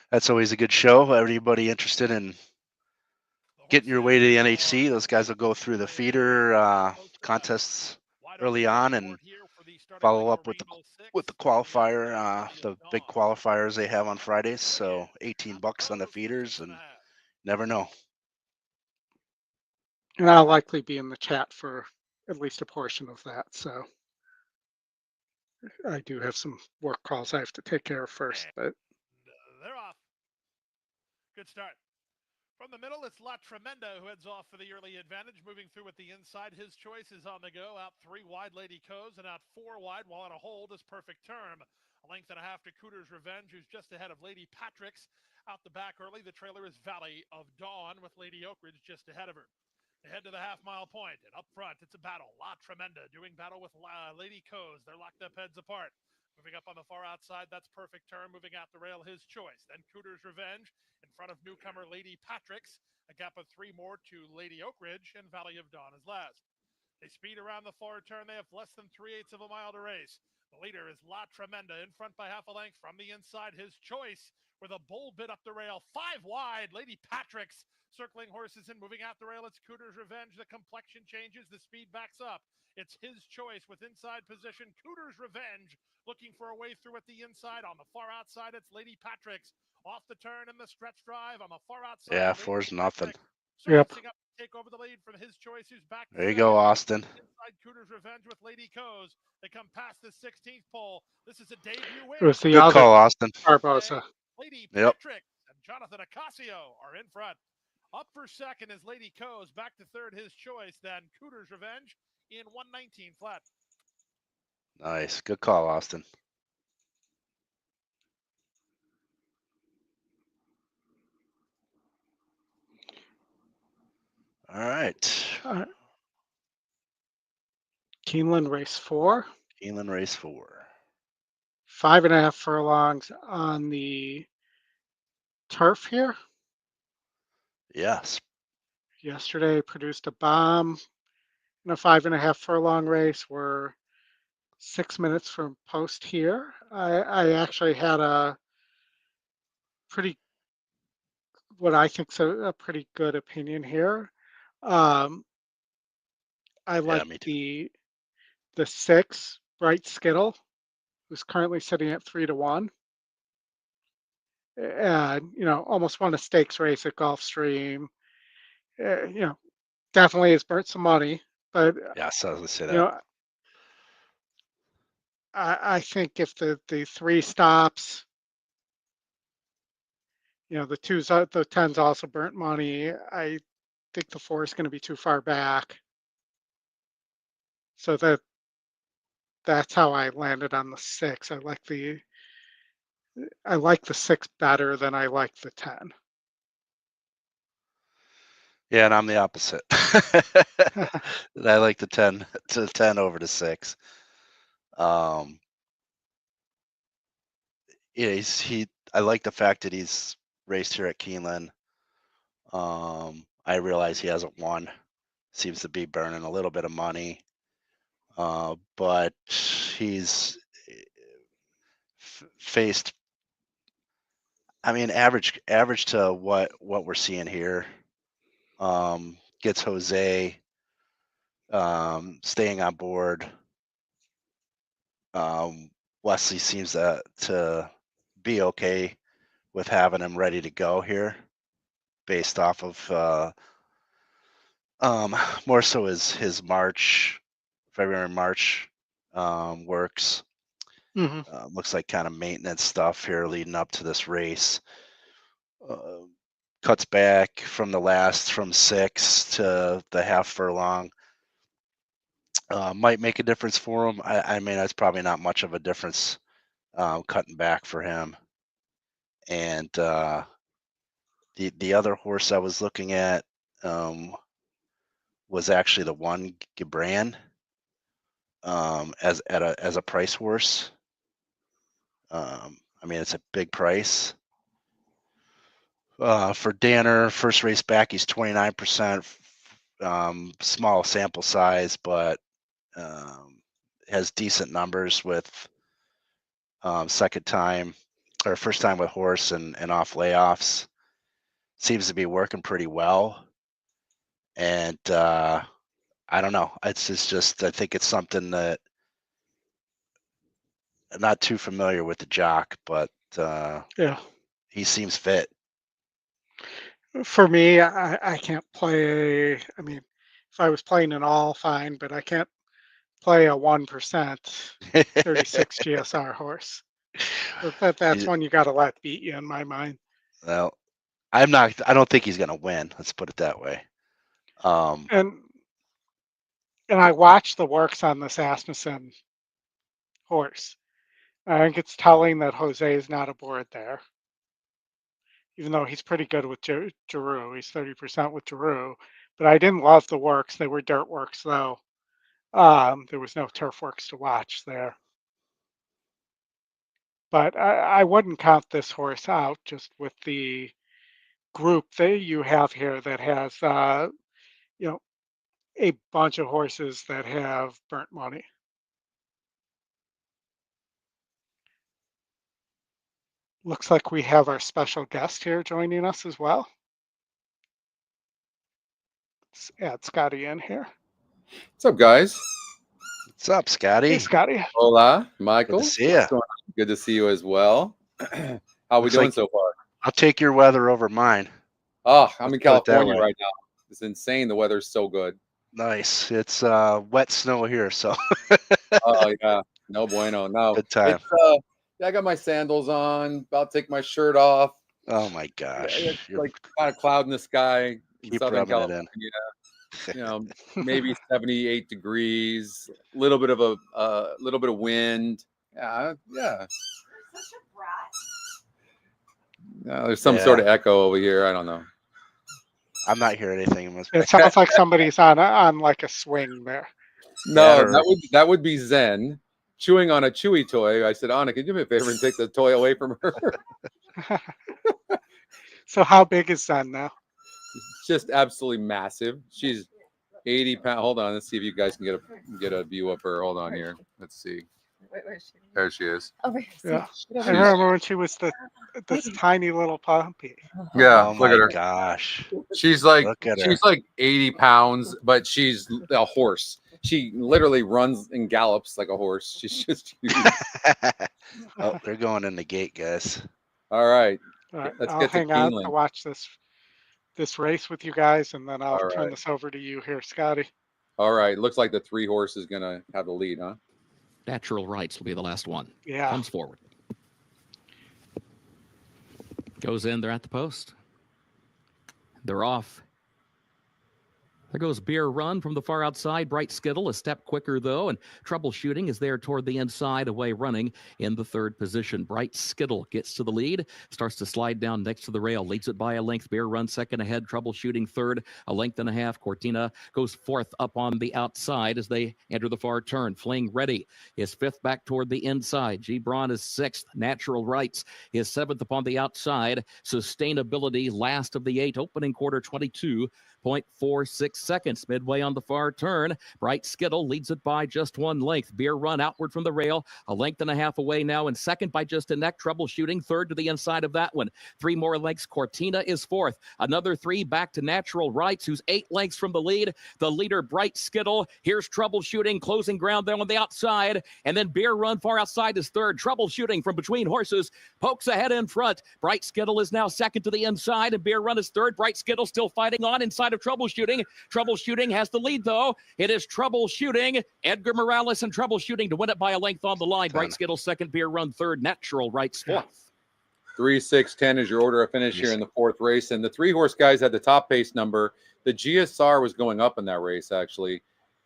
That's always a good show. Everybody interested in getting your way to the NHC. Those guys will go through the feeder contests early on and follow up with the qualifier, the big qualifiers they have on Fridays. So $18 on the feeders, and never know. And I'll likely be in the chat for at least a portion of that. So I do have some work calls I have to take care of first, but they're off. Good start. From the middle, it's La Tremenda who heads off for the early advantage, moving through with the inside. His choice is on the go. Out 3 wide, Lady Coes, and out 4 wide, while on a hold is Perfect Term. A length and a half to Cooter's Revenge, who's just ahead of Lady Patrick's. Out the back early, the trailer is Valley of Dawn, with Lady Oakridge just ahead of her. They head to the half-mile point, and up front, it's a battle. La Tremenda doing battle with Lady Coes. They're locked up heads apart. Moving up on the far outside, that's Perfect Term. Moving out the rail, his choice. Then Cooter's Revenge in front of newcomer Lady Patrick's. A gap of 3 more to Lady Oakridge, and Valley of Dawn is last. They speed around the far turn. They have less than 3/8 of a mile to race. The leader is La Tremenda in front by half a length from the inside. His choice with a bull bit up the rail. 5 wide, Lady Patrick's circling horses and moving out the rail. It's Cooter's Revenge. The complexion changes. The speed backs up. It's his choice with inside position. Cooter's Revenge looking for a way through at the inside. On the far outside, it's Lady Patrick's. Off the turn in the stretch drive on the far outside. Yeah, 4-0. Yep. Up to take over the lead from his choice, who's back. There you go, Austin. Inside Cooter's Revenge with Lady Coes. They come past the 16th pole. This is a debut win. it was the Good other call, Austin. Barbosa. Lady Yep. Patrick and Jonathan Ocasio are in front. Up for second is Lady Coes. Back to third, his choice. Then Cooter's Revenge in 119 flat. Nice. Good call, Austin. All right. Keeneland race 4. Keeneland race 4. 5.5 furlongs on the turf here. Yes. Yesterday produced a bomb in a 5.5 furlong race. We're 6 minutes from post here. I actually had a pretty, what I think is a pretty good opinion here. I like me the 6 Bright Skittle, who's currently sitting at 3-1. And, almost won a stakes race at Gulfstream. Definitely has burnt some money, but Yes, I was gonna say that. I think if the 3 stops, the 2s, the 10s also burnt money. I think the 4 is going to be too far back. So that's how I landed on the 6. I like the 6 better than I like the 10. Yeah, and I'm the opposite. I like the 10 over the 6. Yeah, I like the fact that he's raced here at Keeneland. I realize he hasn't won. Seems to be burning a little bit of money. But he's faced, average to what we're seeing here. Gets Jose staying on board. Wesley seems to be okay with having him ready to go here, based off of more so his February March works. Mm-hmm. Looks like kind of maintenance stuff here leading up to this race. Cuts back from 6 to the half furlong. Might make a difference for him. That's probably not much of a difference cutting back for him. And the other horse I was looking at was actually the 1 Gibran as a price horse. It's a big price. For Danner, first race back, he's 29%. Small sample size, but has decent numbers with first time with horse and off layoffs. Seems to be working pretty well. And I don't know. It's just I think it's something that I'm not too familiar with the jock, but Yeah. he seems fit. For me, I can't play. I mean, if I was playing an all, fine, but I can't play a 1% 36 GSR horse. That's He- one you got to let beat you in my mind. well, I don't think he's gonna win. Let's put it that way. And I watched the works on this Asmussen horse. I think it's telling that Jose is not aboard there, even though he's pretty good with Giroux. He's 30% with Giroux. But I didn't love the works. They were dirt works, though. There was no turf works to watch there. But I wouldn't count this horse out just with the group that you have here that has, you know, a bunch of horses that have burnt money. Looks like we have our special guest here joining us as well. Let's add Scotty in here. What's up, guys? What's up, Scotty? Hey, Scotty. Hola, Michael. Good to see you. What's going on? Good to see you as well. How are we Looks doing like- so far? I'll take your weather over mine. Oh, I'm in Let's put it that California way. right now. It's insane. The weather's so good. Nice. It's wet snow here, so Oh yeah, no bueno. No, Good time. It's, yeah, I got my sandals on. About to take my shirt off. oh my gosh. It's You're- like kind of cloud in the sky. In Keep Southern rubbing it California. in. You know, maybe 78 degrees. A little bit of wind. Yeah. There's some sort of echo over here. I don't know. I'm not hearing anything. It must It sounds like somebody's on like a swing there. No, That or- that would be Zen chewing on a chewy toy. I said, Anna, can you do me a favor and take the toy away from her? So how big is Zen now? Just absolutely massive. She's 80 pounds. Hold on, let's see if you guys can get a view of her. Hold on here. Let's see. Where is she? There she is. Over here. Yeah. Get I over here. remember when she was this tiny little puppy. Yeah, oh look my at her. gosh. She's like Look at her. she's like 80 pounds, but she's a horse. She literally runs and gallops like a horse. She's just huge. Oh, they're going in the gate, guys. All right. All right, Let's I'll get to hang out Keeneland. to watch this race with you guys, and then I'll All turn right. this over to you here, Scotty. All right. Looks like the 3 horse is gonna have the lead, huh? Natural Rights will be the last one. Yeah. Comes forward. Goes in. They're at the post. They're off. There goes Beer Run from the far outside. Bright Skittle a step quicker, though, and Troubleshooting is there toward the inside, away running in the 3rd position. Bright Skittle gets to the lead, starts to slide down next to the rail, leads it by a length. Beer Run second ahead, Troubleshooting third, a length and a half. Cortina goes 4th up on the outside as they enter the far turn. Fling Ready is 5th back toward the inside. G. Braun is 6th. Natural Rights is 7th upon the outside. Sustainability last of the 8, opening quarter 22.46 seconds. Midway on the far turn, Bright Skittle leads it by just 1 length. Beer Run outward from the rail, a length and a half away now, and second by just a neck. Troubleshooting third to the inside of that one. 3 more lengths. Cortina is 4th. Another 3 back to Natural Rights, who's 8 lengths from the lead. The leader, Bright Skittle. Here's Troubleshooting closing ground there on the outside, and then Beer Run far outside is third. Troubleshooting from between horses pokes ahead in front. Bright Skittle is now second to the inside, and Beer Run is third. Bright Skittle still fighting on inside of Troubleshooting. Troubleshooting has the lead, though. It is Troubleshooting. Edgar Morales and Troubleshooting to win it by a length on the line. Bright Skittle second, Beer Run third, Natural Rights 4th. 3, 6, 10 is your order of finish here in the 4th race. And the 3 horse guys had the top pace number. The GSR was going up in that race, actually.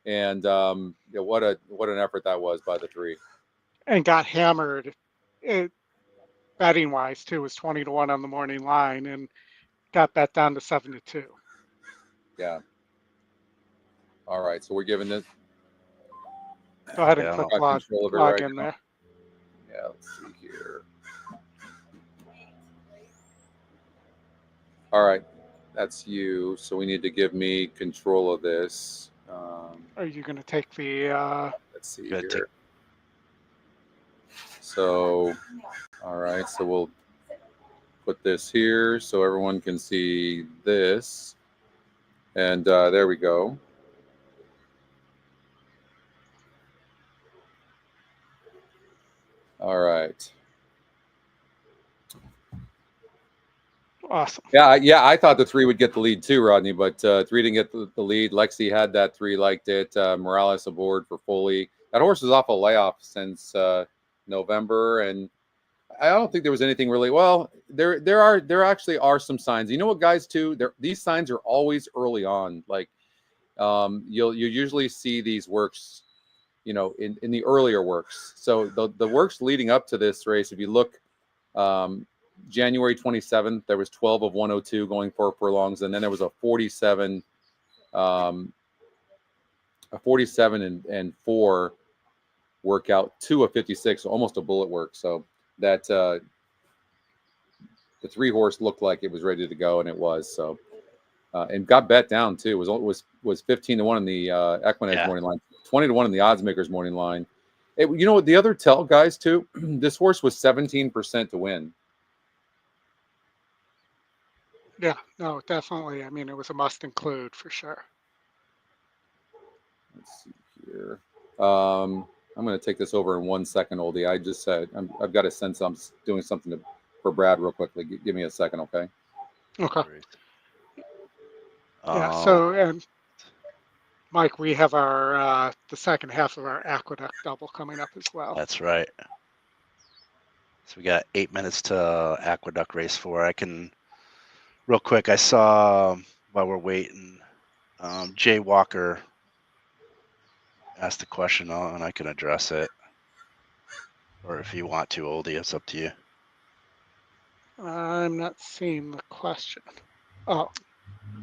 And yeah, what an effort that was by the 3. And got hammered, betting wise too. Was 20-1 on the morning line, and got bet down to 7-2. Yeah. All right, so we're giving this. Go ahead and Yeah. click Got log control of it right in now. there. Yeah, let's see here. All right, that's you. So we need to give me control of this. Are you going to take the? Let's see Good here. So, all right, so we'll put this here so everyone can see this. And there we go. All right. Awesome. Yeah, I thought the 3 would get the lead too, Rodney, but 3 didn't get the lead. Lexi had that 3, liked it. Morales aboard for Foley. That horse is off a layoff since November, and I don't think there was anything really. Well, there actually are some signs. You know what, guys? Too, these signs are always early on. Like you usually see these works, you know, in the earlier works. So the works leading up to this race, if you look. January 27th, there was 12 of 102 going 4 furlongs, and then there was a 47 and 4 workout, 2 of 56, almost a bullet work. So that the 3 horse looked like it was ready to go, and it was. So and got bet down too. It was 15 to 1 in the EquinEdge morning line, 20 to 1 in the odds makers morning line. You know what, the other tell, guys, too, this horse was 17% to win. Yeah, no, definitely. I mean, it was a must include for sure. Let's see here. I'm going to take this over in 1 second, Oldie. I just said I've got to sense I'm doing something for Brad real quickly. Give me a second, okay? Okay. Yeah. So, and Mike, we have our the second half of our Aqueduct double coming up as well. That's right. So we got 8 minutes to Aqueduct race 4. I can, real quick, I saw while we're waiting, Jay Walker asked a question and I can address it. Or if you want to, Oldie, it's up to you. I'm not seeing the question. Oh,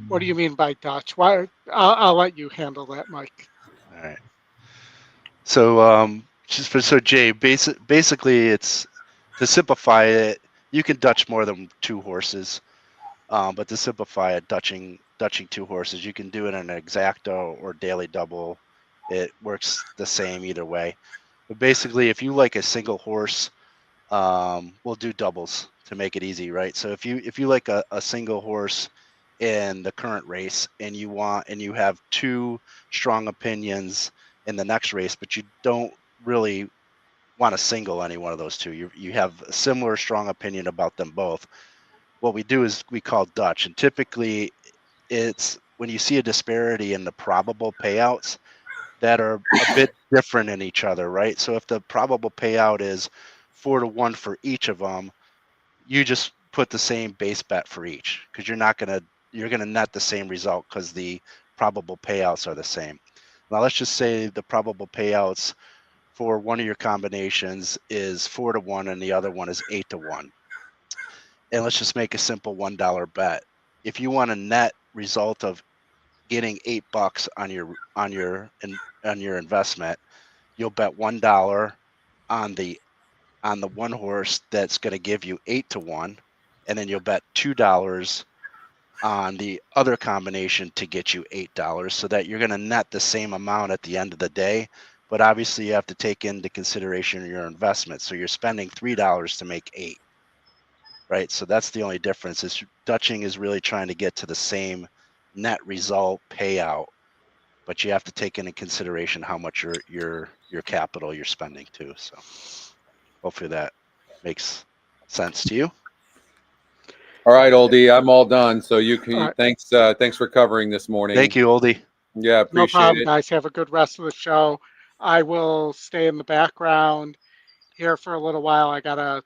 what do you mean by Dutch? Why? I'll let you handle that, Mike. All right. So, so Jay, basically, it's to simplify it. You can Dutch more than 2 horses, but to simplify it, Dutching 2 horses, you can do it in an exacto or daily double. It works the same either way. But basically, if you like a single horse, we'll do doubles to make it easy, right? So if you like a single horse in the current race and you have 2 strong opinions in the next race, but you don't really want to single any one of those 2, you have a similar strong opinion about them both, what we do is we call Dutch, and typically it's when you see a disparity in the probable payouts that are a bit different in each other, right? So if the probable payout is 4 to 1 for each of them, you just put the same base bet for each, because you're gonna net the same result because the probable payouts are the same. Now let's just say the probable payouts for one of your combinations is 4 to 1 and the other one is 8 to 1. And let's just make a simple $1 bet. If you want a net result of getting $8 on your investment, you'll bet $1 on the one horse that's going to give you 8 to 1, and then you'll bet $2 on the other combination to get you $8, so that you're going to net the same amount at the end of the day. But obviously, you have to take into consideration your investment. So you're spending $3 to make 8, right? So that's the only difference. Is Dutching is really trying to get to the same net result payout, but you have to take into consideration how much your capital you're spending too. So hopefully that makes sense to you. All right, Oldie, I'm all done. So you can All right. thanks for covering this morning. Thank you, Oldie. Yeah, appreciate No problem, it. guys. Have a good rest of the show. I will stay in the background here for a little while. I got a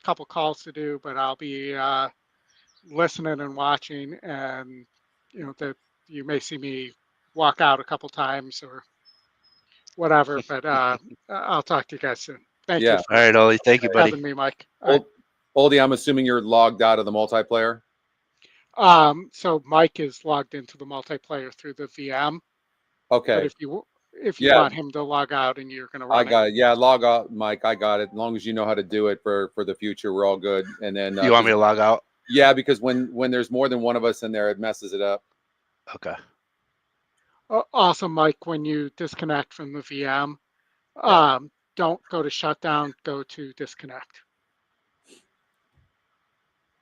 couple calls to do, but I'll be listening and watching, and that you may see me walk out a couple times or whatever, but I'll talk to you guys soon. Thank you All right, Oldie. Thank you, for buddy. having me, Mike. All right. Oldie, I'm assuming you're logged out of the multiplayer. So Mike is logged into the multiplayer through the VM. Okay. But if you Yeah. want him to log out and you're going to run I got it. Yeah, log out, Mike. I got it. As long as you know how to do it for the future, we're all good. And then You want me to log out? Yeah, because when there's more than one of us in there, it messes it up. Okay. Also, Mike, when you disconnect from the VM, don't go to shutdown, go to disconnect.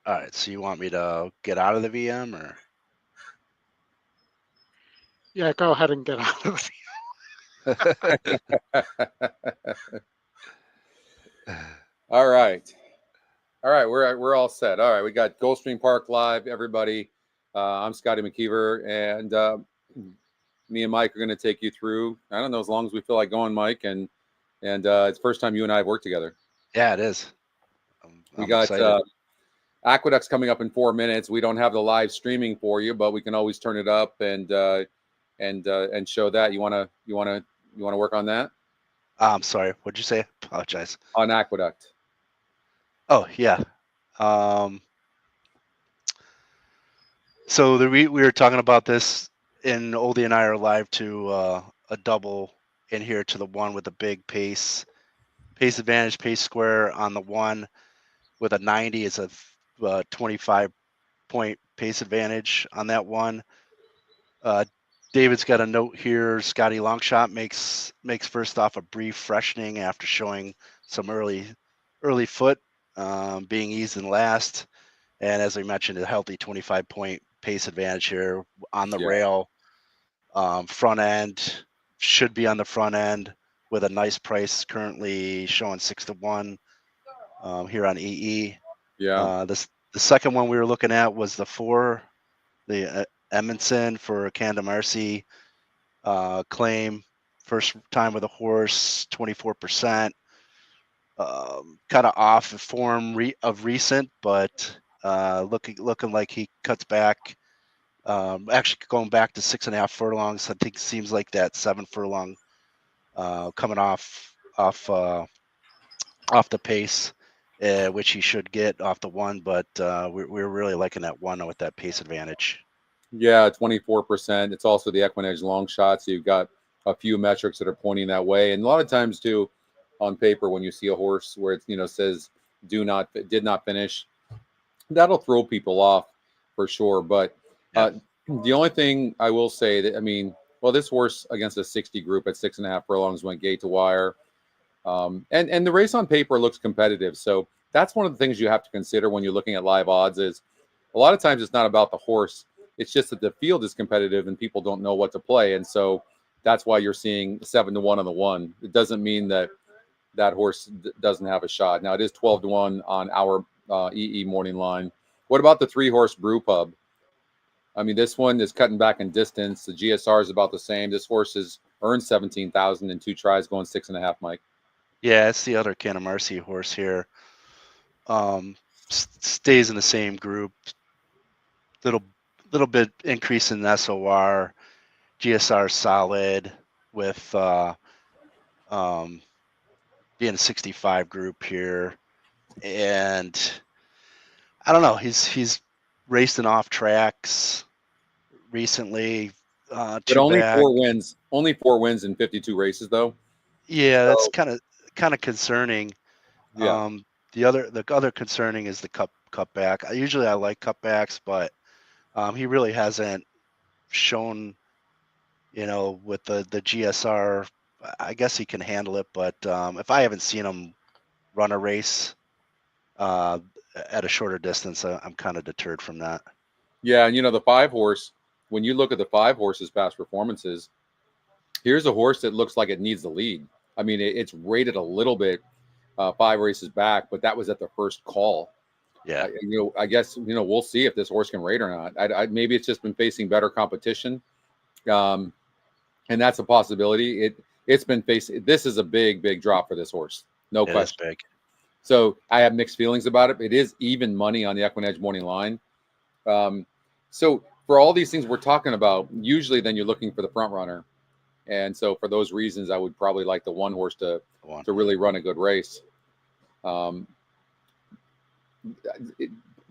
All right. So you want me to get out of the VM or? Yeah, go ahead and get out of All right. All right, we're all set. All right, we got Gulfstream Park live, everybody. I'm Scotty McKeever, and me and Mike are going to take you through. I don't know, as long as we feel like going, Mike, and it's the first time you and I have worked together. Yeah, it is. We I'm got excited. Aqueduct's coming up in 4 minutes. We don't have the live streaming for you, but we can always turn it up and show that. You wanna work on that? I'm sorry. What'd you say? Apologize. On Aqueduct. Oh yeah. So we were talking about this, and Oldie and I are live to a double in here to the one with a big pace advantage, pace square on the one with a 90 is a 25-point pace advantage on that one. David's got a note here. Scotty Longshot makes first off a brief freshening after showing some early foot, being eased in last. And as we mentioned, a healthy 25-point pace advantage here on the rail. Front end should be on the front end with a nice price, currently showing 6-1 here on EE. Yeah. The second one we were looking at was the 4, the Edmondson for Canada Marcy claim. First time with a horse, 24%. Kind of off form of recent, but looking like he cuts back. Actually going back to 6.5 furlongs. I think it seems like that 7 furlong coming off the pace, which he should get off the one. But we're really liking that one with that pace advantage. Yeah, 24%. It's also the EquinEdge long shot, so you've got a few metrics that are pointing that way. And a lot of times too, on paper, when you see a horse where it says did not finish, that'll throw people off for sure. But the only thing I will say that this horse against a 60 group at 6.5 furlongs went gate to wire, and the race on paper looks competitive. So that's one of the things you have to consider when you're looking at live odds. Is a lot of times it's not about the horse. It's just that the field is competitive and people don't know what to play. And so that's why you're seeing 7-1 on the one. It doesn't mean that horse doesn't have a shot. Now it is 12-1 on our EE morning line. What about the 3-horse brew pub? I mean, this one is cutting back in distance. The GSR is about the same. This horse has earned 17,000 in 2 tries, going 6.5, Mike. Yeah, it's the other Canada Marcy horse here. Stays in the same group. Little bit increase in SOR. GSR solid with being a 65 group here. And I don't know, he's raced in off tracks recently. But only 4 wins. Only 4 wins in 52 races, though. Yeah, that's kind of concerning. Yeah. The other concerning is the cutback. Usually I like cutbacks, but he really hasn't shown, with the GSR. I guess he can handle it, but if I haven't seen him run a race at a shorter distance, I'm kind of deterred from that. Yeah, and the 5-horse, when you look at the 5-horse's past performances, here's a horse that looks like it needs the lead. I mean, it's rated a little bit 5 races back, but that was at the first call. Yeah. I guess, we'll see if this horse can rate or not. Maybe it's just been facing better competition. And that's a possibility. It's been facing, this is a big drop for this horse. No question. It's big. So I have mixed feelings about it. It is even money on the EquinEdge morning line. So for all these things we're talking about, usually then you're looking for the front runner. And so for those reasons, I would probably like the 1 horse to really run a good race. The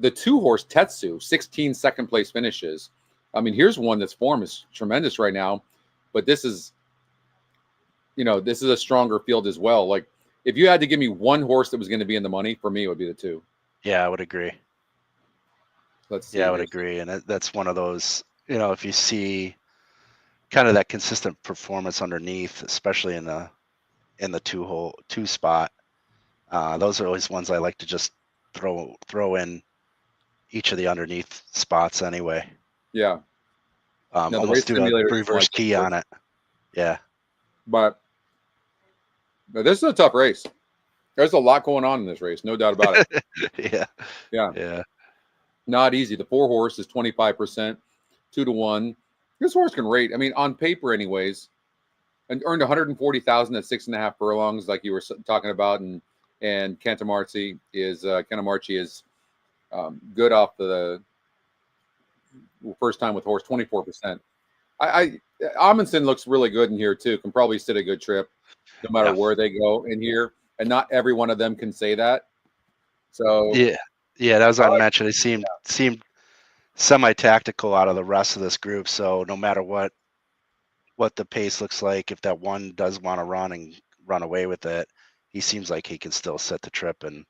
2-horse Tetsu, 16 second place finishes. I mean, here's one that's form is tremendous right now, but this is a stronger field as well. Like, if you had to give me 1 horse that was going to be in the money, for me, it would be the 2. Yeah, I would agree. Let's see. Yeah, I would agree. And that's one of those, if you see kind of that consistent performance underneath, especially in the 2 spot, those are always ones I like to just throw in each of the underneath spots anyway. Yeah. Now, the race almost do a simulator is reverse like key this, on it. Yeah. but this is a tough race. There's a lot going on in this race, no doubt about it. Yeah. Yeah, Yeah. not easy. The 4 horse is 25%, 2-1. This horse can rate. I mean, on paper, anyways, and earned 140,000 at 6.5 furlongs, like you were talking about, and Cantamarchi is good off the first time with horse, 24%. Amundsen looks really good in here too. Can probably sit a good trip, no matter where they go in here. And not every one of them can say that. So Yeah. That was on mention. It seemed semi-tactical out of the rest of this group. So no matter what the pace looks like, if that one does want to run and run away with it, he seems like he can still set the trip and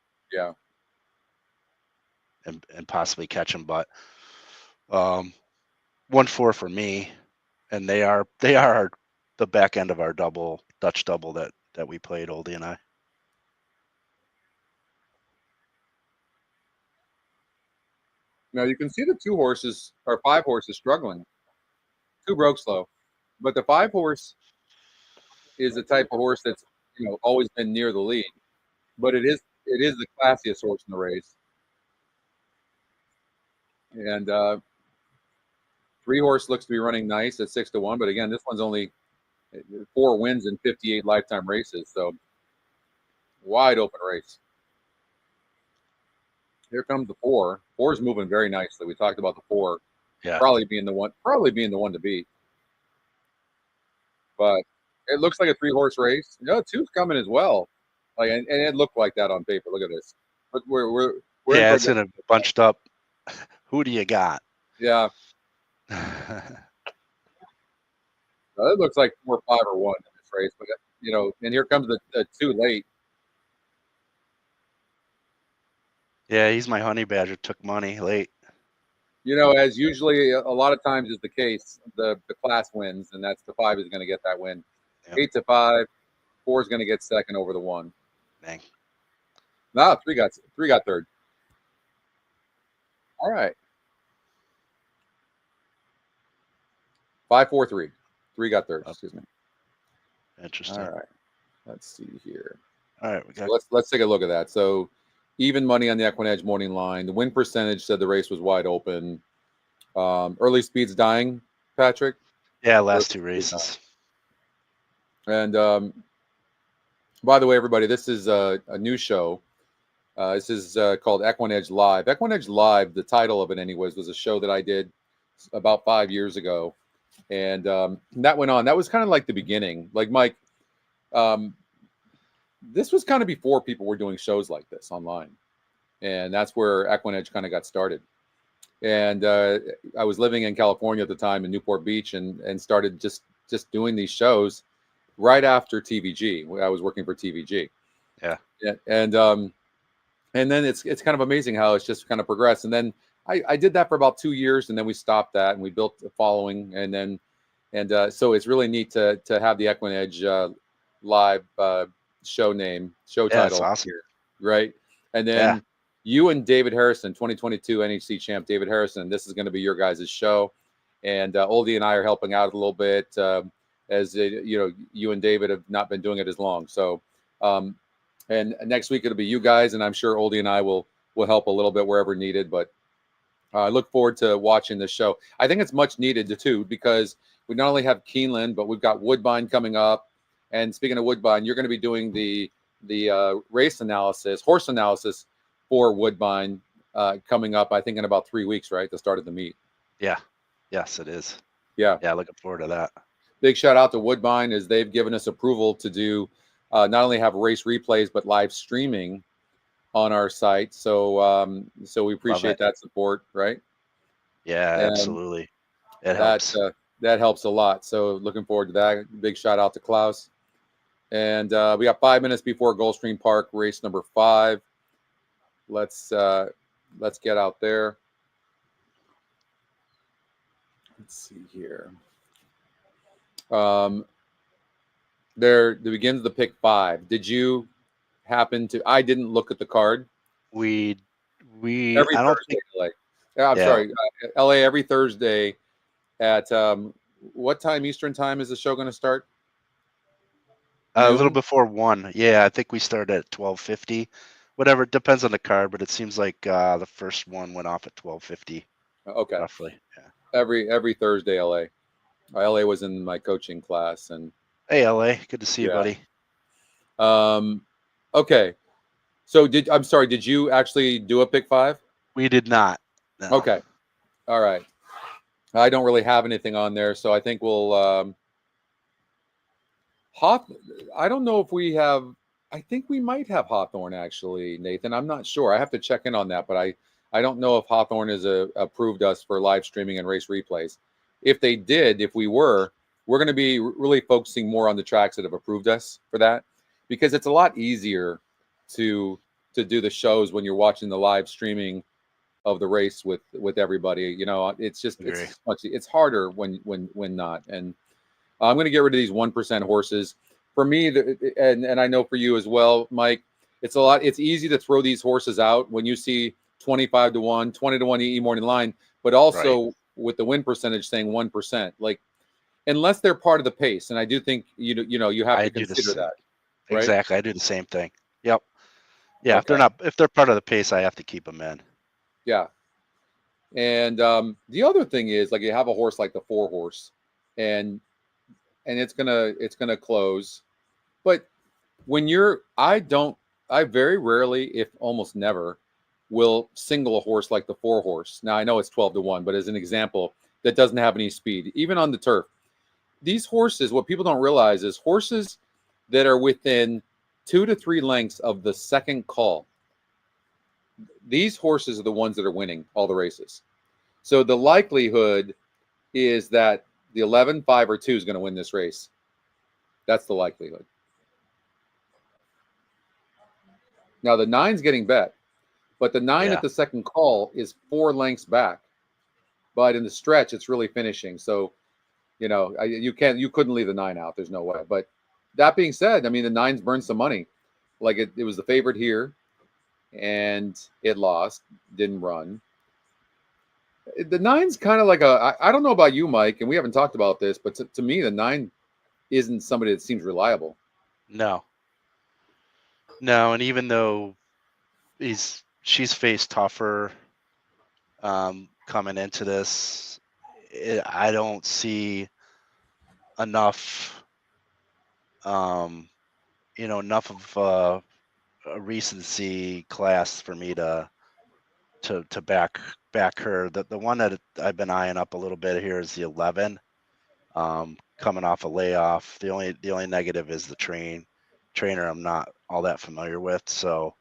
possibly catch him. But 1-4 for me, and they are the back end of our Dutch double that we played, Oldie and I. now you can see the 2 horses or 5 horses struggling. 2 broke slow, but the 5 horse is the type of horse that's always been near the lead, but it is the classiest horse in the race. And 3 horse looks to be running nice at 6-1, but again, this one's only 4 wins in 58 lifetime races, so wide open race. Here comes the 4. 4 is moving very nicely. We talked about the 4, probably being the one to beat. But it looks like a 3 horse race. 2's coming as well. Like, and it looked like that on paper. Look at this. But we're it's in a bunched up. Who do you got? Yeah. It looks like 4, 5, or 1 in this race, but and here comes the 2 late. Yeah, he's my honey badger. Took money late. As usually a lot of times is the case, the class wins, and that's the 5 is going to get that win. 8-5, 4 is going to get second over the 1. Dang. No, 3 got third. All right. 5, 4, 3. 3 got third. Excuse me. Interesting. All right. Let's see here. All right. So let's take a look at that. So even money on the EquinEdge morning line. The win percentage said the race was wide open. Early speeds dying, Patrick. Yeah, last 2 races. And by the way, everybody, this is a new show. This is called EquinEdge Live. EquinEdge Live, the title of it anyways, was a show that I did about 5 years ago. And that went on. That was kind of like the beginning. Like, Mike, this was kind of before people were doing shows like this online. And that's where EquinEdge kind of got started. And I was living in California at the time in Newport Beach and started just doing these shows right after TVG. I was working for TVG. Yeah. And then it's kind of amazing how it's just kind of progressed. And then I did that for about 2 years, and then we stopped that and we built a following. And so it's really neat to have the EquinEdge Live show title. That's awesome. Here, right? And then you and David Harrison, 2022 NHC champ David Harrison, this is going to be your guys' show. And Oldie and I are helping out a little bit as you and David have not been doing it as long. So and next week it'll be you guys, and I'm sure Oldie and I will help a little bit wherever needed. But I look forward to watching this show. I think it's much needed too, because we not only have Keeneland, but we've got Woodbine coming up. And speaking of Woodbine, you're going to be doing the horse analysis for Woodbine coming up, I think in about 3 weeks, right? The start of the meet. Yeah. Yes, it is. Yeah. Yeah, looking forward to that. Big shout out to Woodbine, as they've given us approval to do not only have race replays, but live streaming on our site. So we appreciate that support, right? Yeah, absolutely. It helps. That helps a lot. So looking forward to that. Big shout out to Klaus. And we got 5 minutes before Gulfstream Park, race number 5. Let's get out there. Let's see here. There begins the pick 5. Did you happen to? I didn't look at the card. We every Thursday, sorry, LA every Thursday. at what time Eastern time is the show going to start? A little Noon? before 1. Yeah, I think we started at 12:50. Whatever, it depends on the card, but it seems like the first one went off at 12:50, Okay. roughly. Yeah. Every Thursday, LA. LA was in my coaching class, and Hey, LA, good to see you, Yeah. buddy. Okay. So I'm sorry, did you actually do a pick 5? We did not. No. Okay. All right. I don't really have anything on there, so I think we'll I don't know if we have. I think we might have Hawthorne actually, Nathan. I'm not sure. I have to check in on that, but I don't know if Hawthorne has approved us for live streaming and race replays. If they did, if we we're going to be really focusing more on the tracks that have approved us for that, because it's a lot easier to do the shows when you're watching the live streaming of the race with everybody. You know, it's just it's harder when not. And I'm going to get rid of these 1% horses. For me, and I know for you as well, Mike, it's easy to throw these horses out when you see 25 to 1, 20 to 1 E morning line, but also with the win percentage saying 1%, like unless they're part of the pace. And I do think you have to consider that. Right? Exactly. I do the same thing. Yep. Yeah. Okay. If they're part of the pace, I have to keep them in. Yeah. And the other thing is, like, you have a horse like the 4 horse, and it's gonna close. But when I very rarely, if almost never, will single a horse like the 4 horse. Now I know it's 12 to 1, but as an example, that doesn't have any speed, even on the turf. These horses, what people don't realize is horses that are within 2 to 3 lengths of the second call. These horses are the ones that are winning all the races. So the likelihood is that the 11, 5, or 2 is going to win this race. That's the likelihood. Now the 9's getting bet, but the 9 at the second call is 4 lengths back. But in the stretch, it's really finishing. So, you couldn't leave the 9 out. There's no way. But that being said, I mean, the 9's burned some money. Like it was the favorite here, and it lost, didn't run. The 9's kind of like I don't know about you, Mike, and we haven't talked about this, but to me, the 9 isn't somebody that seems reliable. No, and even though she's faced tougher coming into this, I don't see enough, enough of a recency class for me to back her. The one that I've been eyeing up a little bit here is the 11, coming off a layoff. The only negative is the trainer I'm not all that familiar with, so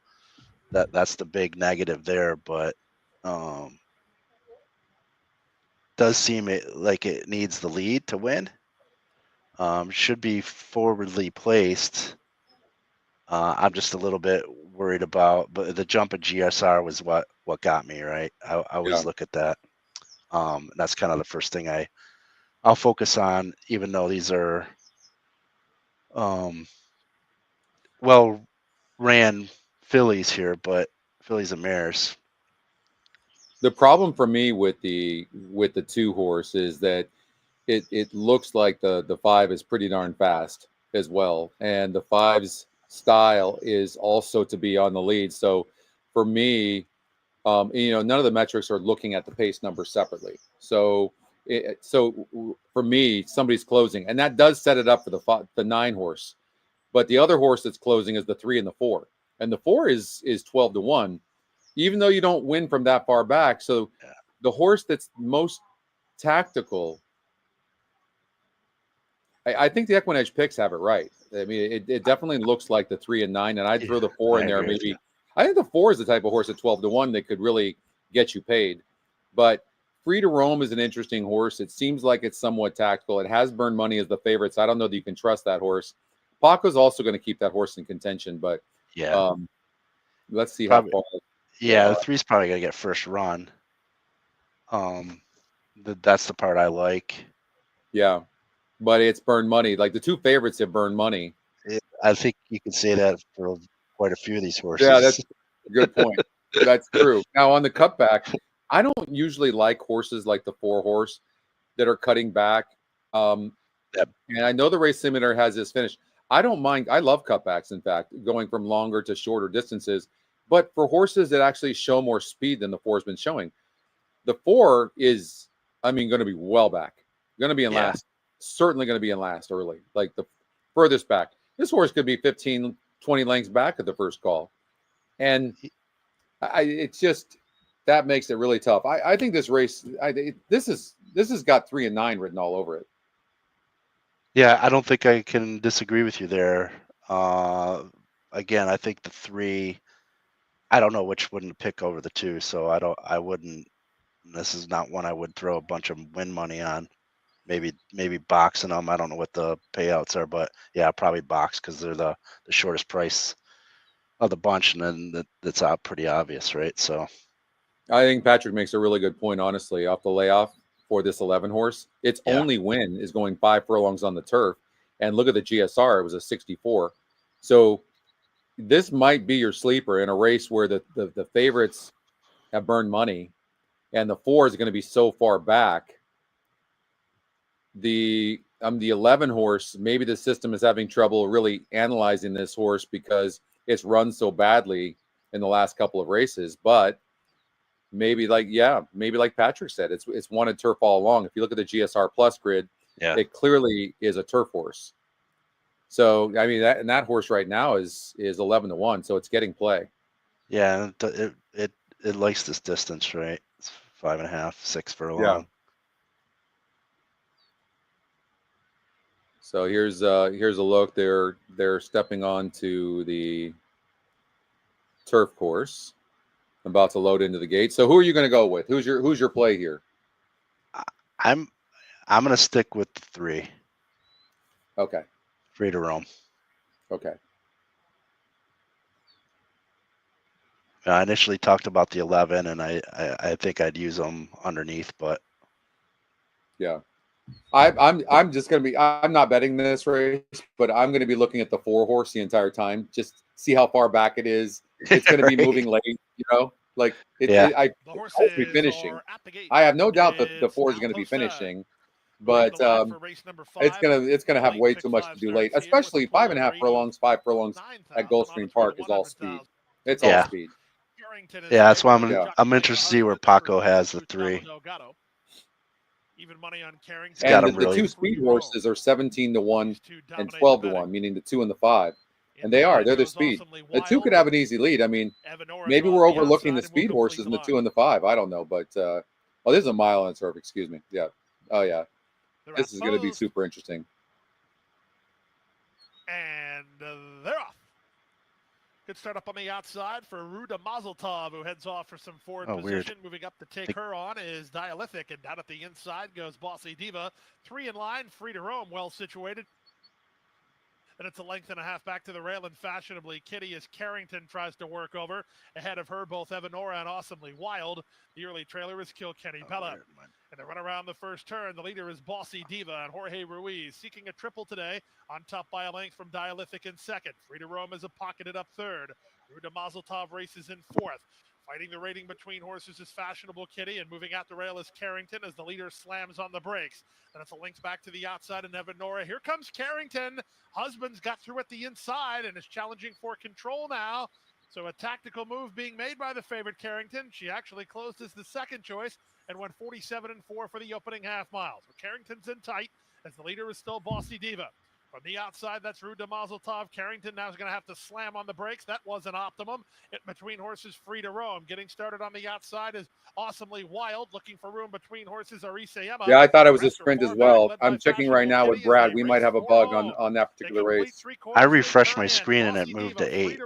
that's the big negative there. But does seem like it needs the lead to win. Should be forwardly placed. I'm just a little bit worried about, but the jump at GSR was what got me, right? I always look at that. That's kind of the first thing I'll focus on, even though these are well ran fillies here, but fillies and mares. The problem for me with the 2 horse is that it looks like the 5 is pretty darn fast as well, and the 5's style is also to be on the lead. So for me, none of the metrics are looking at the pace number separately. So for me, somebody's closing, and that does set it up for the 9 horse. But the other horse that's closing is the 3 and the 4, and the 4 is 12 to 1, even though you don't win from that far back. So the horse that's most tactical, I think the EquinEdge picks have it right. I mean, it definitely looks like the 3 and 9, and I'd throw the 4 in there maybe. I think the 4 is the type of horse at 12 to 1 that could really get you paid. But Free to Roam is an interesting horse. It seems like it's somewhat tactical. It has burned money as the favorite, so I don't know that you can trust that horse. Paco's also going to keep that horse in contention, but let's see how far. Yeah, the 3's probably going to get first run. That's the part I like. Yeah, but it's burned money. Like the 2 favorites have burned money. I think you can say that for quite a few of these horses. Yeah, that's a good point. That's true. Now on the cutback, I don't usually like horses like the 4 horse that are cutting back. And I know the race simulator has this finish. I don't mind. I love cutbacks, in fact, going from longer to shorter distances. But for horses that actually show more speed than the 4 has been showing, the 4 is, going to be well back. Going to be in last. Certainly going to be in last early, like the furthest back. This horse could be 15, 20 lengths back at the first call. And it's just, that makes it really tough. I think this race, this has got 3 and 9 written all over it. Yeah, I don't think I can disagree with you there. Again, I think the 3, I don't know which one to pick over the 2, so I wouldn't. This is not one I would throw a bunch of win money on. Maybe boxing them. I don't know what the payouts are, but yeah, probably box because they're the shortest price of the bunch, and then that's out pretty obvious, right? So I think Patrick makes a really good point, honestly, off the layoff for this 11 horse. Its only win is going 5 furlongs on the turf, and look at the GSR; it was a 64. So this might be your sleeper in a race where the favorites have burned money, and the 4 is going to be so far back. The 11 horse, maybe the system is having trouble really analyzing this horse because it's run so badly in the last couple of races. But maybe like Patrick said, it's wanted turf all along. If you look at the GSR Plus grid, it clearly is a turf horse. So that horse right now is 11-1, so it's getting play. Yeah, it likes this distance, right? It's 5.5, 6 furlong. Yeah. So here's a look. They're stepping onto the turf course. I'm about to load into the gate. So who are you going to go with? Who's your play here? I'm going to stick with the 3. Okay. Free to roam. Okay. I initially talked about the 11, and I think I'd use them underneath, but yeah. I'm just going to be, I'm not betting this race, but I'm going to be looking at the 4 horse the entire time. Just see how far back it is. It's going to be moving late, like I hope to be finishing. I have no doubt that the 4 is going to be finishing, but it's going to have way too much to do late, especially 5.5 furlongs, 5 furlongs at Gulfstream Park is all speed. It's all speed. Yeah, that's why I'm interested to see where Paco has the 3. Even money on Carrington. And the 2 speed horses are 17-1 and 12-1, meaning the 2 and the 5. And they're the speed. The 2 could have an easy lead. Maybe we're overlooking the speed horses and the 2 and the 5. I don't know, but this is a mile on turf. Excuse me. Yeah. Oh yeah. This is going to be super interesting. And they're off. Good start up on the outside for Ruda Mazeltov, who heads off for some forward position. Weird. Moving up to take her on is Dialythic, and down at the inside goes Bossy Diva. 3 in line, free to roam, well situated. And it's a length and a half back to the rail and fashionably Kitty as Carrington tries to work over. Ahead of her, both Evanora and Awesomely Wild. The early trailer is Kilkenny Pella. And they run around the first turn. The leader is Bossy Diva and Jorge Ruiz, seeking a triple today, on top by a length from Dialythic in second. Free to roam is a pocketed up third. Ruda Mazeltov races in fourth. Fighting the rating between horses is Fashionable Kitty, and moving out the rail is Carrington as the leader slams on the brakes. Then it's a link back to the outside and Evanora. Here comes Carrington. Husband's got through at the inside and is challenging for control now. So a tactical move being made by the favorite Carrington. She actually closed as the second choice and went 47-4 for the opening half mile. So Carrington's in tight as the leader is still Bossy Diva. From the outside, that's Ruda Mazeltov. Carrington now is going to have to slam on the brakes. That was an optimum. In between horses, free to roam. Getting started on the outside is Awesomely Wild. Looking for room between horses, Arise Emma. Yeah, I thought it was a sprint as well. I'm checking right now with Brad. We might have a bug on that particular race. I refreshed my screen and it moved to 8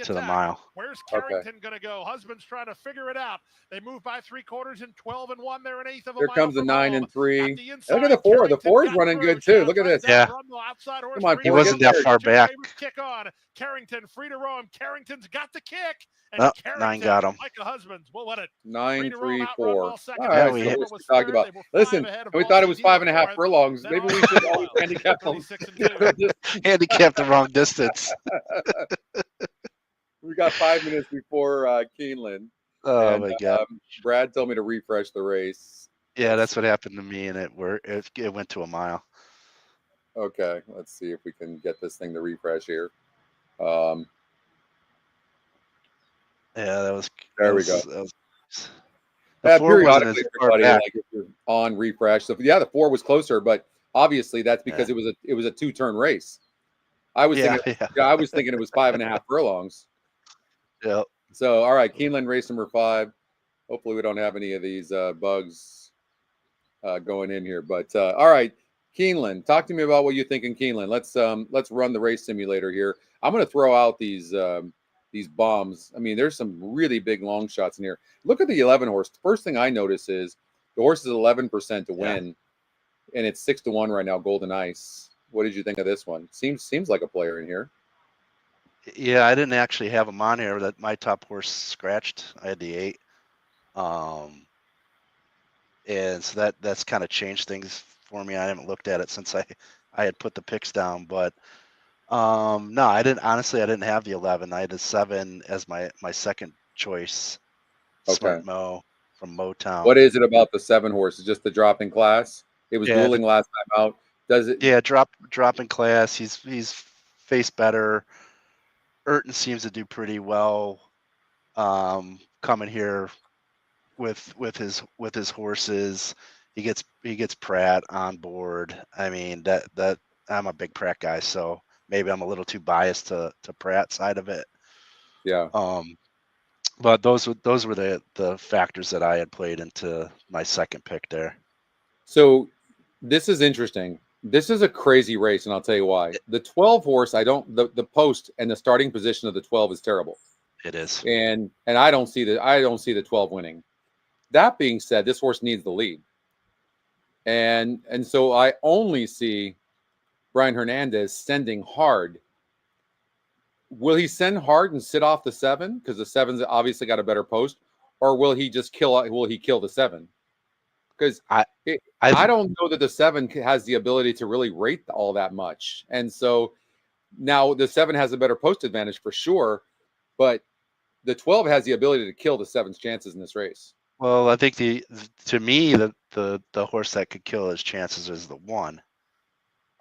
to the mile. Where's Carrington going to go? Husband's trying to figure it out. They move by 3/4 and 12-1. They're an eighth of a mile. Here comes the 9 and 3. Look at the 4. The 4 is running good too. Look at this. Yeah. Come on, he wasn't that far back. Kick on. Carrington free to roam. Carrington's got the kick. And 9 got him. Like a husband's. We'll let it. 9, 3, 4. All Yeah, right, we so we talked about. Listen, we thought it was 5.5 furlongs. Maybe we should always handicap them. Handicap the wrong distance. We got 5 minutes before Keeneland. Oh my God. Brad told me to refresh the race. Yeah, that's what happened to me, and it went to a mile. Okay, let's see if we can get this thing to refresh here. Um, Yeah, there we go. The 4 wasn't as Periodically, far everybody, back. like if you're on refresh. So yeah, the 4 was closer, but obviously that's because Yeah. it was a 2-turn race. I was Yeah, thinking, yeah. I was thinking it was 5.5 furlongs. Yeah. So all right, Keeneland race number 5. Hopefully we don't have any of these bugs going in here. But all right, Keeneland, talk to me about what you think in Keeneland. Let's run the race simulator here. I'm going to throw out these bombs. I mean, there's some really big long shots in here. Look at the 11 horse. The first thing I notice is the horse is 11% to win, and it's 6-1 right now. Golden Ice. What did you think of this one? Seems like a player in here. Yeah, I didn't actually have him on here. That my top horse scratched. I had the 8. And so that's kind of changed things for me. I haven't looked at it since I had put the picks down, but no, I didn't have the 11. I had the 7 as my second choice. Okay. Smart Mo from Motown. What is it about the 7 horse? Is just the drop in class? It was Yeah, dueling last time out. Does it? Yeah, drop in class. He's faced better. Urton seems to do pretty well coming here with his horses. He gets Pratt on board. I mean that I'm a big Pratt guy, so maybe I'm a little too biased to Pratt's side of it. Yeah. But those were the factors that I had played into my second pick there. So this is interesting. This is a crazy race, and I'll tell you why. The 12 horse, the post and the starting position of the 12 is terrible. It is. And I don't see the 12 winning. That being said, this horse needs the lead. And so I only see Brian Hernandez sending hard. Will he send hard and sit off the 7 because the 7's obviously got a better post, or will he just kill the 7? Because I don't know that the 7 has the ability to really rate all that much. And so now the 7 has a better post advantage for sure, but the 12 has the ability to kill the 7's chances in this race. Well, I think to me the horse that could kill his chances is the 1.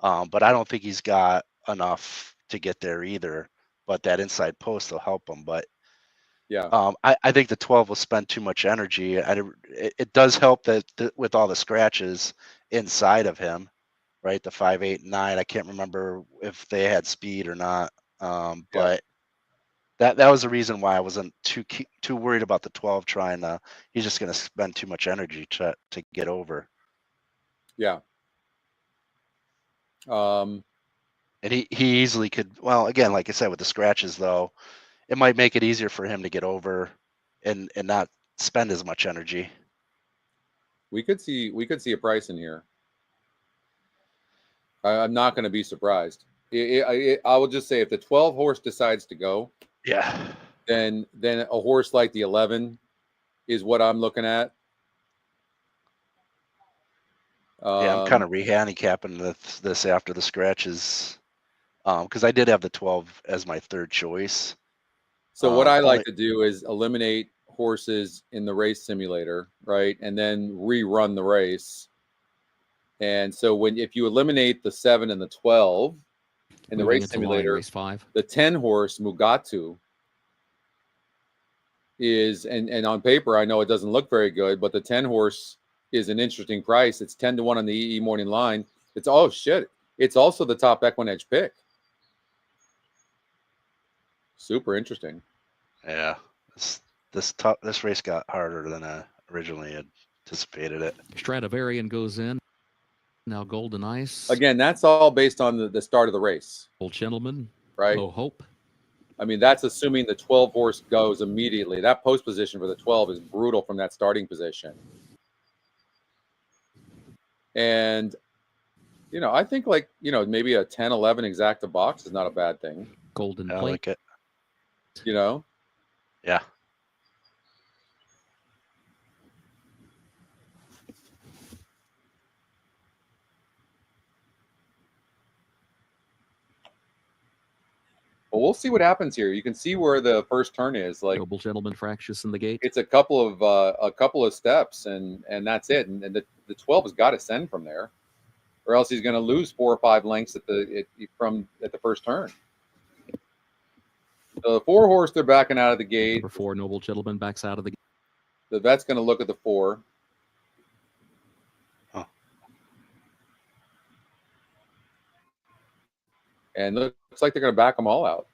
But I don't think he's got enough to get there either. But that inside post will help him. But yeah, I think the 12 will spend too much energy. It does help that with all the scratches inside of him, right? The 5, 8, 9. I can't remember if they had speed or not. But that was the reason why I wasn't too worried about the 12 trying to. He's just going to spend too much energy to get over. Yeah. And he easily could. Well, again, like I said, with the scratches though, it might make it easier for him to get over and not spend as much energy. We could see a price in here. I'm not going to be surprised. I will just say if the 12 horse decides to go, then a horse like the 11 is what I'm looking at. I'm kind of re-handicapping this after the scratches because I did have the 12 as my third choice. So what I like to do is eliminate horses in the race simulator, right, and then rerun the race. And so if you eliminate the 7 and the 12 in the race simulator, race 5. the 10 horse Mugatu is, and on paper I know it doesn't look very good, but the 10 horse is an interesting price. It's 10-1 on the EE morning line. It's it's also the top EquinEdge pick. Super interesting. Yeah, this race got harder than I originally anticipated it. Stradivarian goes in. Now Golden Ice. Again, that's all based on the start of the race. Old Gentleman. Right. Low Hope. I mean, that's assuming the 12 horse goes immediately. That post position for the 12 is brutal from that starting position. And, I think maybe a 10, 11 exacta box is not a bad thing. Golden Plate. I like it. Yeah. Well, we'll see what happens here. You can see where the first turn is. Like, Noble Gentleman fractious in the gate. it's a couple of steps, and that's it. And the 12 has got to send from there, or else he's going to lose 4 or 5 lengths at the first turn. So the 4 horse, they're backing out of the gate. Number 4, Noble Gentleman backs out of the gate. The vet's going to look at the 4. Huh. And looks like they're going to back them all out.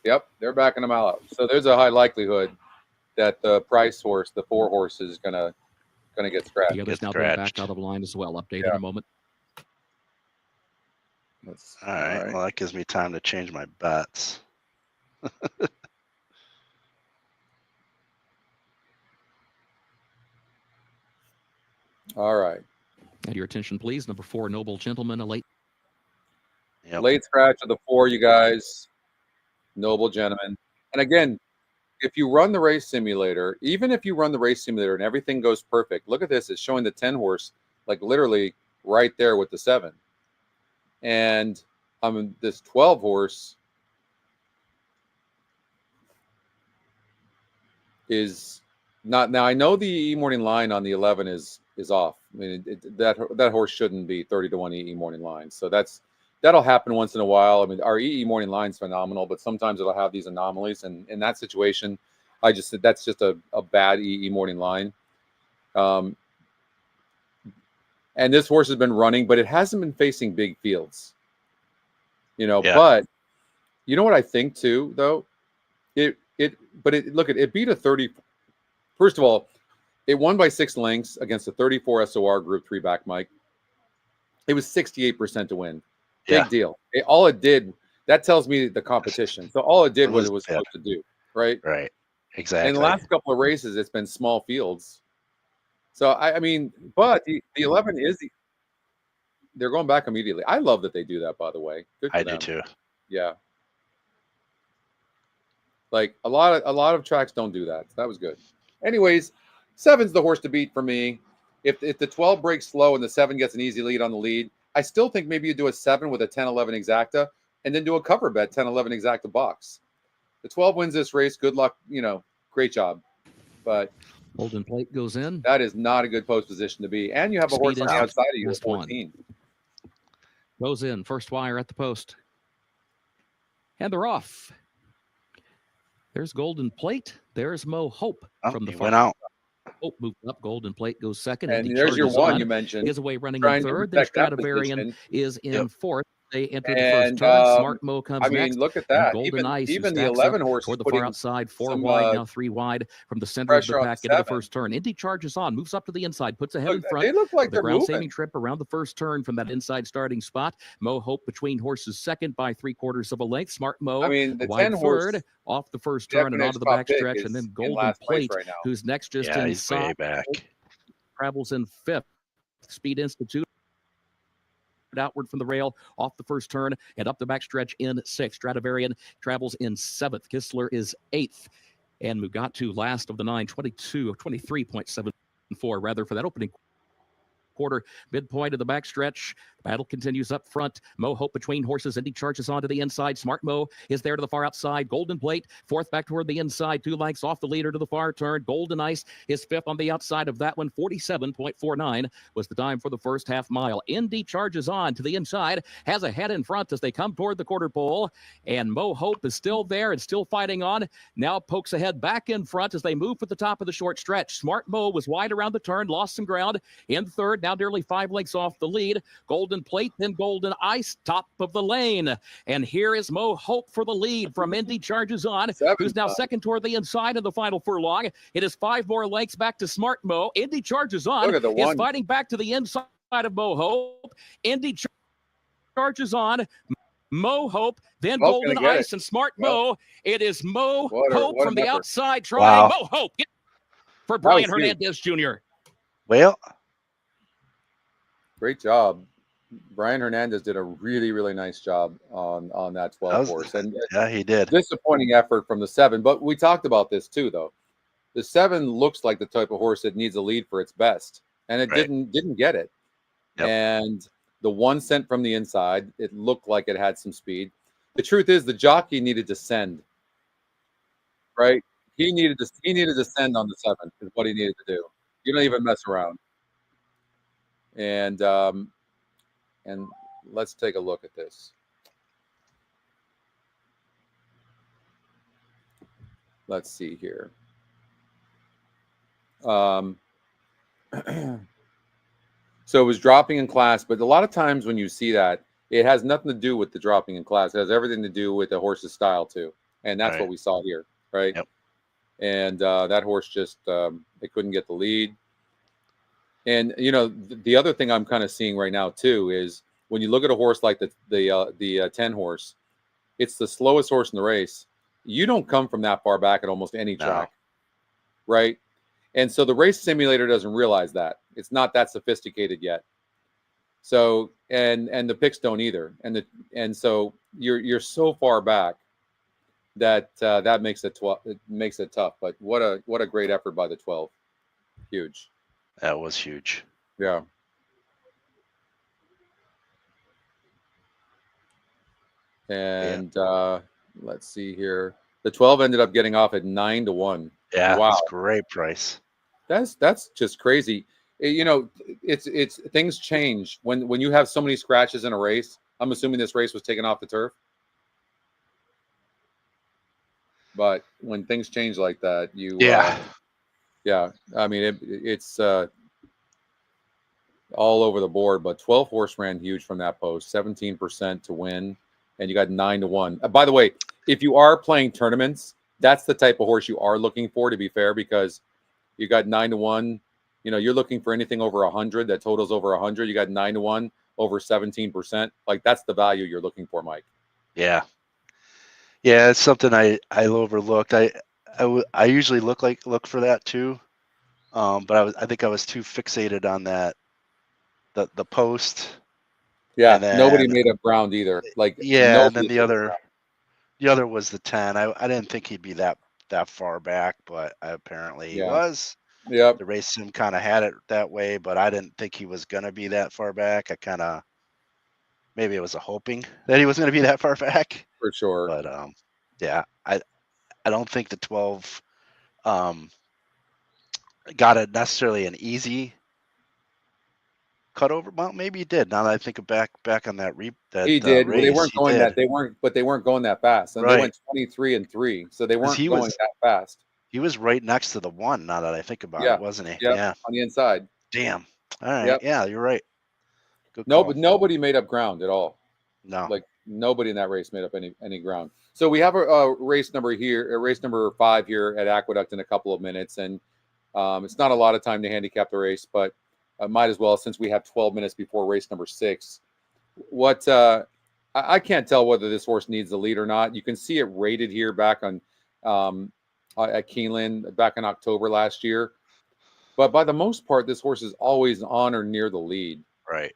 Yep, they're backing them all out. So there's a high likelihood that the price horse, the 4 horse, is gonna get scratched. The others Get now being scratched. backed out of line as well. Update Yeah. in a moment. All right. Well, that gives me time to change my bets. All right. And your attention, please. Number 4, Noble Gentleman, a late. Yep. Late scratch of the 4, you guys. Noble Gentleman. And again, if you run the race simulator, even if you run the race simulator and everything goes perfect, look at this. It's showing the 10 horse, like literally right there with the 7. And this 12 horse is not. Now I know the E morning line on the 11 is off. I mean, that horse shouldn't be 30-1 EE morning line. So that'll happen once in a while. I mean, our EE morning line's phenomenal, but sometimes it'll have these anomalies. And in that situation, I just said that's just a bad EE morning line. And this horse has been running, but it hasn't been facing big fields. Yeah. But you know what I think too, though? It beat a 30. First of all, it won by 6 lengths against a 34 SOR Group 3 back, Mike. It was 68% to win. Big deal. All it did, that tells me the competition. So all it did was it was supposed to do, right? Right. Exactly. In the last couple of races, it's been small fields. So I mean, but the 11 they're going back immediately. I love that they do that, by the way. Good for I them. do too. Yeah. Like a lot of tracks don't do that. So that was good. Anyways, 7's the horse to beat for me. If the 12 breaks slow and the 7 gets an easy lead on the lead, I still think maybe you do a 7 with a 10-11 exacta and then do a cover bet 10-11 exacta box. The 12 wins this race. Good luck. Great job. But Golden Plate goes in. that is not a good post position to be. And you have a horse Speed on the is outside of you at just one. 14. Goes in. First wire at the post. And they're off. There's Golden Plate. There's Mo Hope from the he far. went out. Hope moved up. Golden Plate goes second. And Indy there's your charges one on. you mentioned. Is away running trying in to third. Their protect that Stradivarian position. is in Yep. fourth. They enter the And, first turn. Smart Mo comes I mean, next. look at And that. Golden Ice, who Even the stacks 11 up horse toward is the far putting outside, 4 some, wide, now 3 wide from the center of the pressure on pack the into the 7. first turn. Indy charges on, moves up to the inside, puts ahead in Look, front. they look like The they're ground moving. saving trip around the first turn from that inside starting spot. Mo Hope between horses second by 3/4 of a length. Smart Mo I mean, the wide 10 horse third off the first the turn and EquinEdge onto the top back pick stretch, is and then in Golden last place Plate, right now. who's next just Yeah, he's way inside, back. travels in fifth. Speed Institute outward from the rail off the first turn and up the backstretch in sixth. Stradivarian travels in seventh. Kistler is eighth. And Mugatu last of the 9, 23.74 rather for that opening quarter. Midpoint of the backstretch. Battle continues up front. Mo Hope between horses. Indy charges onto the inside. Smart Mo is there to the far outside. Golden Plate fourth back toward the inside. 2 lengths off the leader to the far turn. Golden Ice is fifth on the outside of that one. 47.49 was the time for the first half mile. Indy charges on to the inside. Has a head in front as they come toward the quarter pole. And Mo Hope is still there and still fighting on. Now pokes ahead back in front as they move for the top of the short stretch. Smart Mo was wide around the turn. Lost some ground in third. Now nearly 5 lengths off the lead. Golden Plate, then Golden Ice, top of the lane. And here is Mo Hope for the lead from Indy charges on, who's now second toward the inside of the final furlong. It is 5 more lengths back to Smart Mo. Indy charges on, Look at the is one. fighting back to the inside of Mo Hope. Indy charges on. Mo Hope, then Mo's Golden gonna get Ice, and Smart Mo. It is Mo What Hope an from the effort. outside trying. Wow. Mo Hope for That Brian was huge. Hernandez Jr. Well, Great job. Brian Hernandez did a really, really nice job on that 12 horse. And yeah, he did. disappointing effort from the 7. But we talked about this too, though. The 7 looks like the type of horse that needs a lead for its best, and it Right. didn't get it. Yep. And The one sent from the inside. It looked like it had some speed. The truth is, the jockey needed to send. Right? He needed to send on the 7 is what he needed to do. You don't even mess around. And let's take a look at this. Let's see here. So it was dropping in class, but a lot of times when you see that, it has nothing to do with the dropping in class. It has everything to do with the horse's style too, and that's Right. what we saw here, right? Yep. And that horse just it couldn't get the lead. And you know, the other thing I'm kind of seeing right now too is when you look at a horse like the 10 horse, it's the slowest horse in the race. You don't come from that far back at almost any track, right? And so the race simulator doesn't realize that. It's not that sophisticated yet. So and the picks don't either. And so you're so far back that that makes it tough. But what a great effort by the 12. Huge. That was huge. Yeah. And let's see here. The 12 ended up getting off at 9-1. Yeah, Wow. that's a great price. That's just crazy. You know, it's things change when you have so many scratches in a race. I'm assuming this race was taken off the turf. But when things change like that, yeah. I mean, it's all over the board. But 12 horse ran huge from that post, 17% to win, and you got 9-1. By the way, if you are playing tournaments, that's the type of horse you are looking for. To be fair, because you got 9-1. You know, you're looking for anything over 100 that totals over 100. You got 9-1 over 17%. Like that's the value you're looking for, Mike. Yeah. Yeah, it's something I overlooked. I usually look for that too, but I think I was too fixated on that the post. Yeah, and then, nobody made up ground either. Like yeah, and then the other was the 10. I didn't think he'd be that far back, but apparently he was. Yep. The race sim kind of had it that way, but I didn't think he was gonna be that far back. I kind of maybe it was a hoping that he was gonna be that far back. For sure. But yeah, I don't think the 12 got it necessarily an easy cut over. Well, maybe he did. Now that I think back on that he did. race, Well, they weren't going did. that. They weren't going that fast. And Right. they went 23-3, so they weren't going that fast. He was right next to the 1. Now that I think about it, wasn't he? Yep, Yeah. on the inside. Damn. All right. Yep. Yeah, you're right. Good No, call. but nobody made up ground at all. No. Like nobody in that race made up any ground. So we have a race number here, race number 5 here at Aqueduct in a couple of minutes, and it's not a lot of time to handicap the race, but might as well since we have 12 minutes before race number 6. What I can't tell whether this horse needs the lead or not. You can see it rated here back on at Keeneland back in October last year, but by the most part, this horse is always on or near the lead. Right.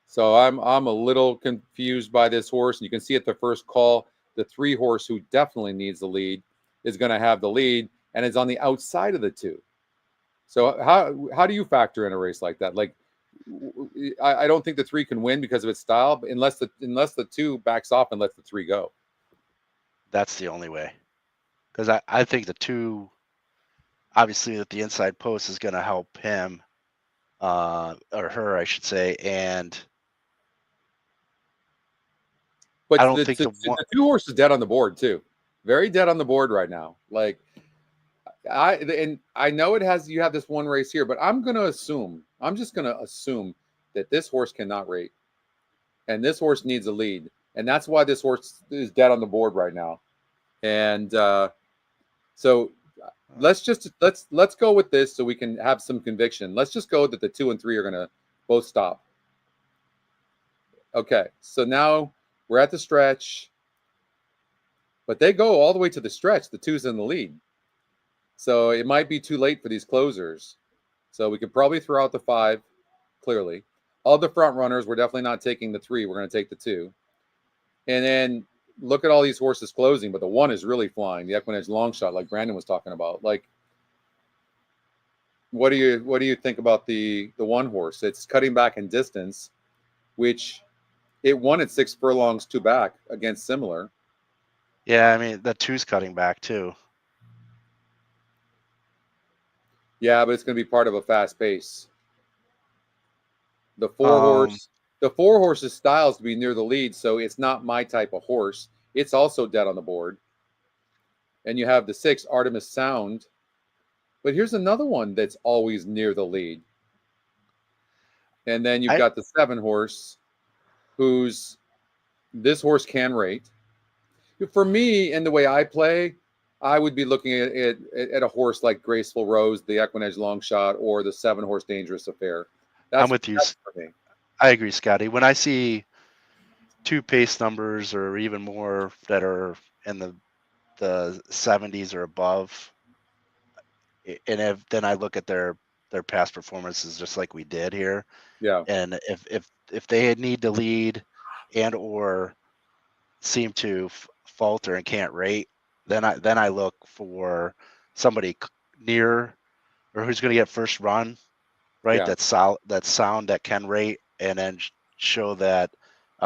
So I'm a little confused by this horse. You can see at the first call, the 3 horse who definitely needs the lead is going to have the lead and is on the outside of the 2. So how do you factor in a race like that? Like I don't think the 3 can win because of its style, but unless the 2 backs off and lets the 3 go. That's the only way. Because I think the 2, obviously, that the inside post is going to help him, or her, I should say, and but I don't the think the 2 horse is dead on the board too, very dead on the board right now. Like I know you have this one race here, but I'm just going to assume that this horse cannot rate, and this horse needs a lead, and that's why this horse is dead on the board right now, and so. Let's go with this so we can have some conviction. Let's just go that the 2 and 3 are going to both stop. Okay, so now we're at the stretch, but they go all the way to the stretch. The 2's in the lead, so it might be too late for these closers. So we could probably throw out the 5. Clearly, all the front runners, we're definitely not taking the 3. We're going to take the 2, and then. Look at all these horses closing, but the 1 is really flying. The EquinEdge long shot, like Brandon was talking about. Like, what do you think about the 1 horse? It's cutting back in distance, which it won at 6 furlongs 2 back against similar. Yeah, I mean the 2's cutting back too. Yeah, but it's going to be part of a fast pace. The Um, the 4 horse's style is to be near the lead, so it's not my type of horse. It's also dead on the board. And you have the 6 Artemis Sound, but here's another one that's always near the lead. And then you've got the 7 horse, who's this horse can rate. For me, and the way I play, I would be looking at a horse like Graceful Rose, the EquinEdge Long Shot, or the 7 horse Dangerous Affair. I'm with you. That's for me. I agree, Scotty. When I see 2 pace numbers or even more that are in the 70s or above, and then I look at their past performances, just like we did here. Yeah. And if they need to lead and or seem to falter and can't rate, then I look for somebody near or who's going to get first run, right? Yeah. That's solid, that's sound, that can rate, and then show that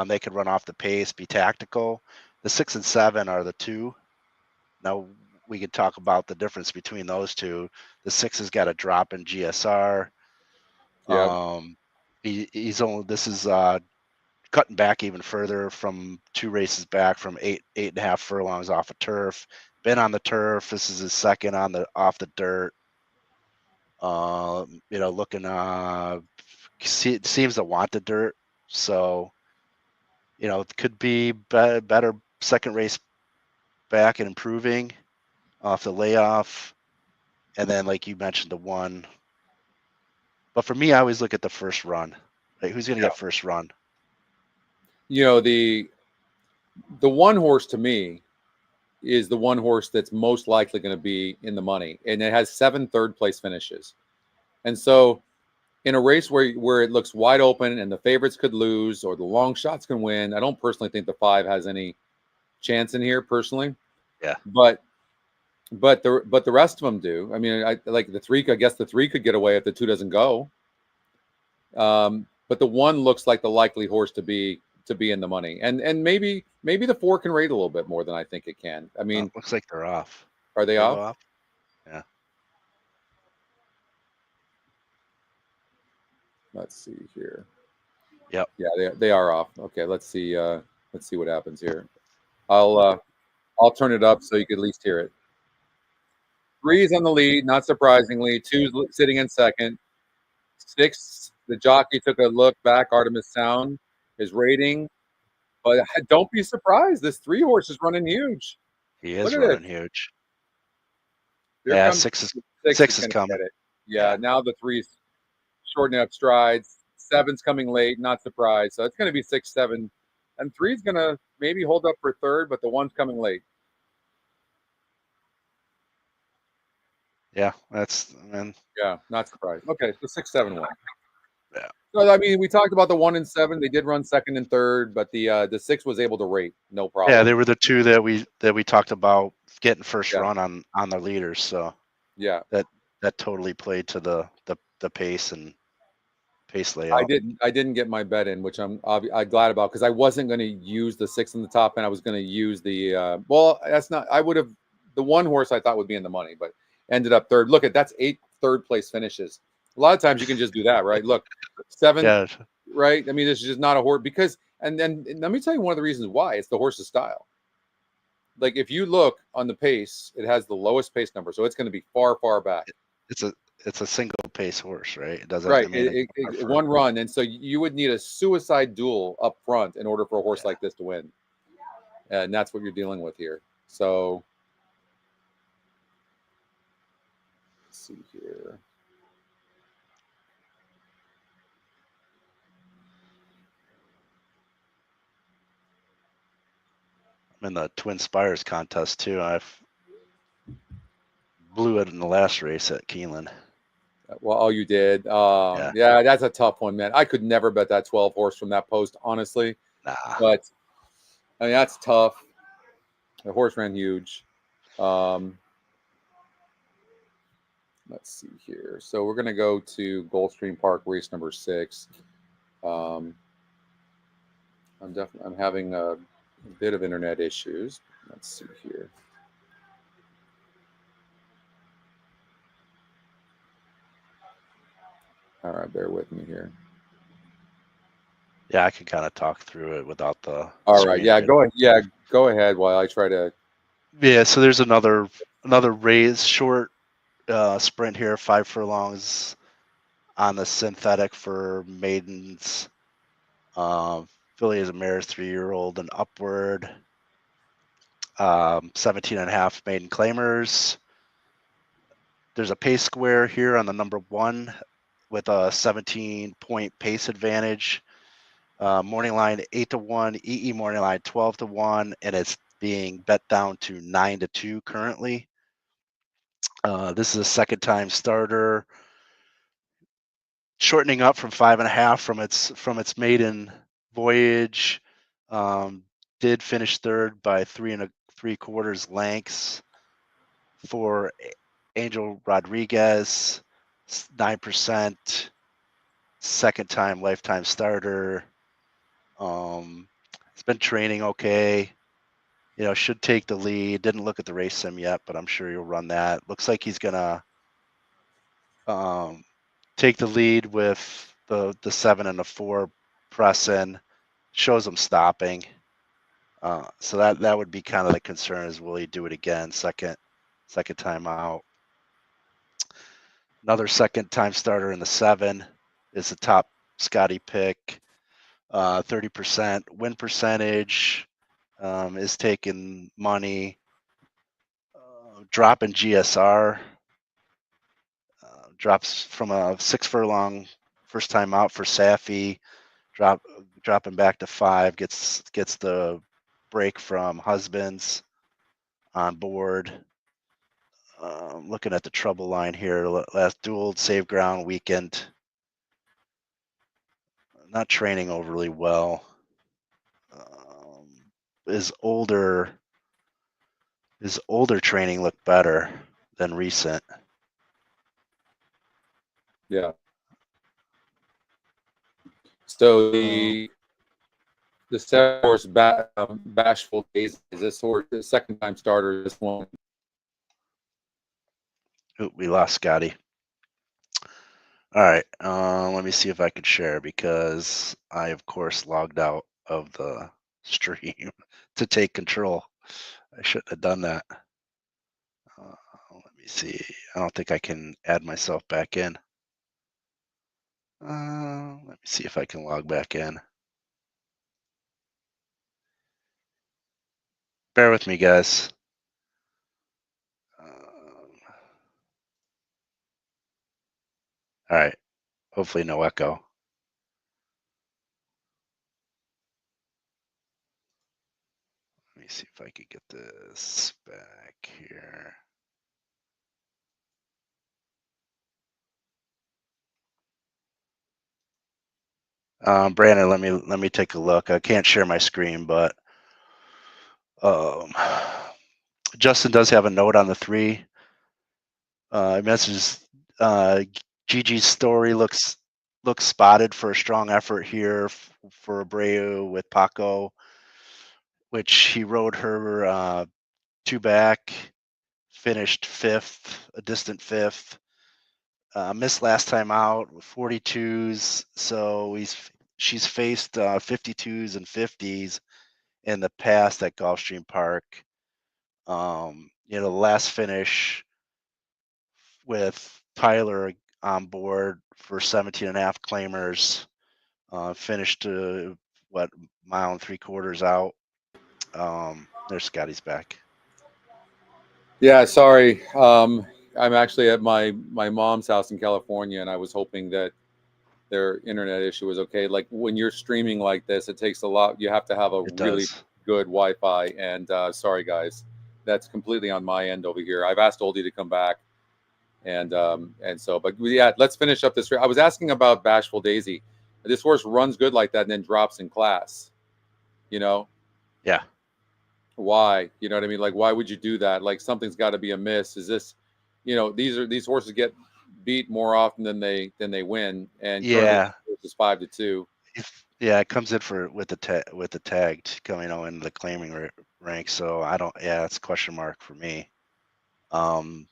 they can run off the pace, be tactical. The 6 and 7 are the 2. Now we could talk about the difference between those 2. The 6 has got a drop in GSR. Yeah. He's only, this is cutting back even further from 2 races back, from 8.5 furlongs off of turf. Been on the turf. This is his second on the off the dirt. Looking seems to want the dirt, so it could be better second race back and improving off the layoff, and then like you mentioned, the 1. But for me, I always look at the first run. Like, who's going to get first run? The 1 horse to me is the 1 horse that's most likely going to be in the money, and it has 7 third-place finishes. And so in a race where it looks wide open and the favorites could lose or the long shots can win, I don't personally think the 5 has any chance in here personally. Yeah. But the rest of them do. I mean, I like the 3. I guess the 3 could get away if the 2 doesn't go. But the 1 looks like the likely horse to be in the money, and maybe the 4 can rate a little bit more than I think it can. I mean, Looks like they're off. Are they off? Yeah. Let's see here. Yep. Yeah, they are off. Okay, let's see what happens here. I'll turn it up so you can at least hear it. 3's on the lead, not surprisingly. 2's sitting in second. 6, the jockey took a look back. Artemis Sound is rating, but don't be surprised. This 3 horse is running huge. He is running huge. Here Yeah, comes 6 is gonna coming. get it. Yeah, now the 3's shortening up strides. 7's coming late, not surprised. So it's going to be 6, 7, and 3's going to maybe hold up for third, but the 1's coming late. Yeah, yeah, not surprised. Okay, so 6, 7, 1. Yeah. So I mean, we talked about the 1 and 7. They did run second and third, but the 6 was able to rate, no problem. Yeah, they were the 2 that we talked about getting first run on the leaders. So yeah, that totally played to the pace and pace layout. I didn't get my bet in, which I'm glad about, because I wasn't going to use the 6 in the top end. I was going to use the that's not. I would have the 1 horse I thought would be in the money, but ended up third. Look that's 8 third place finishes. A lot of times you can just do that, right? Look, 7, right? I mean, this is just not a horse because, and then let me tell you one of the reasons why. It's the horse's style. Like if you look on the pace, it has the lowest pace number, so it's going to be far, far back. It's a single pace horse, right? It doesn't. Right, I mean, it 1 run, and so you would need a suicide duel up front in order for a horse like this to win, and that's what you're dealing with here. So let's see here. I'm in the Twin Spires contest too. I've blew it in the last race at Keeneland. Well, you did. Yeah, that's a tough one, man. I could never bet that 12 horse from that post, honestly. Nah. But I mean, that's tough. The horse ran huge. Let's see here. So we're going to go to Gulfstream Park, race number 6. I'm having a bit of internet issues. Let's see here. All right, bear with me here. Yeah, I can kind of talk through it without the. All right, screen yeah, reader. go ahead. Yeah, go ahead while I try to. Yeah, so there's another raise short sprint here, 5 furlongs on the synthetic for maidens. Filly is a mare's 3-year-old and upward. 17 and a half maiden claimers. There's a pace square here on the number 1 with a 17-point pace advantage. Morning line 8-1, EE morning line 12-1, and it's being bet down to 9-2 currently. This is a second time starter, shortening up from 5.5 from its maiden voyage. Did finish third by 3 3/4 lengths for Angel Rodriguez, 9%, second time lifetime starter. It's been training okay. You know, should take the lead. Didn't look at the race sim yet, but I'm sure you'll run that. Looks like he's gonna take the lead with the 7 and the 4 pressing. Shows him stopping. So that would be kind of the concern is will he do it again? Second time out. Another second time starter in the 7 is the top Scotty pick. 30% win percentage, is taking money. Drop in GSR, drops from a 6 furlong first time out for Safi, dropping back to 5, gets the break from Husbands on board. Looking at the trouble line here, last dual save ground weekend. Not training overly well. His older training looked better than recent. Yeah. So the 7-horse Bashful Days is this horse, the second time starter. This one. Ooh, we lost Scotty. All right, let me see if I can share because I, of course, logged out of the stream to take control. I shouldn't have done that. Let me see. I don't think I can add myself back in. Let me see if I can log back in. Bear with me, guys. All right. Hopefully no echo. Let me see if I could get this back here. Brandon, let me take a look. I can't share my screen, but Justin does have a note on the 3. It messages Gigi's story looks spotted for a strong effort here for Abreu with Paco, which he rode her 2 back, finished 5th, a distant 5th. Missed last time out with 42s, so she's faced 52s and 50s in the past at Gulfstream Park. The last finish with Tyler on board for 17 and a half claimers, finished mile and 3/4 out. There's Scotty's back. Yeah, sorry. I'm actually at my mom's house in California, and I was hoping that their internet issue was okay. Like when you're streaming like this, it takes a lot. You have to have a really good Wi-Fi. And sorry, guys, that's completely on my end over here. I've asked Oldie to come back, and so, but yeah, let's finish up this. I was asking about Bashful Daisy. This horse runs good like that, and then drops in class. Yeah. Why? You know what I mean? Like, why would you do that? Like, something's got to be amiss. Is this, these horses get beat more often than they win, and yeah, it's 5-2. Yeah, it comes in with the tag coming out into the claiming rank. So I don't. Yeah, it's a question mark for me. The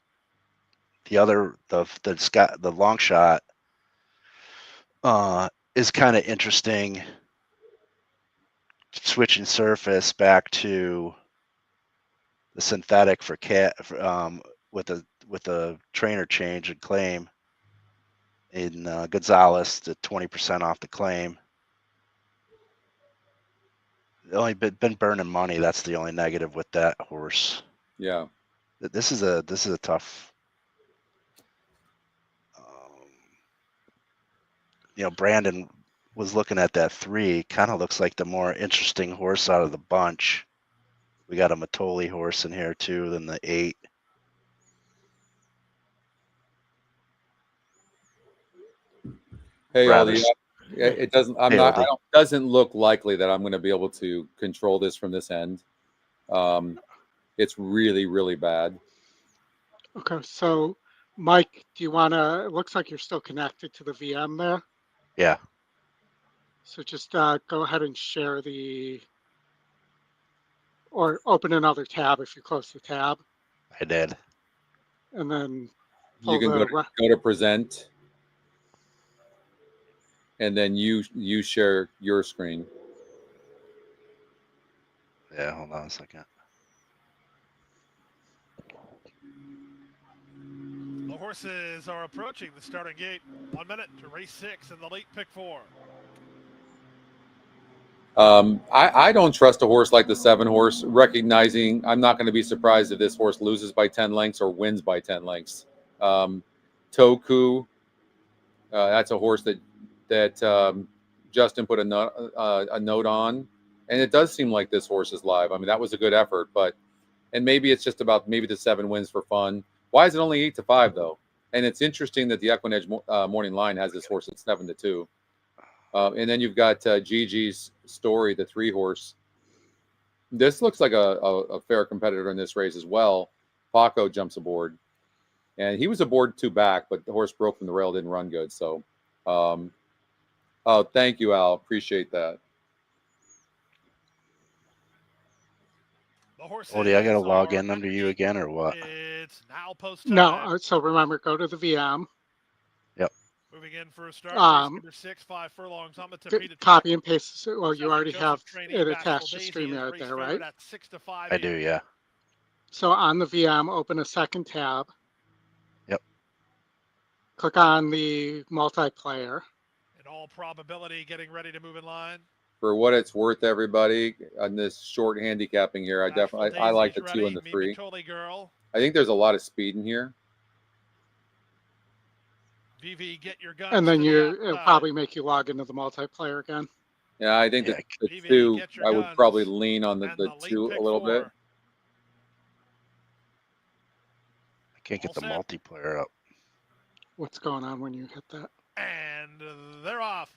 long shot is kind of interesting. Switching surface back to the synthetic for with a trainer change and claim in Gonzalez to 20% off the claim. Only been burning money. That's the only negative with that horse. Yeah. This is a tough. Brandon was looking at that 3. Kind of looks like the more interesting horse out of the bunch. We got a Matoli horse in here too, than the 8. Hey, Rather Oldy, it doesn't. I'm Hey, not. Oldy. Doesn't look likely that I'm going to be able to control this from this end. It's really, really bad. Okay, so Mike, do you want to? It looks like you're still connected to the VM there. Yeah. So just go ahead and share or open another tab if you close the tab, I did. and then You can go to present, and then you share your screen. Yeah, hold on a second. The horses are approaching the starting gate. 1 minute to race 6 in the late pick 4. I don't trust a horse like the 7 horse, recognizing I'm not going to be surprised if this horse loses by 10 lengths or wins by 10 lengths. Toku, that's a horse that Justin put a note on, and it does seem like this horse is live. I mean, that was a good effort, and maybe it's just about maybe the 7 wins for fun. Why is it only 8-5 though? And it's interesting that the EquinEdge morning line has this horse at 7-2. And then you've got Gigi's Story, the 3 horse. This looks like a fair competitor in this race as well. Paco jumps aboard, and he was aboard 2 back, but the horse broke from the rail, didn't run good. So, oh, thank you, Al. Appreciate that. Oldy, I gotta log in under you again, or what? It's now post time. No, so remember, go to the VM. Yep. Moving in for a start. Number 6, 5 furlongs on the Tapeta Copy and paste. Well, you already Joseph have Trainee, it Bashful attached to Daisy is StreamYard race there, favorite right? at 6-5 I do, here. yeah. So on the VM, open a second tab. Yep. Click on the multiplayer. In all probability, getting ready to move in line. For what it's worth, everybody, on this short handicapping here, I like the 2 and the 3. Girl. I think there's a lot of speed in here. VV, get your guns. And then it'll probably make you log into the multiplayer again. Yeah, I think that the VV, 2, get your I would guns. probably lean on the late 2 pick a little 4. bit. I can't get All the set. multiplayer up. What's going on when you hit that? And they're off.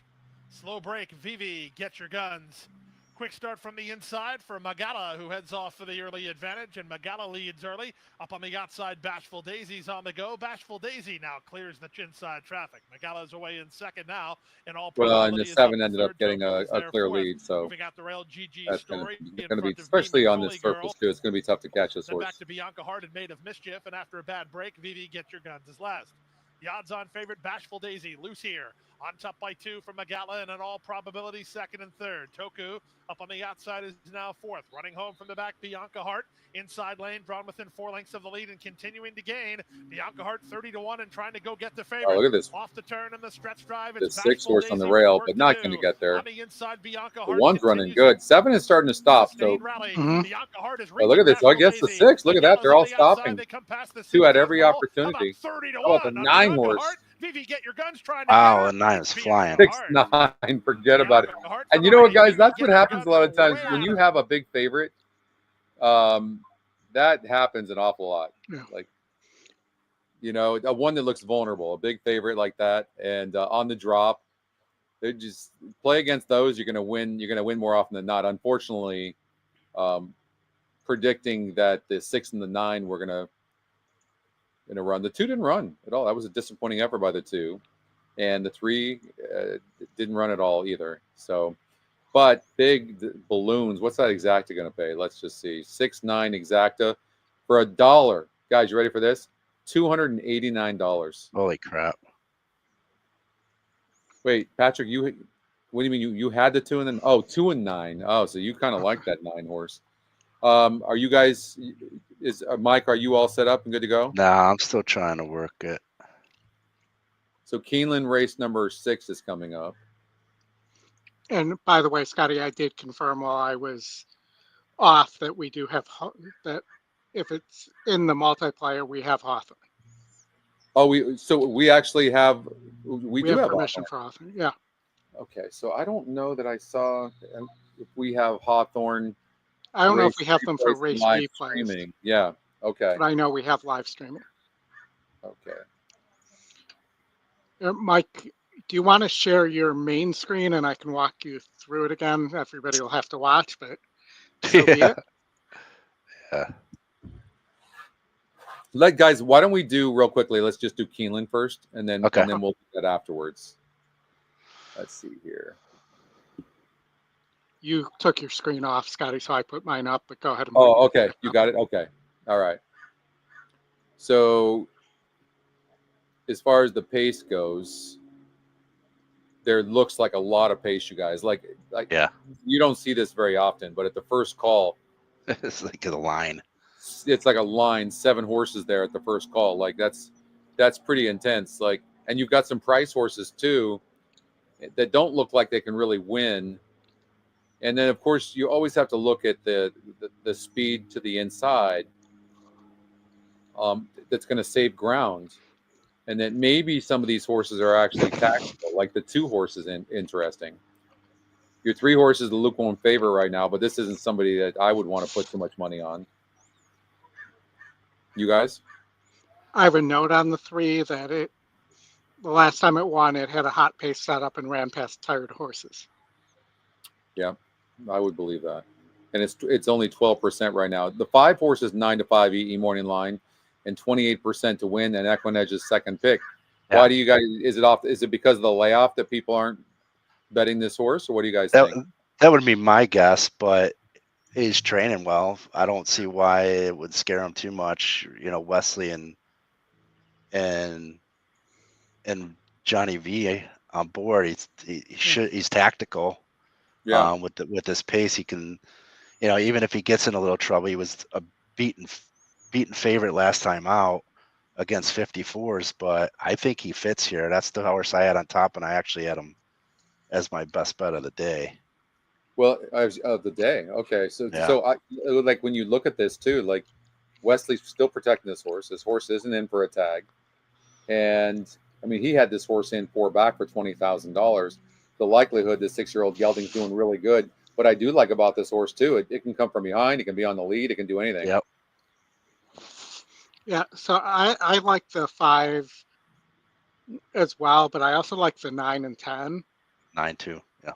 Slow break. VV, get your guns. Quick start from the inside for Magala, who heads off for the early advantage, and Magala leads early. Up on the outside, Bashful Daisy's on the go. Bashful Daisy now clears the inside traffic. Magala's away in second now. And all Well, and the probability is 7 up ended up third. getting Toku a is there clear fourth. lead, so Moving out the rail, GG that's Story going in to be, front of especially on this Mimi surface Girl. too, it's going to be tough to catch this Then back horse. to Bianca Hart and Made of Mischief, and after a bad break, VV, get your guns is last. The odds-on favorite, Bashful Daisy, loose here. On top by 2 from Magala, and in all probability, second and third. Toku up on the outside is now fourth. Running home from the back, Bianca Hart. Inside lane, drawn within 4 lengths of the lead and continuing to gain. Bianca Hart 30-1 and trying to go get the favorite. Oh, look at this. Off the turn and the stretch drive. The It's 6 horse Bashful on the Daisy rail, with but work not to going to do. get there. On the inside, Bianca The Hart 1's running continues good. 7 is starting to stop. So, sustained rally. Mhm. Bianca Hart is oh, look at this. reaching I guess the Bashful 6. Look at that. Daisy. They're all On the outside, stopping. they come past the 2 at 6 every pole. How opportunity. about 30 to How about 1 the on 9 Bianca horse? Hart? Vivi, get your guns trying to Wow, get her. the 9 It's is Bianca flying. Hart. 6-9. Forget about it. Bianca Hart And from you know what, behind. guys? Vivi, That's get what your happens a lot of guns times when away. you have a big favorite. That happens an awful lot. Yeah. Like, you know, a one that looks vulnerable, a big favorite like that, and on the drop, they just play against those. You're going to win. You're going to win more often than not. Unfortunately, predicting that the 6 and the 9 were going to run. The 2 didn't run at all. That was a disappointing effort by the 2. and the 3 didn't run at all either. So, but big balloons. What's that exacta going to pay? Let's just see. 6-9 exacta for $1. Guys, you ready for this? $289. Holy crap. Wait, Patrick, what do you mean you had the 2 and then 2 and 9? Oh, so you kind of like that 9 horse. Are you guys Mike, are you all set up and good to go? Nah, I'm still trying to work it. So Keeneland race number 6 is coming up. And by the way, Scotty, I did confirm while I was off that we do have that if it's in the multiplayer, we have Hawthorne. Oh, we actually have we do have permission Hawthorne. for Hawthorne. Yeah. Okay, so I don't know that I saw if we have Hawthorne. I don't know if we have them for race live replays. streaming. Yeah. Okay. But I know we have live streaming. Okay. Mike, do you want to share your main screen and I can walk you through it again? Everybody will have to watch, but so be it. Yeah. Guys, why don't we do real quickly? Let's just do Keeneland first, and then Okay. and then we'll do that afterwards. Let's see here. You took your screen off, Scotty, so I put mine up, but go ahead and Oh, okay. You got it? Okay. All right. So as far as the pace goes, there looks like a lot of pace, you guys. Like Yeah. You don't see this very often, but at the first call, It's like a line. it's like a line, 7 horses there at the first call. Like that's pretty intense. Like, and you've got some price horses too that don't look like they can really win. And then, of course, you always have to look at the speed to the inside. That's going to save ground, and then maybe some of these horses are actually tactical. Like the 2 horses, interesting. Your 3 horses, the lukewarm favor right now, but this isn't somebody that I would want to put too much money on. You guys? I have a note on the 3 that the last time it won, it had a hot pace setup and ran past tired horses. Yeah, I would believe that. And it's only 12% right now. The 5 horses 9-5 EE morning line, and 28% to win, and EquinEdge's second pick. Yeah. Why do you guys? Is it because of the layoff that people aren't betting this horse, or what do you guys think? That would be my guess, but he's training well. I don't see why it would scare him too much. You know, Wesley and Johnny V on board. He's tactical. Yeah. With this pace, he can, you know, even if he gets in a little trouble, he was a beaten favorite last time out against 54s, but I think he fits here. That's the horse I had on top, and I actually had him as my best bet of the day. Well, of the day. Okay, so Yeah. so I like when you look at this too. Like Wesley's still protecting this horse. This horse isn't in for a tag, and I mean he had this horse in 4 back for $20,000. The likelihood this 6-year-old gelding's doing really good. What I do like about this horse too, it can come from behind. It can be on the lead. It can do anything. Yep. Yeah, so I like the 5 as well, but I also like the 9 and 10. 9-2. Yeah.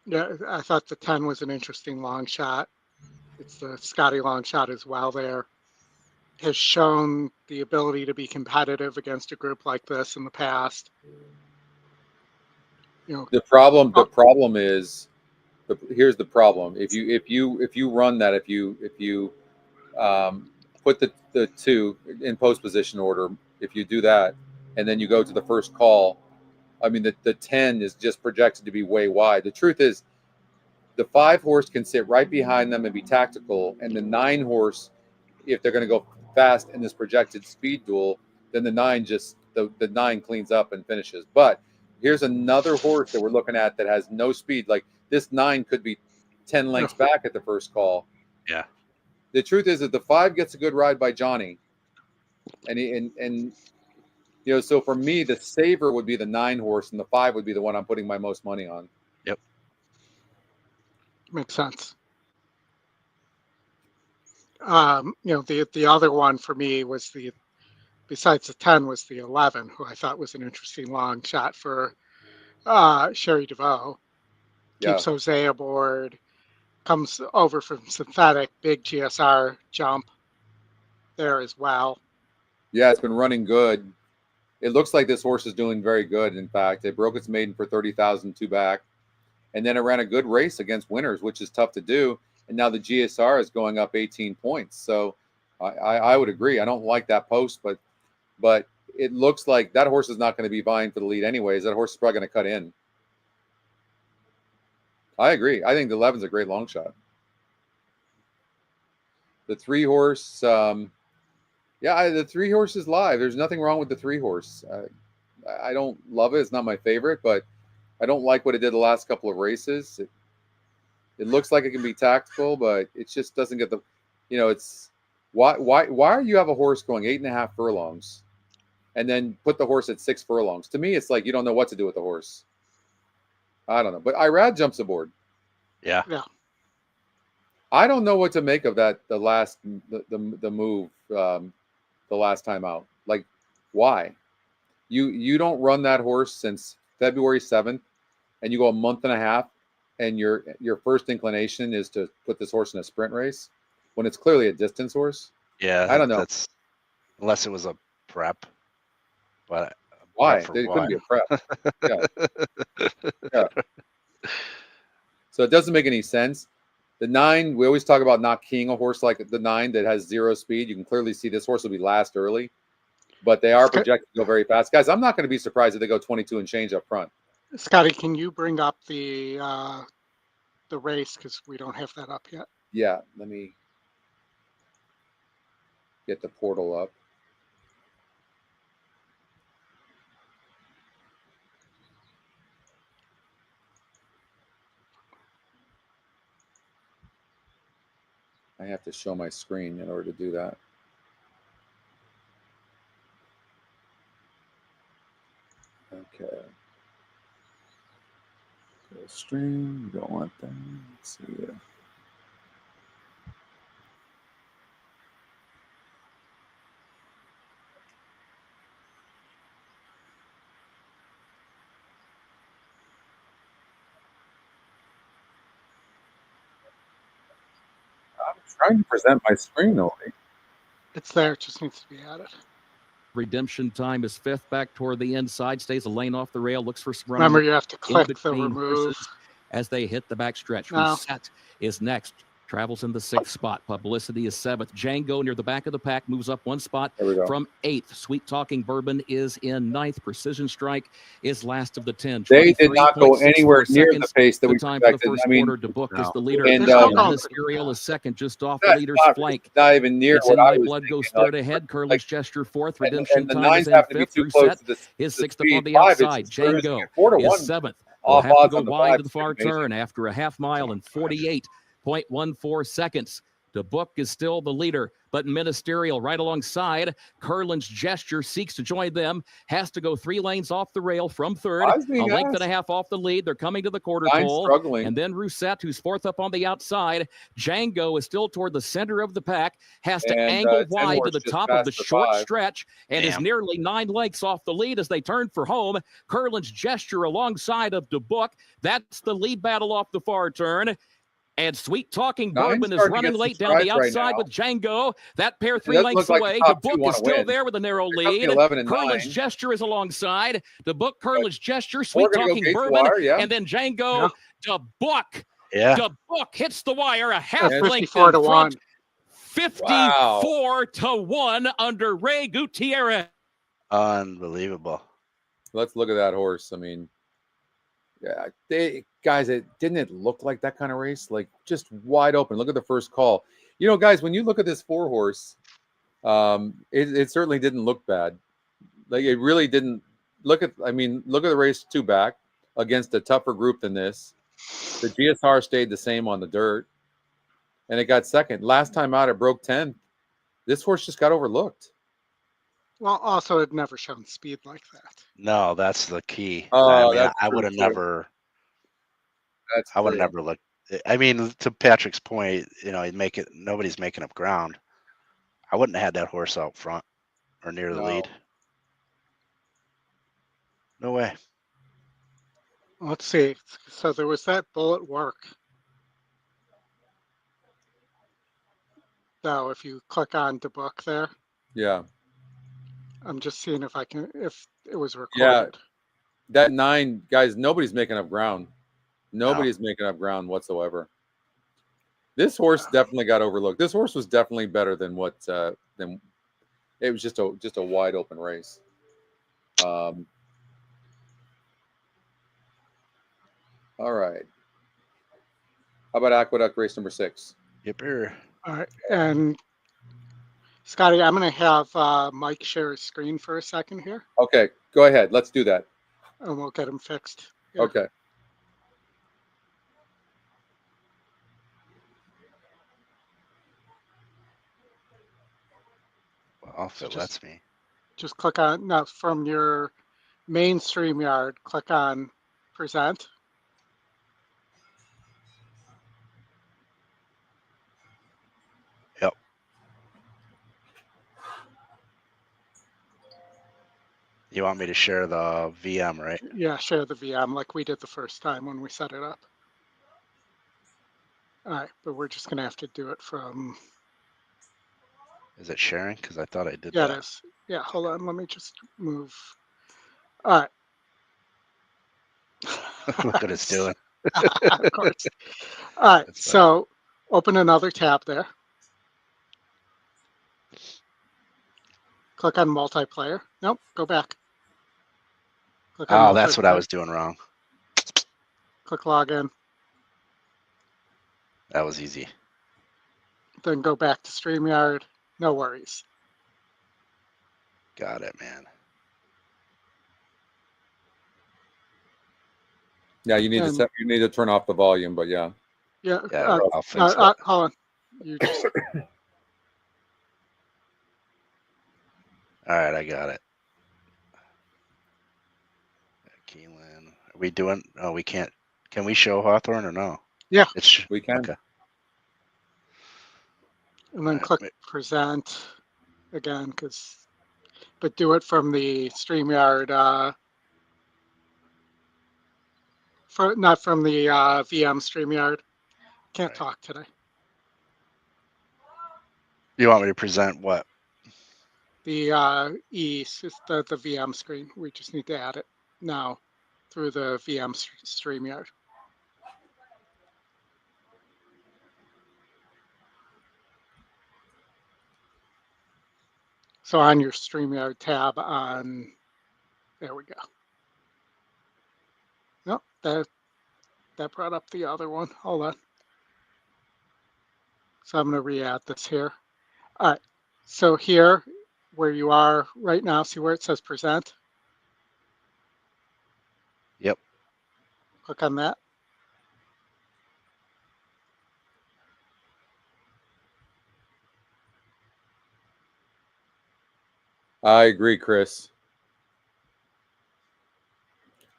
Yeah, I thought the 10 was an interesting long shot. It's the Scotty long shot as well there. Has shown the ability to be competitive against a group like this in the past. You know, The problem is, here's the problem. If you run that, if you put the 2 in post position order, if you do that, and then you go to the first call, I mean the 10 is just projected to be way wide. The truth is, the 5 horse can sit right behind them and be tactical, and the 9 horse, if they're going to go fast in this projected speed duel, then the 9 the 9 cleans up and finishes. But here's another horse that we're looking at that has no speed. Like this 9 could be 10 lengths back at the first call. Yeah. The truth is that the 5 gets a good ride by Johnny, and you know, so for me, the saver would be the 9 horse, and the 5 would be the one I'm putting my most money on. Yep. makes sense. You know, the other one for me was besides the 10 was the 11, who I thought was an interesting long shot for Sherry DeVoe. Yeah. Keeps Jose aboard, comes over from synthetic, big GSR jump there as well. Yeah, it's been running good. It looks like this horse is doing very good. In fact, it broke its maiden for 30,000 two back, and then it ran a good race against winners, which is tough to do. And now the GSR is going up 18 points. So I would agree. I don't like that post, but it looks like that horse is not going to be vying for the lead anyways. That horse is probably going to cut in. I agree. I think the 11's a great long shot. The 3 horse, the 3 horse is live. There's nothing wrong with the 3 horse. I don't love it. It's not my favorite, but I don't like what it did the last couple of races. It looks like it can be tactical, but it just doesn't get the, it's why are you have a horse going 8.5 furlongs and then put the horse at 6 furlongs? To me, it's like you don't know what to do with the horse. I don't know, but Irad jumps aboard. Yeah. I don't know what to make of that. The move, the last time out. Like, why? You don't run that horse since February 7th, and you go a month and a half, and your first inclination is to put this horse in a sprint race when it's clearly a distance horse. Yeah. I don't know. Unless it was a prep. But why? It couldn't be a prep. Yeah. So it doesn't make any sense. The 9, we always talk about not keying a horse like the 9 that has 0 speed. You can clearly see this horse will be last early, but they are projected to go very fast. Guys, I'm not going to be surprised if they go 22 and change up front. Scotty, can you bring up the race, because we don't have that up yet? Yeah, let me get the portal up. I have to show my screen in order to do that. Okay. Stream, you don't want that. Let's see here. I'm trying to present my screen only. It's there. It just needs to be added. Redemption Time is 5th back toward the inside, stays a lane off the rail, looks for some running. Remember, you have to click the between remove horses as they hit the backstretch. No. Reset is next. Travels in the 6th spot. Publicity is 7th. Django near the back of the pack moves up 1 spot from 8th. Sweet Talking Bourbon is in 9th. Precision Strike is last of the 10. They did not go anywhere near the pace that we time for the expected. first I mean, quarter. DeBook is the leader. And Ministerial is second, just off the leader's flank. Not even near It's what in I My was Blood thinking goes of. third ahead. Curly's Like, Gesture 4th. Redemption and the Time is 9s in have to be 5th. too close Reset to the is 6th speed. upon the 5 is outside. just crazy. Django 4-1 is 7th. off Will have to odds go on the wide 5. to the far turn after a half mile and 48.14 seconds. The Book is still the leader, but Ministerial right alongside. Curlin's Gesture seeks to join them, has to go 3 lanes off the rail from 3rd, a length and a half off the lead. They're coming to the quarter pole. Struggling. And then Rousset, who's 4th up on the outside. Django is still toward the center of the pack, has to angle wide to the top of the short stretch, and is nearly 9 lengths off the lead as they turn for home. Curlin's Gesture alongside of the Book. That's the lead battle off the far turn. And Sweet Talking Bourbon is running late down the outside with Django. That pair 3 lengths away. The Book is still there with a narrow lead. Curlin's Gesture is alongside. The Book, Curlin's Gesture, Sweet Talking Bourbon, and then Django. The Book. The Book hits the wire a half length in front. 54-1 under Ray Gutierrez. Unbelievable. Let's look at that horse. I mean, yeah, didn't it look like that kind of race? Like just wide open. Look at the first call. Guys, when you look at this 4 horse, it certainly didn't look bad. Like it really didn't. Look at the race 2 back against a tougher group than this. The GSR stayed the same on the dirt, and it got second. Last time out, it broke 10th. This horse just got overlooked. Well, also, it never shown speed like that. No, that's the key. Oh, I would have never. That's I would have never looked. I mean, to Patrick's point, he'd make it. Nobody's making up ground. I wouldn't have had that horse out front or near the lead. No way. Let's see. So there was that bullet work. So if you click on the book there. Yeah. I'm just seeing if it was Yeah. recorded. That 9, guys, nobody's making up ground. Nobody's making up ground whatsoever. This horse definitely got overlooked. This horse was definitely better than what than it was just a wide open race. All right. How about Aqueduct race number 6? Yipper. All right, and Scotty, I'm going to have Mike share his screen for a second here, Okay, go ahead. Let's do that. and we'll get him fixed. Yeah. Okay. Well, if it lets me. Just click on, now from your main StreamYard, click on present. Yep. You want me to share the VM, right? Yeah, share the VM like we did the first time when we set it up. All right, but we're just going to have to do it from. Is it sharing? Because I thought I did Yeah, that. it is. Yeah, hold on. Let me just move. All right. Look what it's doing. Of course. All right, so open another tab there. Click on multiplayer. Nope, go back. Click on That's what I multiplayer. was doing wrong. Click login. That was easy. Then go back to StreamYard. No worries. Got it, man. Yeah, you need to turn off the volume, but yeah. Yeah. Yeah, I'll fix it. Hold on. You just. All right, I got it. Keeneland. Are we doing? Oh, we can't. Can we show Hawthorne or no? Yeah. We can. Okay. And then click present again, but do it from the StreamYard, not from the VM StreamYard. Can't talk today. You want me to present what? The East is the VM screen. We just need to add it now through the VM StreamYard. So on your StreamYard tab there we go. Nope, that brought up the other one. Hold on. So I'm going to re-add this here. All right. So here, where you are right now, see where it says present? Yep. Click on that. I agree, Chris.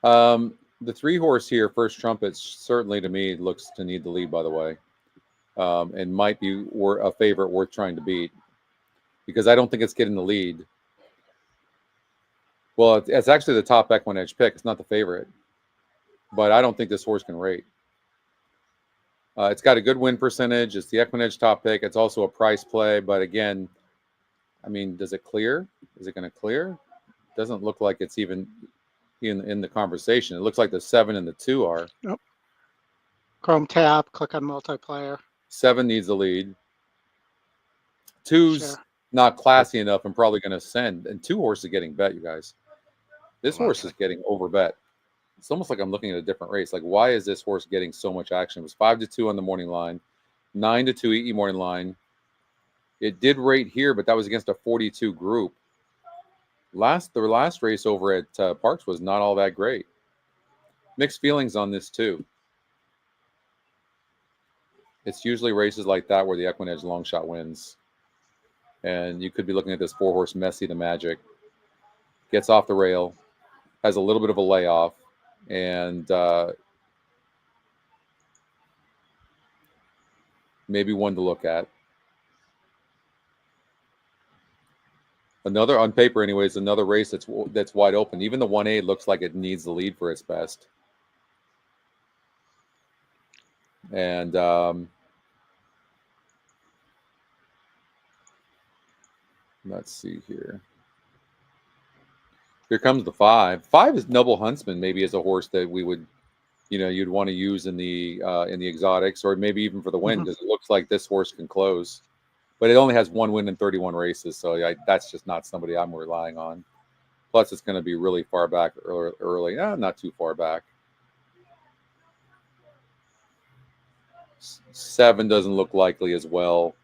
The 3 horse here, First Trumpets, certainly to me looks to need the lead, by the way, and might be a favorite worth trying to beat because I don't think it's getting the lead. Well, it's actually the top EquinEdge pick. It's not the favorite, but I don't think this horse can rate. It's got a good win percentage. It's the EquinEdge top pick. It's also a price play, but again, I mean, does it clear? Is it going to clear? Doesn't look like it's even in the conversation. It looks like the 7 and the 2 are. Nope. Chrome tab, click on multiplayer. 7 needs the lead. 2's not classy enough and probably going to send. And 2 horses getting bet, you guys. This horse is getting over bet. It's almost like I'm looking at a different race. Like, why is this horse getting so much action? It was 5-2 on the morning line, 9-2 EE morning line. It did rate here, but that was against a 42 group. The last race over at Parks was not all that great. Mixed feelings on this too. It's usually races like that where the EquinEdge long shot wins. And you could be looking at this 4 horse Messi the Magic. Gets off the rail, has a little bit of a layoff, and maybe one to look at. Another, on paper anyways, another race that's wide open. Even the 1A looks like it needs the lead for its best. And let's see here. Here comes the 5. 5 is Noble Huntsman, maybe as a horse that we would, you'd want to use in the exotics, or maybe even for the win, because it looks like this horse can close. But it only has 1 win in 31 races, so that's just not somebody I'm relying on. Plus, it's going to be really far back early. Not too far back. 7 doesn't look likely as well.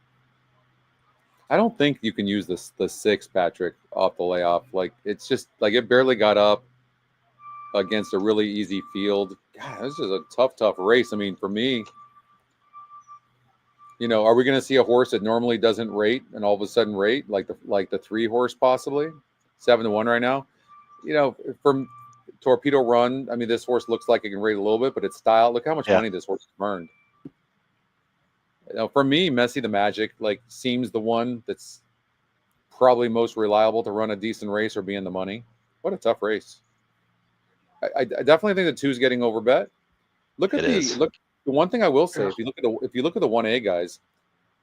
I don't think you can use the 6, Patrick, off the layoff. Like, it's just like it barely got up against a really easy field. God, this is a tough race. I mean, for me, are we going to see a horse that normally doesn't rate and all of a sudden rate like the 3 horse possibly 7-1 right now? From Torpedo Run, I mean, this horse looks like it can rate a little bit, but it's style. Look how much money this horse has earned. For me, Messy the Magic seems the one that's probably most reliable to run a decent race or be in the money. What a tough race! I definitely think the 2 is getting overbet. The one thing I will say, if you look at the 1A guys,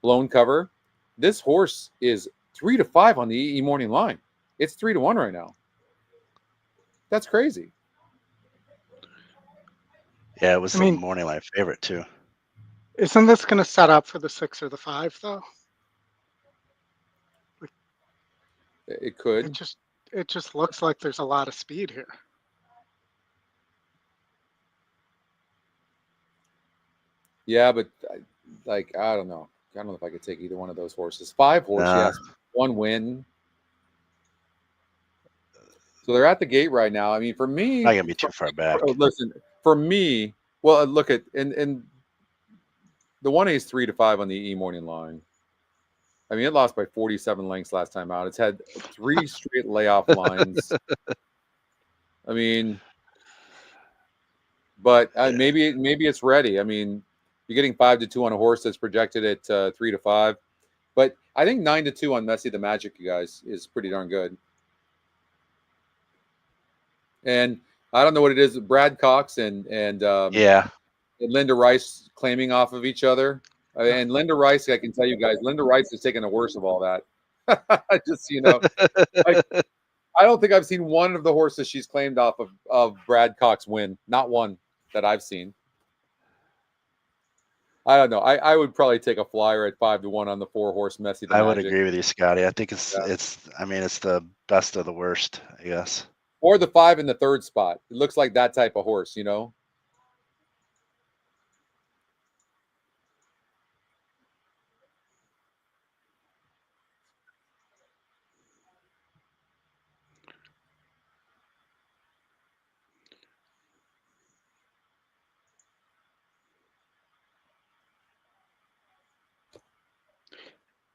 blown cover, this horse is 3-5 on the EE morning line. It's 3-1 right now. That's crazy. Yeah, it was the morning line favorite too. Isn't this going to set up for the 6 or the 5 though? It could. It just looks like there's a lot of speed here. Yeah, but I don't know. I don't know if I could take either one of those horses. 5 horse, yes, 1 win. So they're at the gate right now. I mean, for me, not gonna be too far back. Listen, for me, well, look at and the 1A is 3-5 on the E morning line. I mean, it lost by 47 lengths last time out. It's had 3 straight layoff lines. I mean, but maybe it's ready. I mean, you're getting 5-2 on a horse that's projected at 3-5, but I think 9-2 on Messy the Magic, you guys, is pretty darn good. And I don't know what it is. Brad Cox and Linda Rice claiming off of each other. And Linda Rice, I can tell you guys, Linda Rice is taking the worst of all that. Just I don't think I've seen one of the horses she's claimed off of Brad Cox win. Not one that I've seen. I don't know. I would probably take a flyer at 5-1 on the 4 horse Messy the Magic. I would agree with you, Scotty. I think it's the best of the worst, I guess. Or the 5 in the 3rd spot. It looks like that type of horse,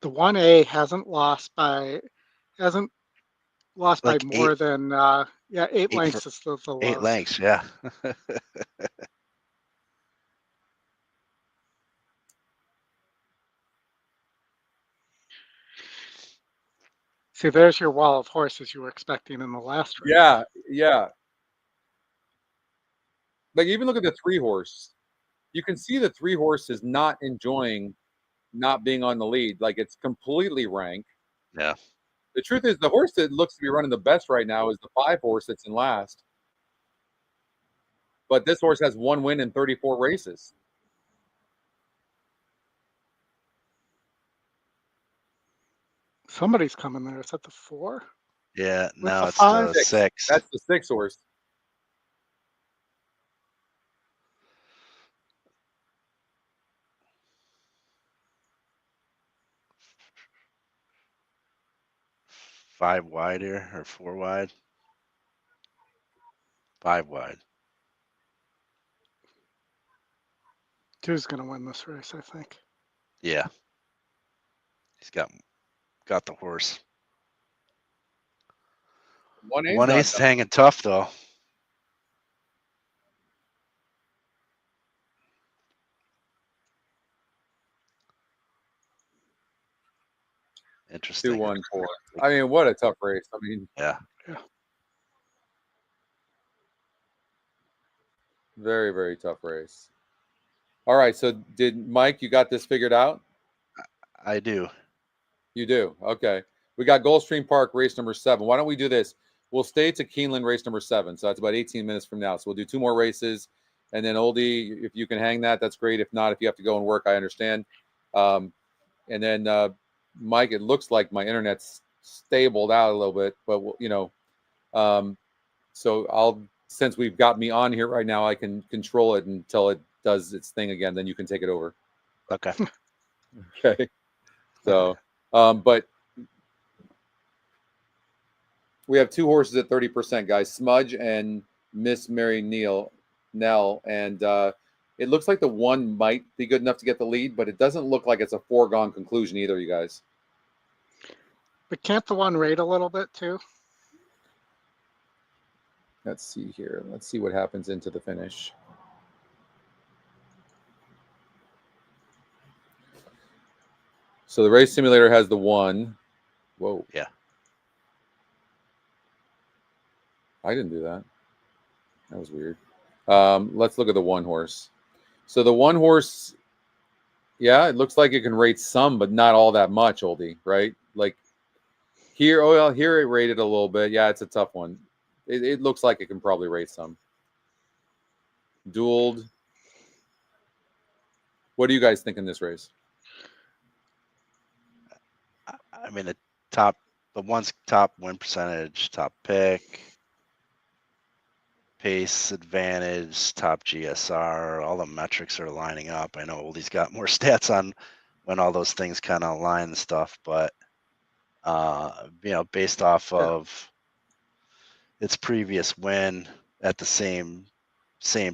The 1A hasn't lost by more than 8 lengths is the lowest. 8 lengths, yeah. See, there's your wall of horses you were expecting in the last race. Yeah. Like, even look at the 3 horse. You can see the 3 horse is not enjoying not being on the lead. Like, it's completely rank. Yeah. The truth is, the horse that looks to be running the best right now is the 5 horse that's in last. But this horse has 1 win in 34 races. Somebody's coming there. Is that the 4? Yeah, What's now the it's 5? the 6. That's the 6 horse. Five wide here, or 4 wide? 5 wide. 2's going to win this race, I think. Yeah. He's got the horse. 1A's hanging tough, though. Interesting. 2-1-4. I mean, what a tough race. I mean, yeah. Very, very tough race. All right. So, did Mike, you got this figured out? I do. You do. Okay. We got Gulfstream Park race number 7. Why don't we do this? we'll stay to Keeneland race number 7. So that's about 18 minutes from now. So we'll do 2 more races. And then Oldie, if you can hang that, that's great. If not, if you have to go and work, I understand. And then Mike, it looks like my internet's stabled out a little bit, but you know, so since we've got me on here right now, I can control it until it does its thing again. Then you can take it over. Okay. Okay. So, but we have 2 horses at 30%, guys. Smudge and Miss Mary Nell, and it looks like the 1 might be good enough to get the lead, but it doesn't look like it's a foregone conclusion either, you guys. But can't the 1 rate a little bit too? Let's see here. Let's see what happens into the finish. So the race simulator has the 1. Whoa. Yeah. I didn't do that. That was weird. Let's look at the 1 horse. So the 1 horse, yeah, it looks like it can rate some, but not all that much, Oldie, right? Like here, oh, well, here it rated a little bit. Yeah, it's a tough one. It looks like it can probably rate some. Dueled. What do you guys think in this race? I mean, the 1's top win percentage, top pick, pace advantage, top GSR, all the metrics are lining up. I know Oldie's got more stats on when all those things kind of align and stuff, but you know, based off of its previous win at the same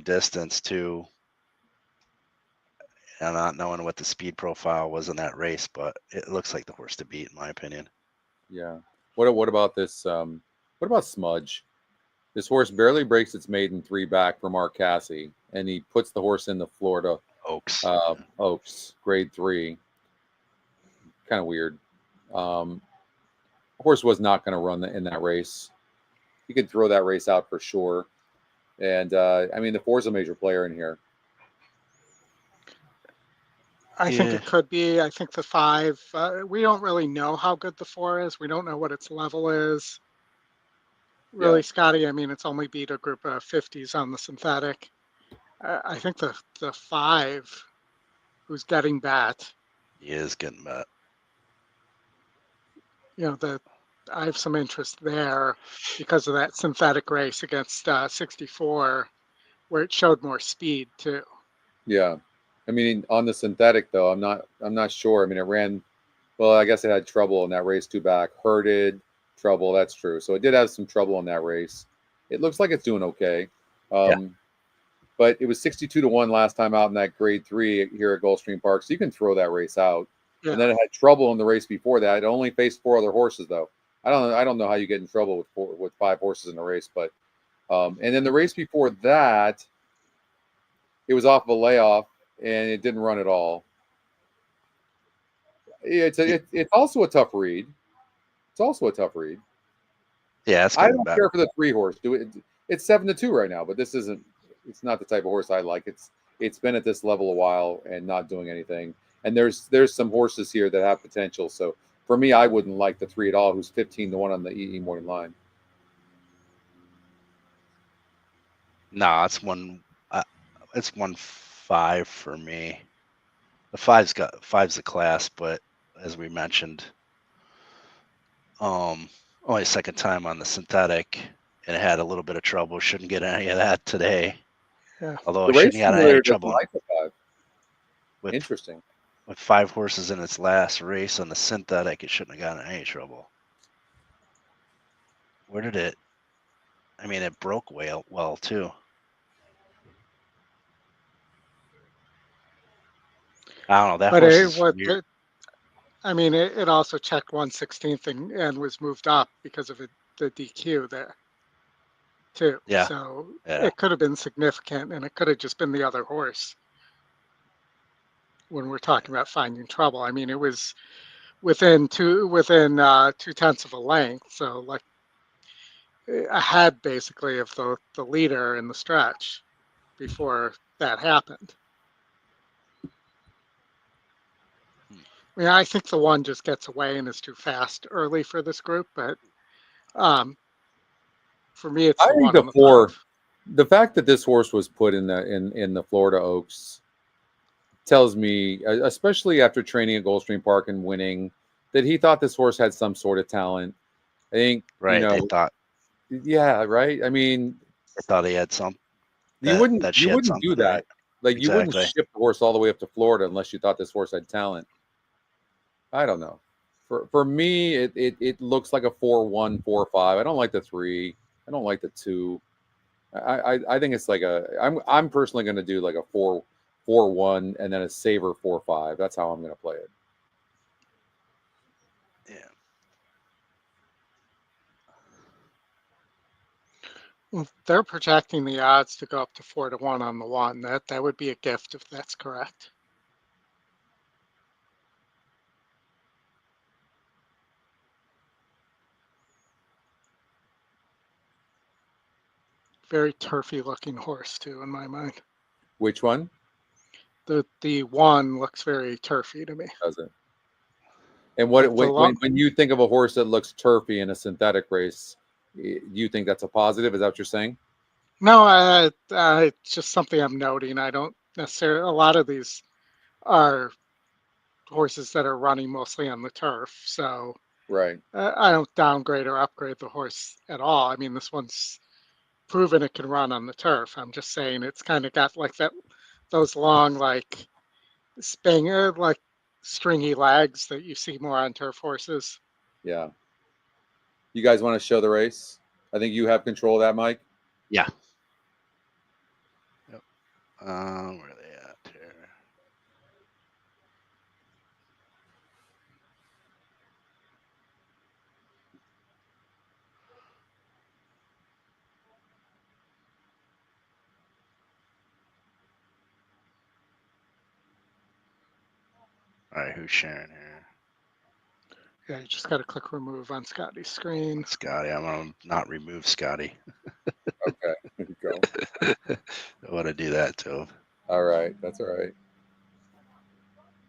distance too, and not knowing what the speed profile was in that race, but it looks like the horse to beat in my opinion. Yeah. What about this? What about Smudge? This horse barely breaks its maiden 3 back from Mark Cassie, and he puts the horse in the Florida Oaks. Oaks, grade 3. Kind of weird. Horse was not going to run in that race. He could throw that race out for sure. And I mean, the 4's a major player in here. I think it could be. I think the 5, we don't really know how good the 4 is. We don't know what its level is. Really, Scotty, I mean, it's only beat a group of 50s on the synthetic. I think the 5, who's getting bat. He is getting bet. You know, I have some interest there because of that synthetic race against 64, where it showed more speed too. Yeah. I mean, on the synthetic though, I'm not sure. I mean, it ran, well, I guess it had trouble in that race 2 back, herded, trouble. That's true. So it did have some trouble in that race. It looks like it's doing okay. But it was 62-1 last time out in that grade 3 here at Gulfstream Park. So you can throw that race out. Yeah. And then it had trouble in the race before that. It only faced 4 other horses though. I don't know how you get in trouble with 5 horses in a race, but and then the race before that, it was off of a layoff and it didn't run at all. It's also a tough read. It's also a tough read. Yeah, I don't care for the 3 horse. It's 7-2 right now, but this isn't. It's not the type of horse I like. It's been at this level a while and not doing anything. And there's some horses here that have potential. So for me, I wouldn't like the 3 at all. Who's 15-1 on the EE morning line? No, it's 1-5 for me. The 5's the class, but as we mentioned, only 2nd time on the synthetic, and it had a little bit of trouble. Shouldn't get any of that today. Yeah. Although it shouldn't get any trouble. Interesting. With 5 horses in its last race on the synthetic, it shouldn't have gotten any trouble. Where did it? I mean, it broke well too. I don't know. That horse is weird. I mean, it also checked 1/16 and was moved up because of the DQ there, too. Yeah. So it could have been significant, and it could have just been the other horse. When we're talking about finding trouble, I mean, it was within 2/10 of a length, so like ahead basically of the leader in the stretch before that happened. I mean, I think the 1 just gets away and is too fast early for this group, but For me, it's I the think one the on the 4. 5. The fact that this horse was put in the Florida Oaks tells me, especially after training at Gulfstream Park and winning, that he thought this horse had some sort of talent. I think, Right. They thought yeah, right. I mean, he had some. you That you she had wouldn't do something, that. right? Like you wouldn't Exactly. ship the horse all the way up to Florida unless you thought this horse had talent. I don't know. For me, it looks like a 4-1, 4-5. I don't like the 3. I don't like the 2. I think it's like I'm personally going to do like a 4-1 and then a saver 4-5. That's how I'm going to play it. Yeah. Well, they're projecting the odds to go up to 4-1 on the 1. That would be a gift if that's correct. Very turfy looking horse too, in my mind. Which one The 1 looks very turfy to me. does it? And what Like when you think of a horse that looks turfy in a synthetic race, you think that's a positive? Is that what you're saying? No, it's just something I'm noting. I don't necessarily. A lot of these are horses that are running mostly on the turf, so Right. I don't downgrade or upgrade the horse at all. I mean, this one's proven it can run on the turf. I'm just saying it's kind of got like those long like like stringy legs that you see more on turf horses. Yeah. You guys want to show the race? I think you have control of that, Mike. Yeah. Yep. Where are they at here? All right, who's sharing here? Yeah, you just got to click remove on Scotty's screen. Scotty. I'm gonna not remove Scotty. Okay. There you go. I want to do that to him. All right. That's all right.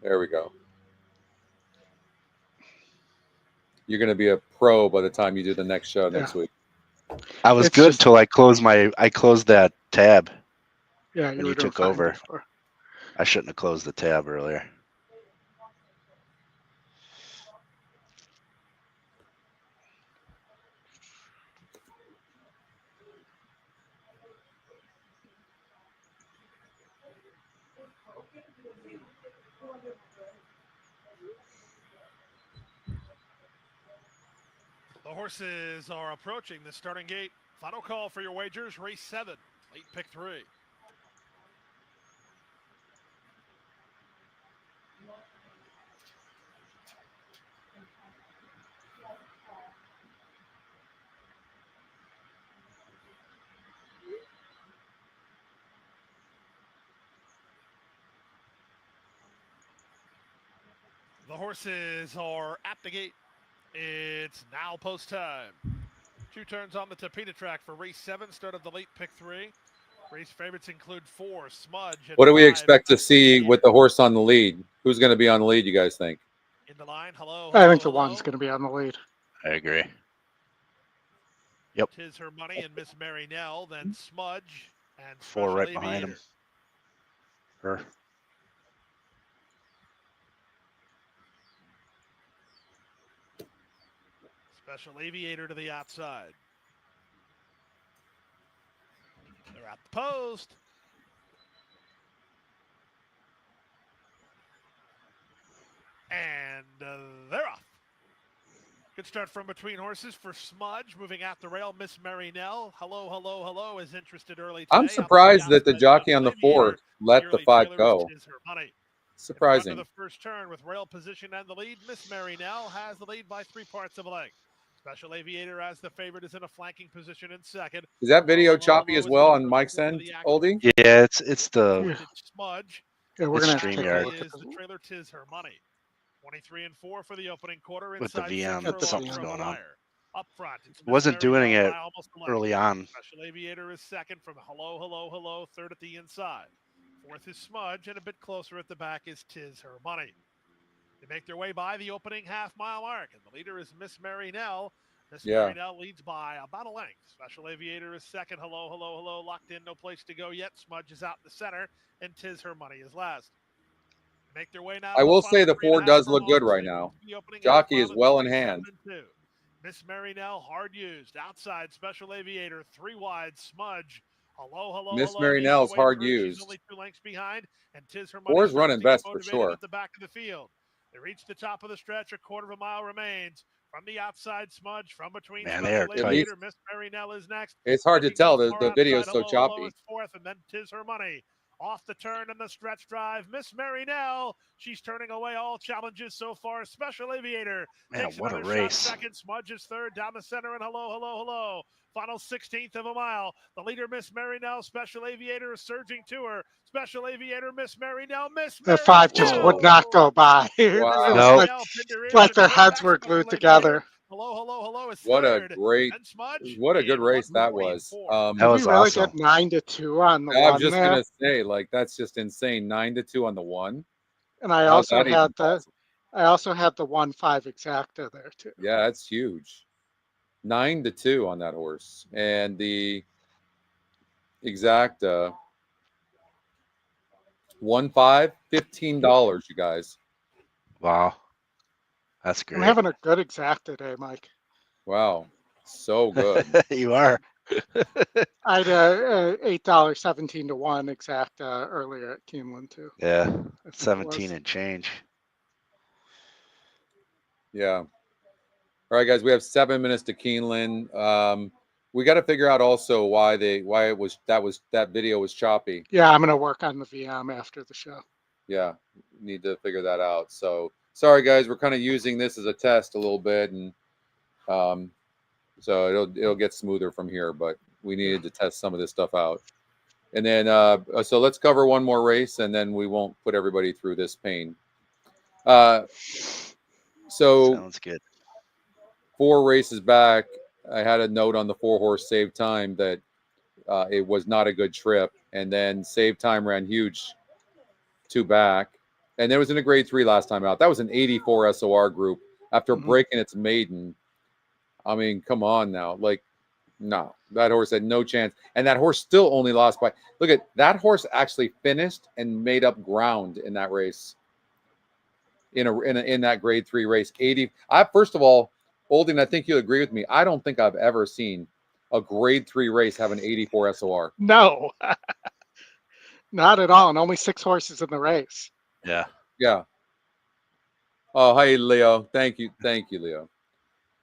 There we go. You're going to be a pro by the time you do the next show next week. I was It's good just- until I closed that tab. Yeah, When you were you doing took fine over. before. I shouldn't have closed the tab earlier. The horses are approaching the starting gate. Final call for your wagers. Race 7, late pick 3. The horses are at the gate. It's now post time. 2 turns on the Tapeta track for race 7, start of the late pick 3. Race favorites include 4, Smudge. And What do we 5, expect to see with the horse on the lead? Who's going to be on the lead, you guys think? in the line? Hello. I think the hello. 1's going to be on the lead. I agree. Yep. Tis Her Money and Miss Mary Nell, then Smudge and 4 Special right behind him. Aviator. Her. Special Aviator to the outside. They're at the post. And they're off. Good start from between horses for Smudge. Moving out the rail, Miss Mary Nell. Hello, hello, hello is interested early today. I'm surprised that the jockey on the 4 let the 5 go. Tis Her Money. Surprising. Under the first turn with rail position and the lead, Miss Mary Nell has the lead by 3 parts of a length. Special Aviator as the favorite is in a flanking position in second. Is that video choppy as well on Mike's end, Oldie? Yeah, it's the Smudge. Yeah, we're It's going to have to take a StreamYard. look at Is the trailer Tis Her Money. 23 and 4 for the opening quarter. With the Inside VM, center, something's from going the on. wire. Up front, it's Miss wasn't Mary doing Nell it by almost a length. early on. Special Aviator is second from hello, hello, hello. Third at the inside. Fourth is Smudge, and a bit closer at the back is Tis Her Money. They make their way by the opening half-mile mark, and the leader is Miss Mary Nell. Miss Yeah. Marinell leads by about a length. Special Aviator is second. Hello, hello, hello. Locked in, no place to go yet. Smudge is out in the center, and Tis Her Money is last. Make their way now I to will the say final the 3.5 4 does look good furlongs. right They now. move to the opening Jockey half is mile well in 3, 7, hand. and 2. Miss Marinell, hard used. Outside, Special Aviator, 3 wide. Smudge. Hello, hello, Miss hello. Leading Marinell's the way hard through. She's used. only 2 lengths behind, and Tis Her 4 Money is running starts to get best for motivated sure. at the back of the field. They reach the top of the stretch. A quarter of a mile remains. From the outside, Smudge. From between Man, they are Special tight. Aviator, Miss Marinell is next. It's hard to Looking tell. goes The far video is outside. so Hello, hello choppy. is fourth, and then Tis Her Money. Off the turn and the stretch drive. Miss Marinell. She's turning away all challenges so far. Special Aviator Man, takes what a another shot race. second. Smudge is third down the center, and hello, hello, hello. Final 16th of a mile. The leader, Miss Marinell. Special Aviator is surging to her. Special Aviator, Miss Marinell. Miss The 5 just would not Marinell. go by. It Wow. was Nope. like their heads were glued together. Hello, hello, hello is What a third. great, And Smudge what a good in race that 1:44. was. Did we was really awesome. get 9-2 on the I was one just there? gonna say, like, that's just insane. 9-2 on the one. And I How's also that even had possible? I also had the 1-5 exacta there too. Yeah, that's huge. 9-2 on that horse, and the exacta 1-5, $15. You guys, Wow. That's I'm great. having a good exacta day, Mike. wow, so good. You are. I had a $8 17-1 exacta earlier at Keeneland too. Yeah. I think it 17 was. and change. Yeah. All right, guys, we have 7 minutes to Keeneland. We got to figure out also why that video was choppy. Yeah, I'm gonna work on the VM after the show. Yeah, need to figure that out. So sorry, guys, we're kind of using this as a test a little bit, and so it'll get smoother from here. But we needed to test some of this stuff out, and then so let's cover one more race, and then we won't put everybody through this pain. So Sounds good. 4 races back, I had a note on the 4-horse Save Time that it was not a good trip, and then Save Time ran huge 2 back, and it was in a grade 3 last time out. That was an 84 SOR group after breaking its maiden. I mean, come on now, like, no, that horse had no chance, and that horse still only lost by. Look at that horse actually finished and made up ground in that race. In that grade 3 race, 80. First of all, Oldy, and I think you'll agree with me. I don't think I've ever seen a grade 3 race have an 84 SOR. No, not at all, and only 6 horses in the race. Yeah. Yeah. Oh, hey, Leo. Thank you, Leo.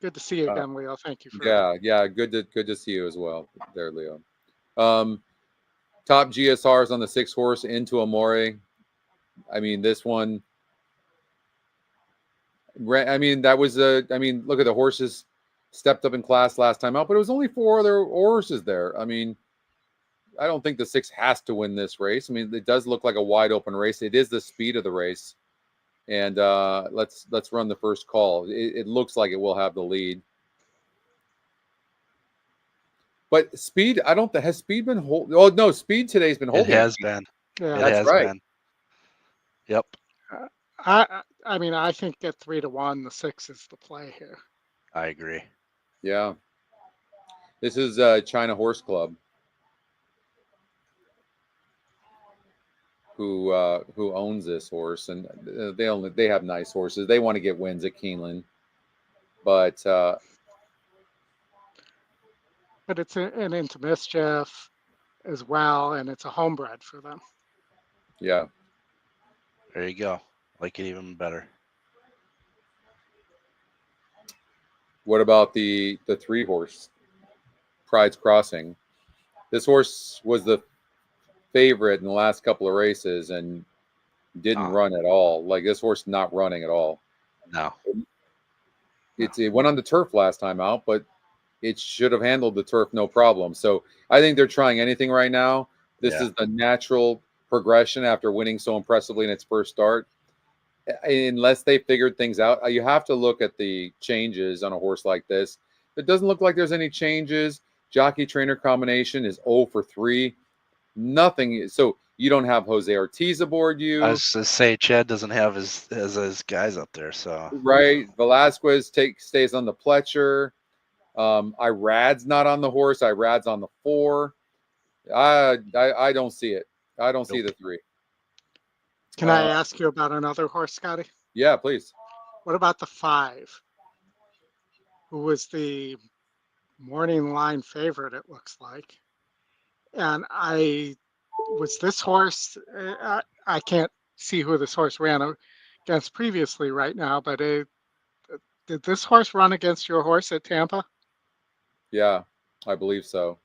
Good to see you again, Leo. Thank you for Yeah. Good to see you as well, there, Leo. Top GSRs on the 6-horse into Amore. I mean, this one. I mean, that was I mean, look at the horses stepped up in class last time out, but it was only 4 other horses there. I mean, I don't think the 6 has to win this race. I mean, it does look like a wide open race. It is the speed of the race, and let's run the first call. It looks like it will have the lead, but speed. I don't. Has speed been holding? Oh no, speed today's been holding. It has been. Yeah, It That's has right. been. Yep. I mean, I think at 3-1, the 6 is the play here. I agree. Yeah. This is China Horse Club, who owns this horse, and they have nice horses. They want to get wins at Keeneland, but it's an Into Mischief as well, and it's a homebred for them. yeah. There you go. Like it even better. What about the 3-horse Pride's Crossing? This horse was the favorite in the last couple of races and didn't run at all. Like, this horse not running at all. No. It went on the turf last time out, but it should have handled the turf no problem. So I think they're trying anything right now. This is the natural progression after winning so impressively in its first start. Unless they figured things out, you have to look at the changes on a horse like this. It doesn't look like there's any changes. Jockey trainer combination is 0 for 3. Nothing. So you don't have Jose Ortiz aboard you. I was to say Chad doesn't have his guys up there, so Right. Velasquez stays on the Pletcher. Irad's not on the horse. Irad's on the 4. I don't see it. I don't see the 3. Can I ask you about another horse, Scotty? Yeah, please. What about the 5, who was the morning line favorite, it looks like? And was this horse, I can't see who this horse ran against previously right now, but did this horse run against your horse at Tampa? Yeah, I believe so.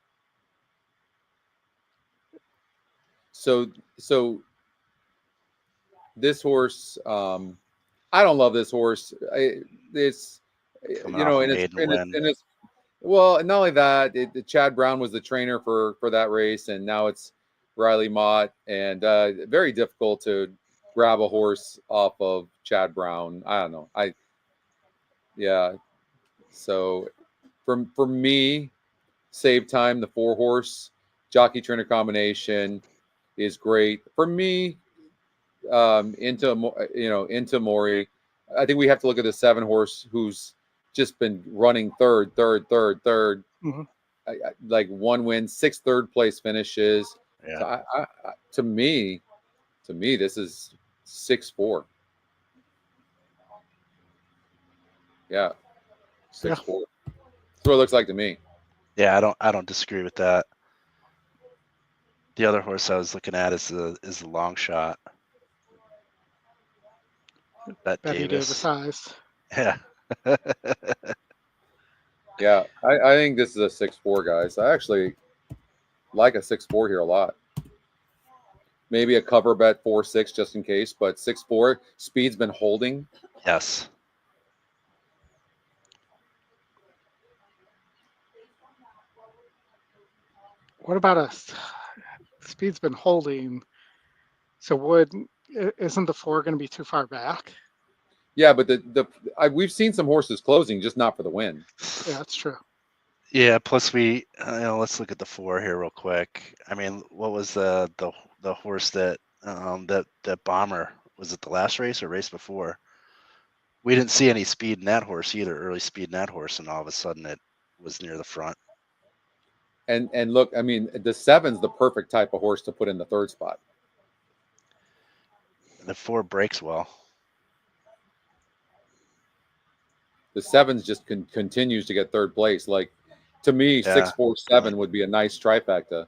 So this horse, I don't love this horse. It's, Coming you know, off a and maiden win. it's well, and not only that, Chad Brown was the trainer for that race, and now it's Riley Mott, and very difficult to grab a horse off of Chad Brown. I don't know. Yeah. So for me, Save Time, the 4 horse jockey trainer combination is great for me. Into Maury, I think we have to look at the 7 horse who's just been running third. Mm-hmm. Like 1 win, 6 third place finishes. Yeah. So to me, this is 6-4. Yeah, 6-4. That's what it looks like to me. Yeah, I don't disagree with that. The other horse I was looking at is the long shot. Betty Davis eyes. Yeah. Yeah, I think this is a 6-4, guys. I actually like a 6-4 here a lot. Maybe a cover bet 4-6 just in case, but 6-4. Speed's been holding. Yes. What about Speed's been holding? So isn't the 4 going to be too far back? Yeah, but we've seen some horses closing, just not for the win. Yeah, that's true. Yeah. Plus, let's look at the 4 here real quick. I mean, what was the horse that Bomber, was it the last race or race before? We didn't see any speed in that horse either, early speed in that horse, and all of a sudden it was near the front. And look, I mean, the 7's the perfect type of horse to put in the 3rd spot. The 4 breaks well. The 7's just continues to get 3rd place. Like, to me, 6-4-7 would be a nice trifecta.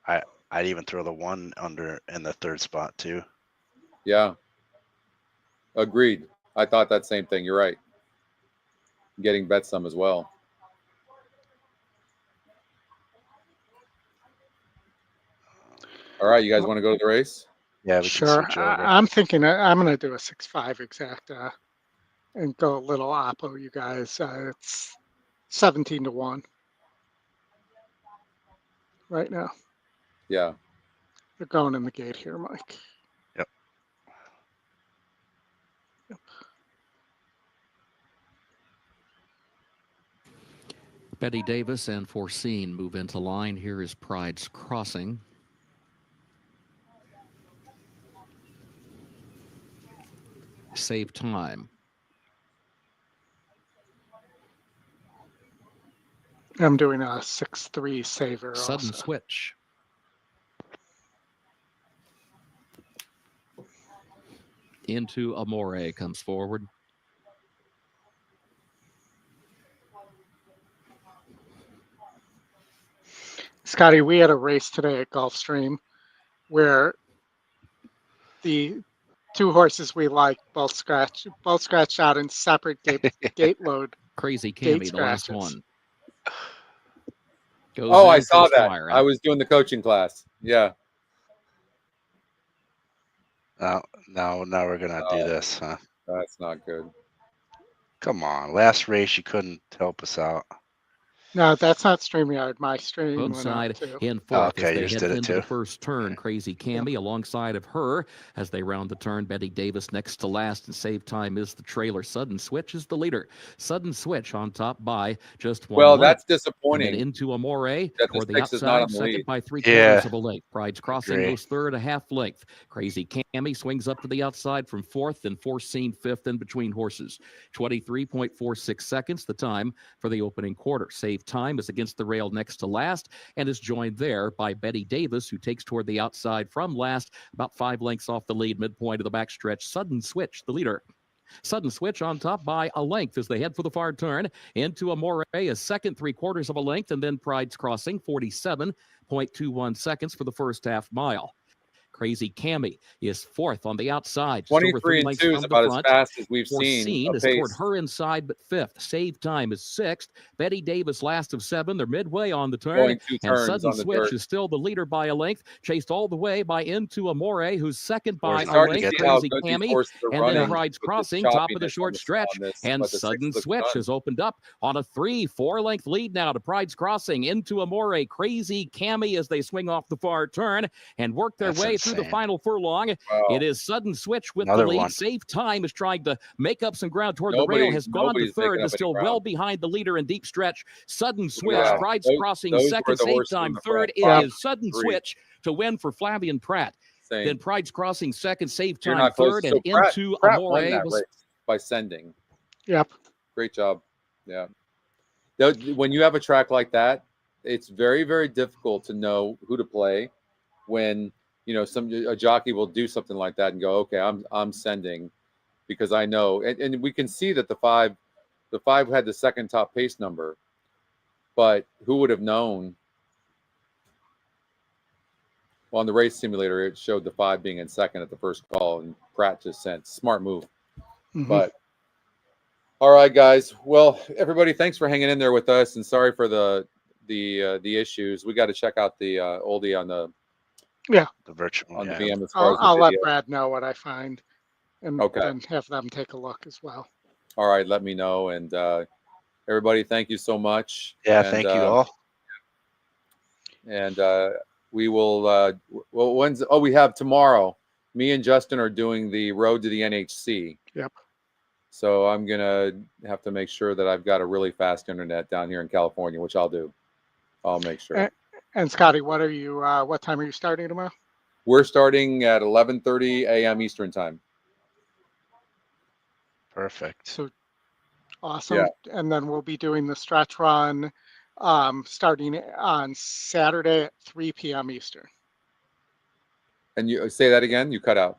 I'd even throw the 1 under in the 3rd spot too. Yeah. Agreed. I thought that same thing. You're right. Getting bet some as well. All right, you guys want to go to the race? Yeah, we Sure. can switch over. I'm thinking I'm going to do a 6-5 exacta and go a little oppo, you guys. It's 17-1 right now. Yeah. They're going in the gate here, Mike. Yep. Betty Davis and Foreseen move into line. Here is Pride's Crossing. Save Time. I'm doing a 6-3 saver. Sudden also. Switch. Into Amore comes forward. Scotty, we had a race today at Gulfstream where the 2 horses we like both scratched out in separate gate load. Crazy Gate Cammy, the last scratches. one. Goes Oh, I in for saw the that. flyer. I was doing the coaching class. Yeah. Now we're gonna do this, huh? That's not good. Come on, last race you couldn't help us out. No, that's not StreamYard. My stream went out Outside too. in fourth okay, as they yours head did it into the too. first turn. Crazy Cammy alongside of her as they round the turn. Betty Davis next to last, and Save Time is the trailer. Sudden Switch is the leader. Sudden Switch on top by just 1 Well, length. that's And then disappointing into Amore that the toward the 6 is not outside, on the second lead. by 3/4 Yeah, of a length. Pride's Crossing agree. goes third, a half length. Crazy Cammy swings up to the outside from fourth, and Foreseen fifth in between horses. 23.46 seconds, the time for the opening quarter. Save Time is against the rail next to last and is joined there by Betty Davis, who takes toward the outside from last, about 5 lengths off the lead, midpoint of the backstretch. Sudden Switch, the leader. Sudden Switch on top by a length as they head for the far turn. Into Amore, a second 3/4 of a length, and then Pride's Crossing, 47.21 seconds for the first half mile. Crazy Cammy is fourth on the outside, just over 23 3 and lengths 2 from is the about as front. fast as we've seen Foreseen a is toward pace. her inside, but fifth. Save Time is sixth. Betty Davis last of 7. They're midway on the turn. Going 2 And turns Sudden on the Switch dirt. is still the leader by a length, chased all the way by Into Amore, who's second We're by It's a hard to length. see how Crazy good these Cammy. horses are And running then Pride's with this Crossing, top of the choppiness short stretch. on And this, but the 6 Sudden looks Switch done. has opened up on a 3-4 length lead now to Pride's Crossing. Into Amore, Crazy Cammy as they swing off the far turn and work their That's way through the insane. final furlong. Wow. It is Sudden Switch with Another the lead. one. Save Time is trying to make up some ground toward the rail, has gone to Nobody's third, making but up any still ground. well behind the leader in deep stretch. Sudden Switch, Yeah. Pride's Those- Crossing those were second, the Save horses in Time the third. front. It is Sudden 5-3. Switch to win for Flavian Pratt. Same. Then Pride's Crossing second, Save You're Time not close. third, So and Pratt Into won Amore that was race by sending. Yep. Great job. Yeah. When you have a track like that, it's very, very difficult to know who to play when, you know, a jockey will do something like that and go, okay, I'm sending, because I know, and we can see that the five had the second top pace number, but who would have known? Well, on the race simulator, it showed the 5 being in second at the first call, and Pratt just sent. Smart move. But all right, guys. Well, everybody, thanks for hanging in there with us, and sorry for the issues. We got to check out the oldie on the The virtual. on the Yeah. VM as far as the I'll let video. Brad know what I find, and Okay. then have them take a look as well. All right, let me know. And everybody, thank you so much. Yeah. And, Thank you all. And we will. Well, we have tomorrow. Me and Justin are doing the road to the NHC. Yep. So I'm gonna have to make sure that I've got a really fast internet down here in California, which I'll do. I'll make sure. And Scotty, what time are you starting tomorrow? We're starting at 11:30 a.m. Eastern time. Perfect. So awesome. Yeah. And then we'll be doing the stretch run starting on Saturday at 3 p.m. Eastern. And you say that again? You cut out.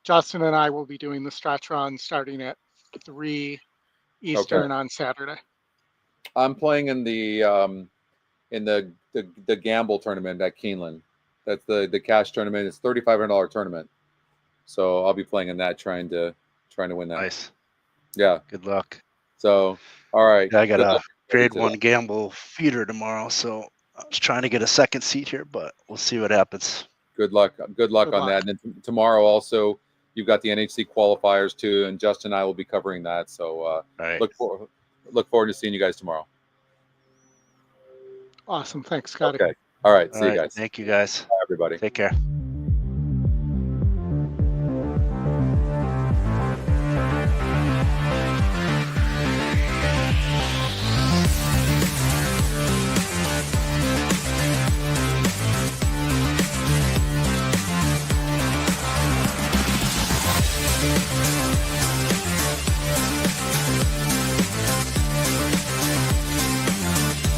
Justin and I will be doing the stretch run starting at 3 Eastern on Saturday. I'm playing in the gamble tournament at Keeneland. That's the cash tournament. It's $3,500 tournament. So I'll be playing in that, trying to win that. Nice. Yeah. Good luck. So all right. I got Good a luck grade today. 1 gamble feeder tomorrow, so I was trying to get a second seat here, but we'll see what happens. Good luck. Good luck Good on luck. that. And then tomorrow also, you've got the NHC qualifiers too, and Justin and I will be covering that. So All right. look forward to seeing you guys tomorrow. Awesome. Thanks, Scotty. Okay. All right. All See you right. guys. Thank you guys. Bye, everybody. Take care.